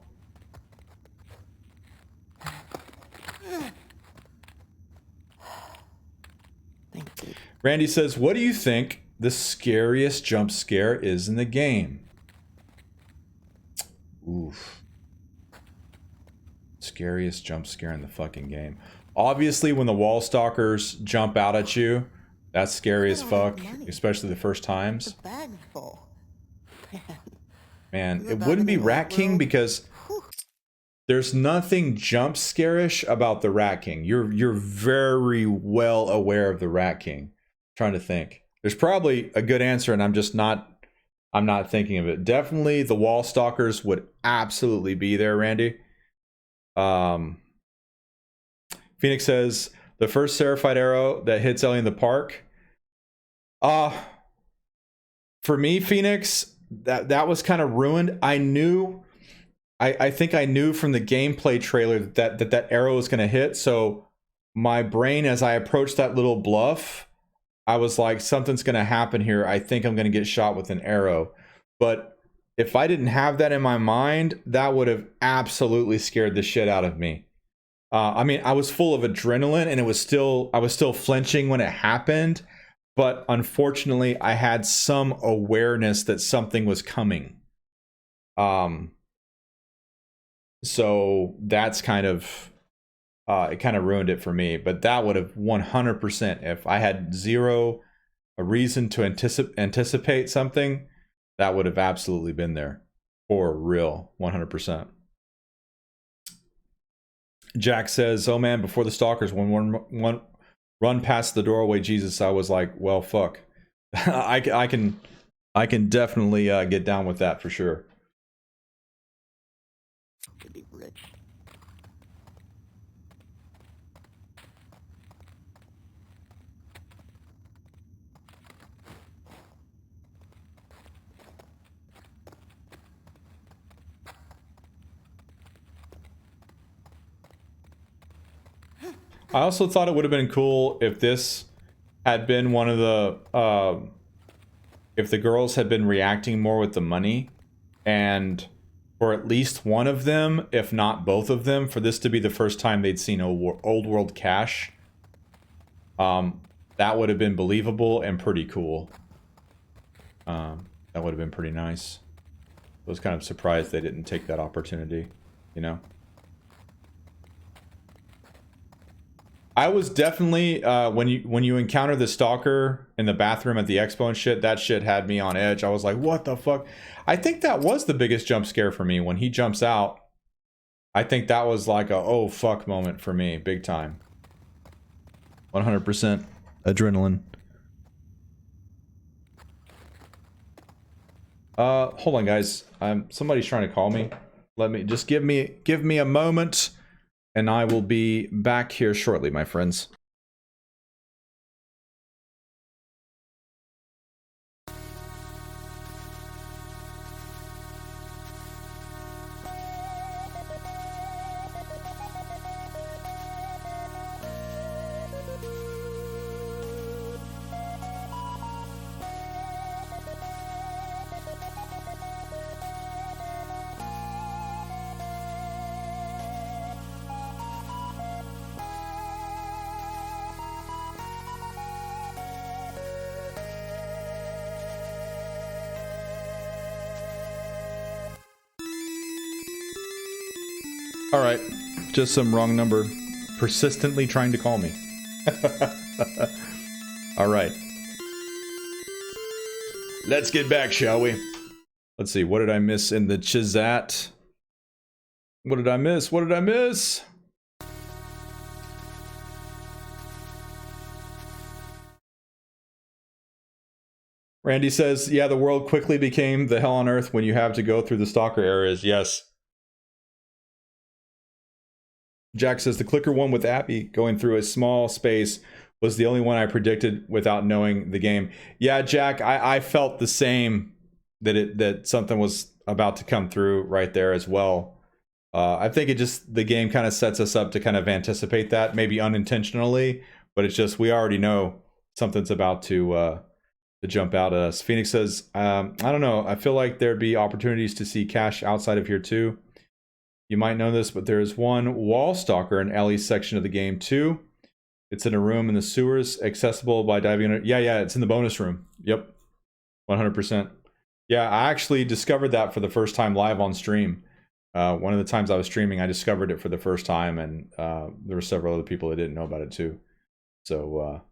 C: Thanks, dude.
A: Randy says, what do you think the scariest jump scare is in the game? Oof. Scariest jump scare in the fucking game. Obviously, when the wall stalkers jump out at you, that's scary as fuck, especially the first times.
C: The bag's full.
A: Man, it wouldn't be Rat King, because there's nothing jump scarish about the Rat King. You're very well aware of the Rat King. I'm trying to think. There's probably a good answer, and I'm not thinking of it. Definitely the wall stalkers would absolutely be there, Randy. Phoenix says, the first Seraphite arrow that hits Ellie in the park. For me, Phoenix, that was kind of ruined. I think I knew from the gameplay trailer that arrow was going to hit. So my brain, as I approached that little bluff, I was like, something's going to happen here. I think I'm going to get shot with an arrow. But if I didn't have that in my mind, that would have absolutely scared the shit out of me. I mean, I was full of adrenaline, and I was still flinching when it happened. But unfortunately, I had some awareness that something was coming. So that's kind of, it kind of ruined it for me. But that would have 100%, if I had a reason to anticipate something, that would have absolutely been there. For real, 100%. Jack says, oh man, before the stalkers, when one run past the doorway, Jesus, I was like, well, fuck. I can definitely get down with that for sure.
C: To be rich.
A: I also thought it would have been cool if this had been one of the, if the girls had been reacting more with the money, and for at least one of them, if not both of them, for this to be the first time they'd seen old world cash. That would have been believable and pretty cool. That would have been pretty nice. I was kind of surprised they didn't take that opportunity, you know? I was definitely, when you encounter the stalker in the bathroom at the expo and shit, that shit had me on edge. I was like, what the fuck? I think that was the biggest jump scare for me. When he jumps out, I think that was like a, oh fuck moment for me, big time. 100% adrenaline. Hold on guys. Somebody's trying to call me. Let me, just give me a moment. And I will be back here shortly, my friends. All right, just some wrong number persistently trying to call me. All right. Let's get back, shall we? Let's see, what did I miss in the chat? What did I miss? What did I miss? Randy says, yeah, the world quickly became the hell on earth when you have to go through the stalker areas. Yes. Jack says the clicker one with Abby going through a small space was the only one I predicted without knowing the game. Yeah, Jack, I felt the same, that something was about to come through right there as well. I think the game kind of sets us up to kind of anticipate that, maybe unintentionally, but it's just, we already know something's about to jump out at us. Phoenix says, I don't know, I feel like there'd be opportunities to see cash outside of here too. You might know this, but there is one wall stalker in Ellie's section of the game too. It's in a room in the sewers, accessible by diving in it. Yeah, it's in the bonus room. Yep, 100%. Yeah, I actually discovered that for the first time live on stream. One of the times I was streaming, I discovered it for the first time, and there were several other people that didn't know about it too. So,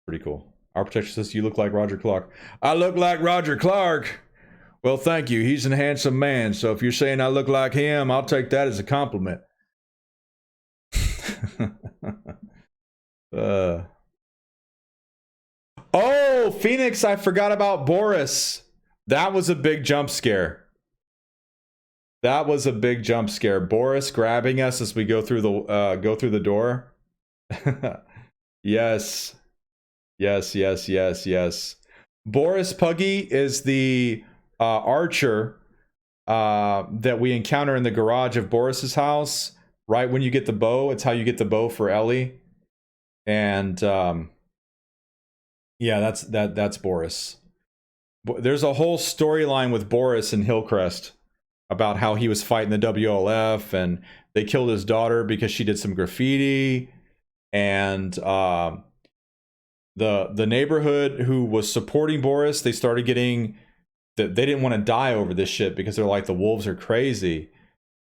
A: pretty cool. Our protection says, you look like Roger Clark. I look like Roger Clark? Well, thank you. He's a handsome man, so if you're saying I look like him, I'll take that as a compliment. Oh, Phoenix, I forgot about Boris. That was a big jump scare. That was a big jump scare. Boris grabbing us as we go through the door. Yes. Yes. Boris Puggy is the archer that we encounter in the garage of Boris's house. Right when you get the bow, it's how you get the bow for Ellie. And Yeah, that's Boris. There's a whole storyline with Boris and Hillcrest about how he was fighting the WLF and they killed his daughter because she did some graffiti, and the neighborhood who was supporting Boris, they started getting that they didn't want to die over this shit because they're like, the wolves are crazy.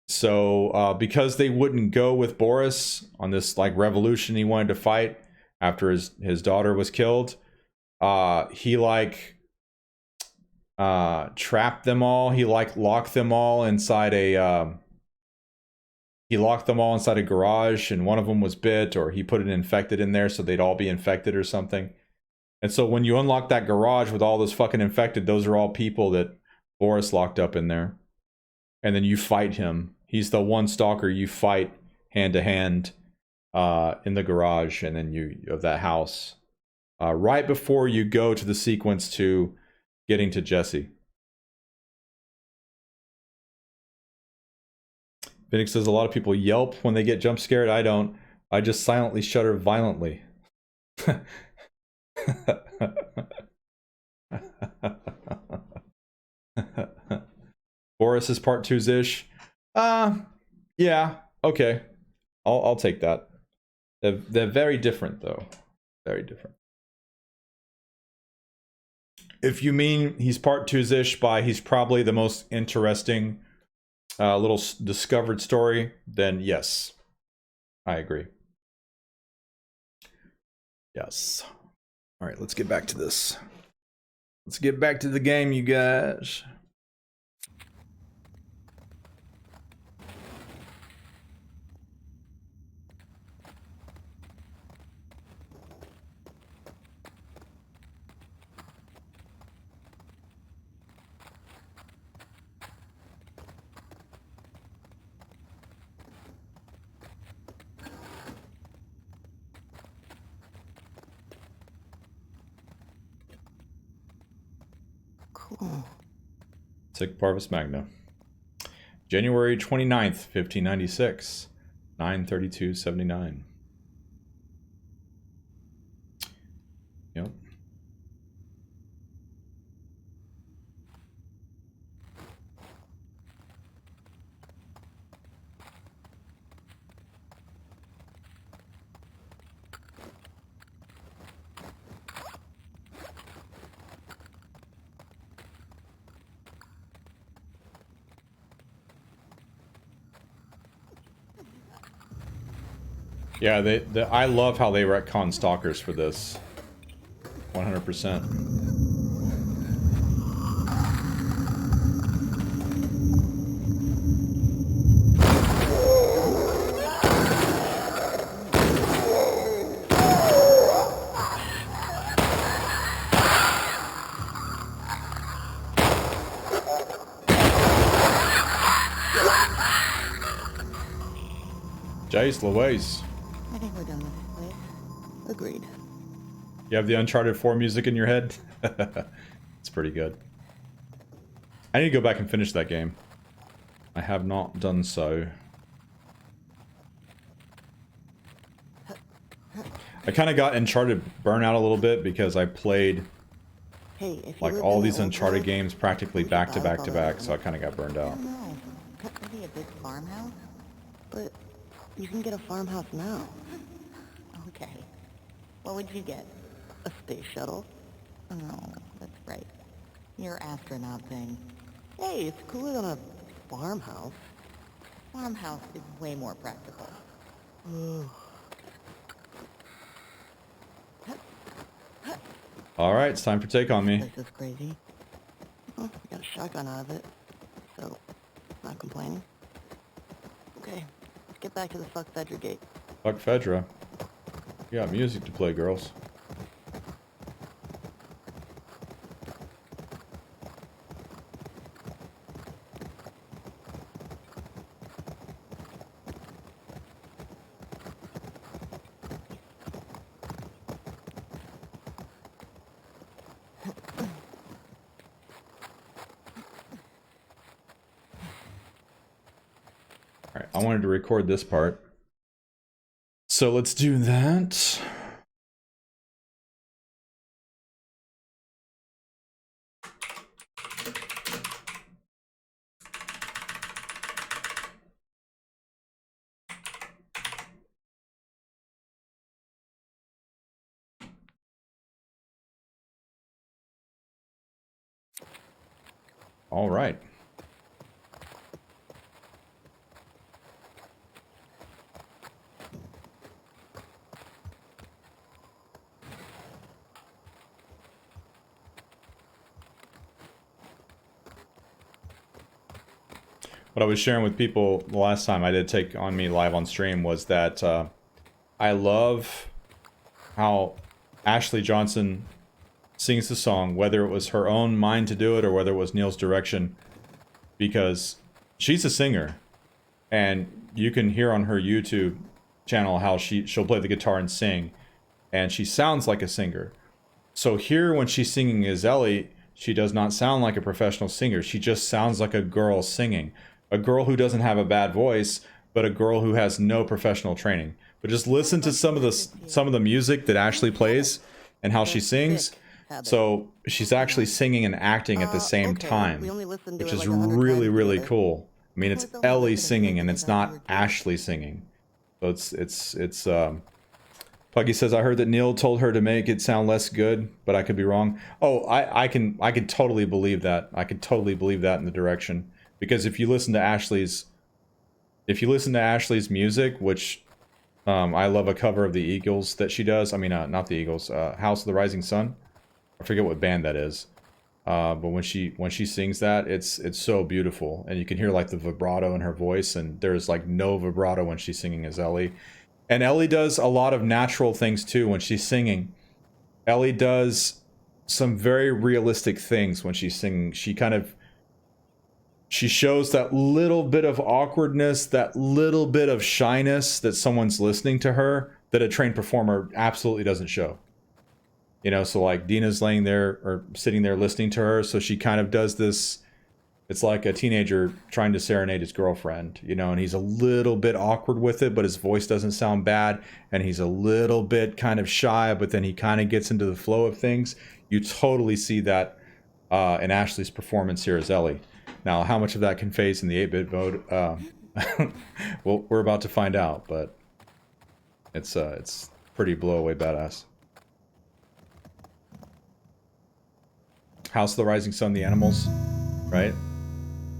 A: So because they wouldn't go with Boris on this like revolution he wanted to fight after his daughter was killed, he like trapped them all. He like locked them all inside a garage, and one of them was bit, or he put an infected in there so they'd all be infected or something. And so when you unlock that garage with all those fucking infected, those are all people that Boris locked up in there. And then you fight him. He's the one stalker you fight hand to hand in the garage, and then of that house. Right before you go to the sequence to getting to Jesse. Phoenix says a lot of people yelp when they get jump scared. I don't. I just silently shudder violently. Boris is part 2's-ish. Yeah, okay. I'll take that. They're very different though. Very different. If you mean he's part 2's-ish by he's probably the most interesting little discovered story, then yes. I agree. Yes. All right, let's get back to this. Let's get back to the game, you guys.
C: Cool.
A: Sic Parvis Magna. January 29th, 1596. 9/32/79. Yep. Yeah, I love how they retcon stalkers for this. 100%. Jace Louise.
C: I think we're done with this place. Agreed.
A: You have the Uncharted 4 music in your head? It's pretty good. I need to go back and finish that game. I have not done so. I kind of got Uncharted burnout a little bit because I played
C: Hey, if you
A: like
C: lived
A: all
C: in
A: these
C: the old
A: Uncharted
C: world,
A: games practically
C: we could
A: back to
C: buy
A: back
C: all
A: to
C: that
A: back,
C: equipment.
A: so I kind of got burned
C: I
A: out.
C: don't know. Maybe a big farmhouse? But you can get a farmhouse now. Okay. What would you get? A space shuttle? No, that's right. Your astronaut thing. Hey, it's cooler than a farmhouse. Farmhouse is way more practical.
A: All right, it's time for Take On Me.
C: This is crazy. Well, we got a shotgun out of it, so not complaining. Okay, let's get back to the fuck Fedra gate.
A: Fuck Fedra. You got music to play, girls. Alright, I wanted to record this part. So let's do that. All right. What I was sharing with people the last time I did take on me live on stream was that I love how Ashley Johnson sings the song, whether it was her own mind to do it or whether it was Neil's direction, because she's a singer, and you can hear on her YouTube channel how she'll play the guitar and sing, and she sounds like a singer. So here when she's singing as Ellie, she does not sound like a professional singer. She just sounds like a girl singing. A girl who doesn't have a bad voice, but a girl who has no professional training. But just listen to some of the music that Ashley plays and how she sings. So she's actually singing and acting at the same time, which is really, really cool. I mean, it's Ellie singing and it's not Ashley singing. So it's Puggy says, I heard that Neil told her to make it sound less good, but I could be wrong. Oh, I can totally believe that. I could totally believe that in the direction. Because if you listen to Ashley's music, which I love a cover of the Eagles that she does. I mean, not the Eagles, House of the Rising Sun. I forget what band that is. But when she sings that, it's so beautiful, and you can hear like the vibrato in her voice, and there's like no vibrato when she's singing as Ellie. And Ellie does a lot of natural things too when she's singing. Ellie does some very realistic things when she's singing. She shows that little bit of awkwardness, that little bit of shyness that someone's listening to her that a trained performer absolutely doesn't show. You know, so like Dina's laying there or sitting there listening to her, so she kind of does this, it's like a teenager trying to serenade his girlfriend, you know, and he's a little bit awkward with it, but his voice doesn't sound bad, and he's a little bit kind of shy, but then he kind of gets into the flow of things. You totally see that in Ashley's performance here as Ellie. Now, how much of that can phase in the 8-bit mode? Well, we're about to find out, but it's pretty blow away badass. House of the Rising Sun, the Animals, right?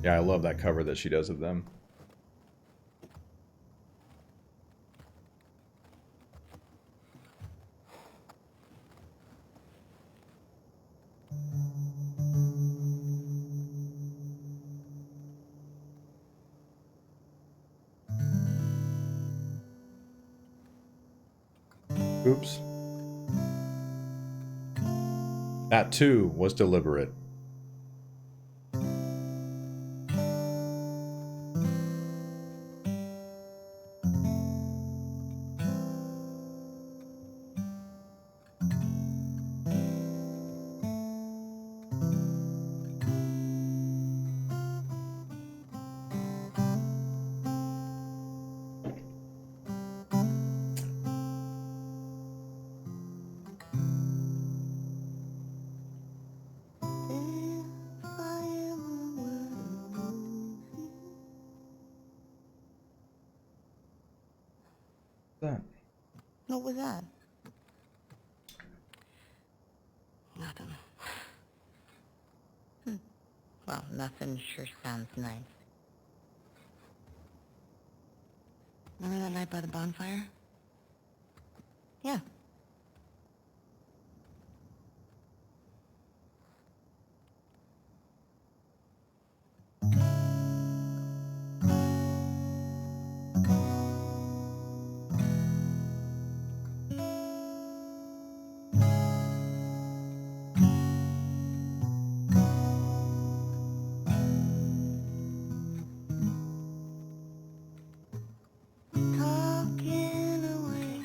A: Yeah, I love that cover that she does of them. Oops. That too was deliberate. That.
C: What was that? Nothing. Well, nothing sure sounds nice. Remember that night by the bonfire? Yeah. Talking away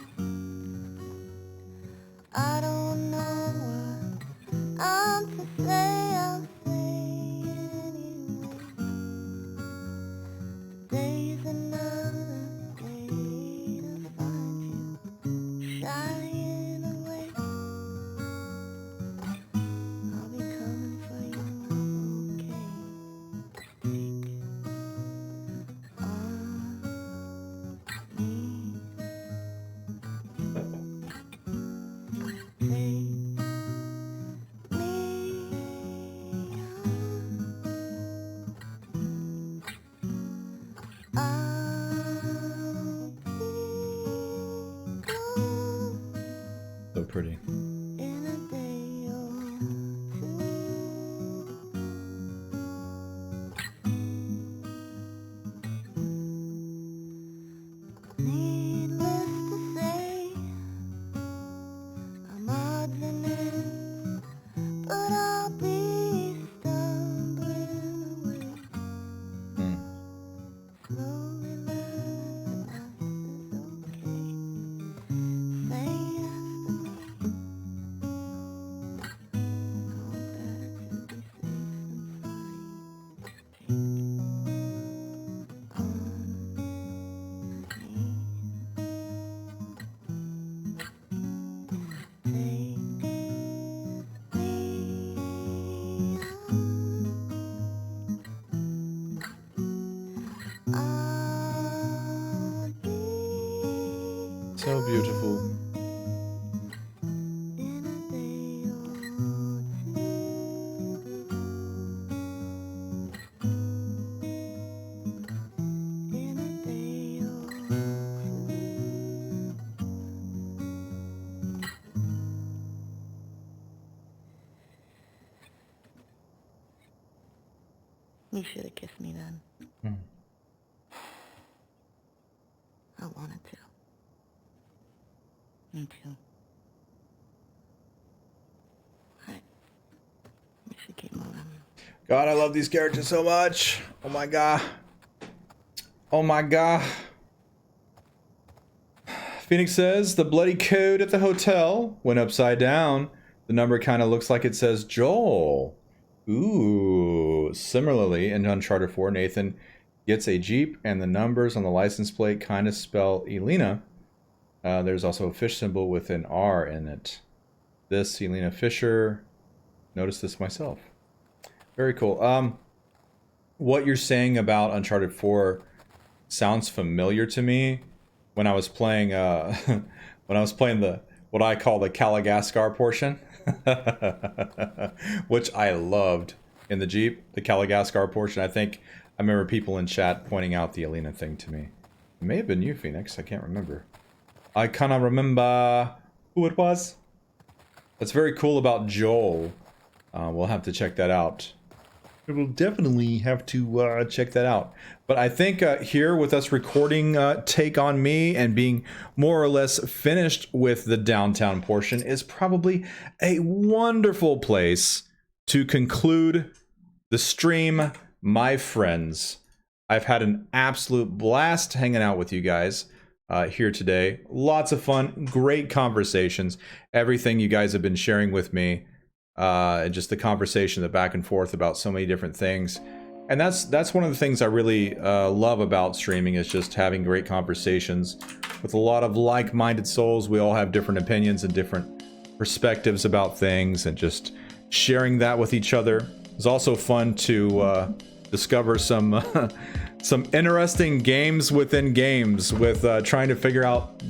A: So beautiful.
C: You should have kissed me then. I wanted to. Me too. Alright. We should keep moving.
A: God, I love these characters so much. Oh my god. Oh my god. Phoenix says the bloody code at the hotel went upside down. The number kind of looks like it says Joel. Ooh. Similarly, in Uncharted 4, Nathan gets a Jeep and the numbers on the license plate kind of spell Elena. There's also a fish symbol with an R in it. This, Elena Fisher. Noticed this myself. Very cool. What you're saying about Uncharted 4 sounds familiar to me. When I was playing, the what I call the Calagaskar portion, which I loved in the Jeep, the Calagaskar portion. I think I remember people in chat pointing out the Elena thing to me. It may have been you, Phoenix. I can't remember. I kind of remember who it was. That's very cool about Joel. We'll have to check that out. We will definitely have to check that out. But I think here with us recording Take On Me and being more or less finished with the downtown portion is probably a wonderful place to conclude the stream, my friends. I've had an absolute blast hanging out with you guys here today. Lots of fun, great conversations, everything you guys have been sharing with me. Just the conversation, the back and forth about so many different things. And that's one of the things I really love about streaming, is just having great conversations with a lot of like-minded souls. We all have different opinions and different perspectives about things, and just sharing that with each other. It's also fun to discover some some interesting games within games with trying to figure out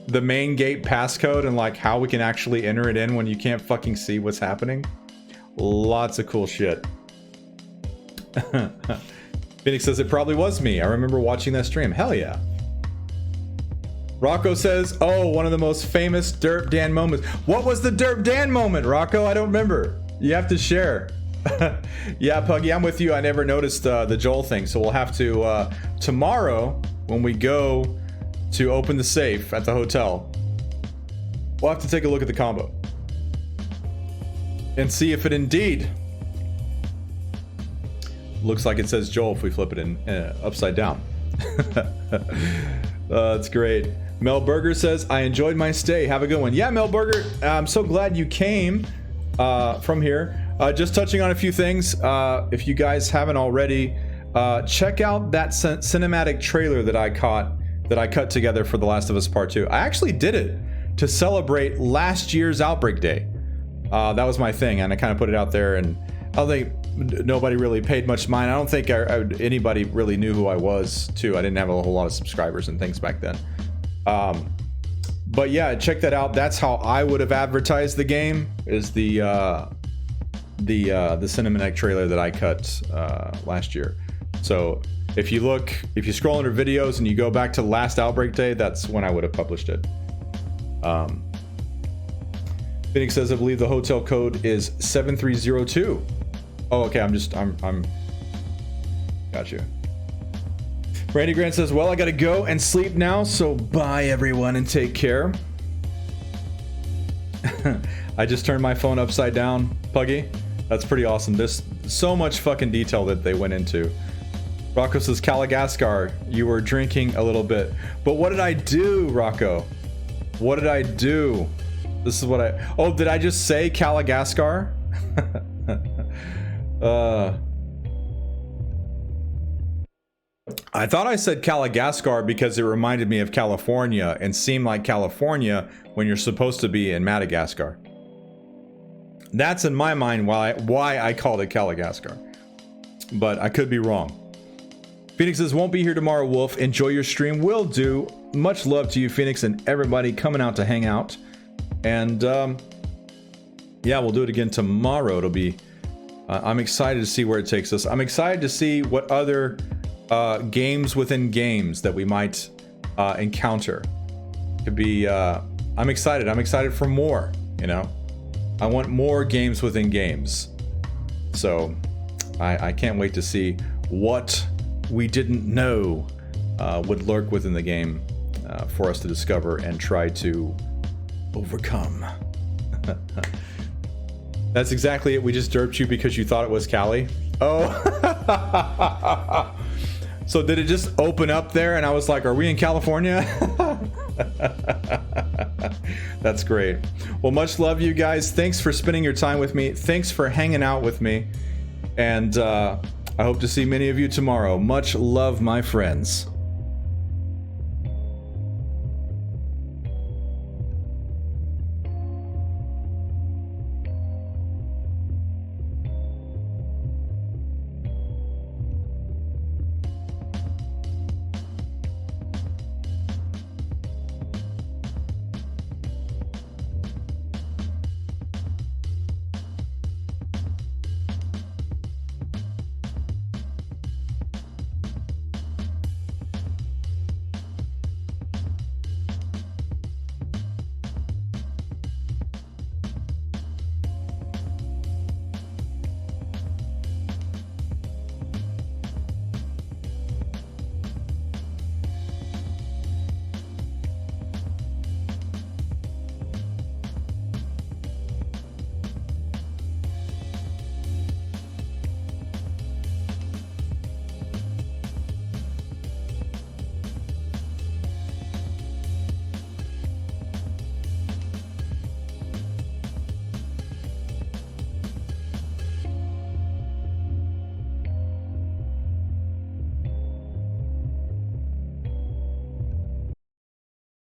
A: the main gate passcode and like how we can actually enter it in when you can't fucking see what's happening. Lots of cool shit. Phoenix says it probably was me. I remember watching that stream. Hell yeah. Rocco says, oh, one of the most famous Derp Dan moments. What was the Derp Dan moment, Rocco? I don't remember. You have to share. Yeah, Puggy, I'm with you. I never noticed the Joel thing, so we'll have to tomorrow when we go to open the safe at the hotel, we'll have to take a look at the combo and see if it indeed looks like it says Joel if we flip it in upside down. That's great. Mel Berger says, I enjoyed my stay. Have a good one. Yeah, Mel Berger, I'm so glad you came from here. Just touching on a few things. If you guys haven't already, check out that cinematic trailer that I cut together for The Last of Us Part 2. I actually did it to celebrate last year's Outbreak Day. That was my thing, and I kind of put it out there, and I don't think nobody really paid much mind. I don't think anybody really knew who I was, too. I didn't have a whole lot of subscribers and things back then. But yeah, check that out. That's how I would have advertised the game, is the cinematic trailer that I cut last year. So if you scroll under videos and you go back to last Outbreak Day, that's when I would have published it. Phoenix says, I believe the hotel code is 7302. Oh, okay, I'm got you. Randy Grant says, well, I gotta go and sleep now, so bye everyone and take care. I just turned my phone upside down, Puggy. That's pretty awesome. There's so much fucking detail that they went into. Rocco says, Calagaskar, you were drinking a little bit. But what did I do, Rocco? What did I do? This is what oh, did I just say Calagaskar? I thought I said Calagaskar because it reminded me of California and seemed like California when you're supposed to be in Madagascar. That's in my mind why I called it Calagaskar. But I could be wrong. Phoenix says, won't be here tomorrow, Wolf. Enjoy your stream. Will do. Much love to you, Phoenix, and everybody coming out to hang out. And, yeah, we'll do it again tomorrow. It'll be... I'm excited to see where it takes us. I'm excited to see what other games within games that we might encounter. To be... I'm excited. I'm excited for more, you know? I want more games within games. So, I can't wait to see what we didn't know would lurk within the game for us to discover and try to overcome. That's exactly it. We just derped you because you thought it was Cali. Oh. So did it just open up there and I was like, are we in California? That's great. Well, much love, you guys. Thanks for spending your time with me. Thanks for hanging out with me. And I hope to see many of you tomorrow. Much love, my friends.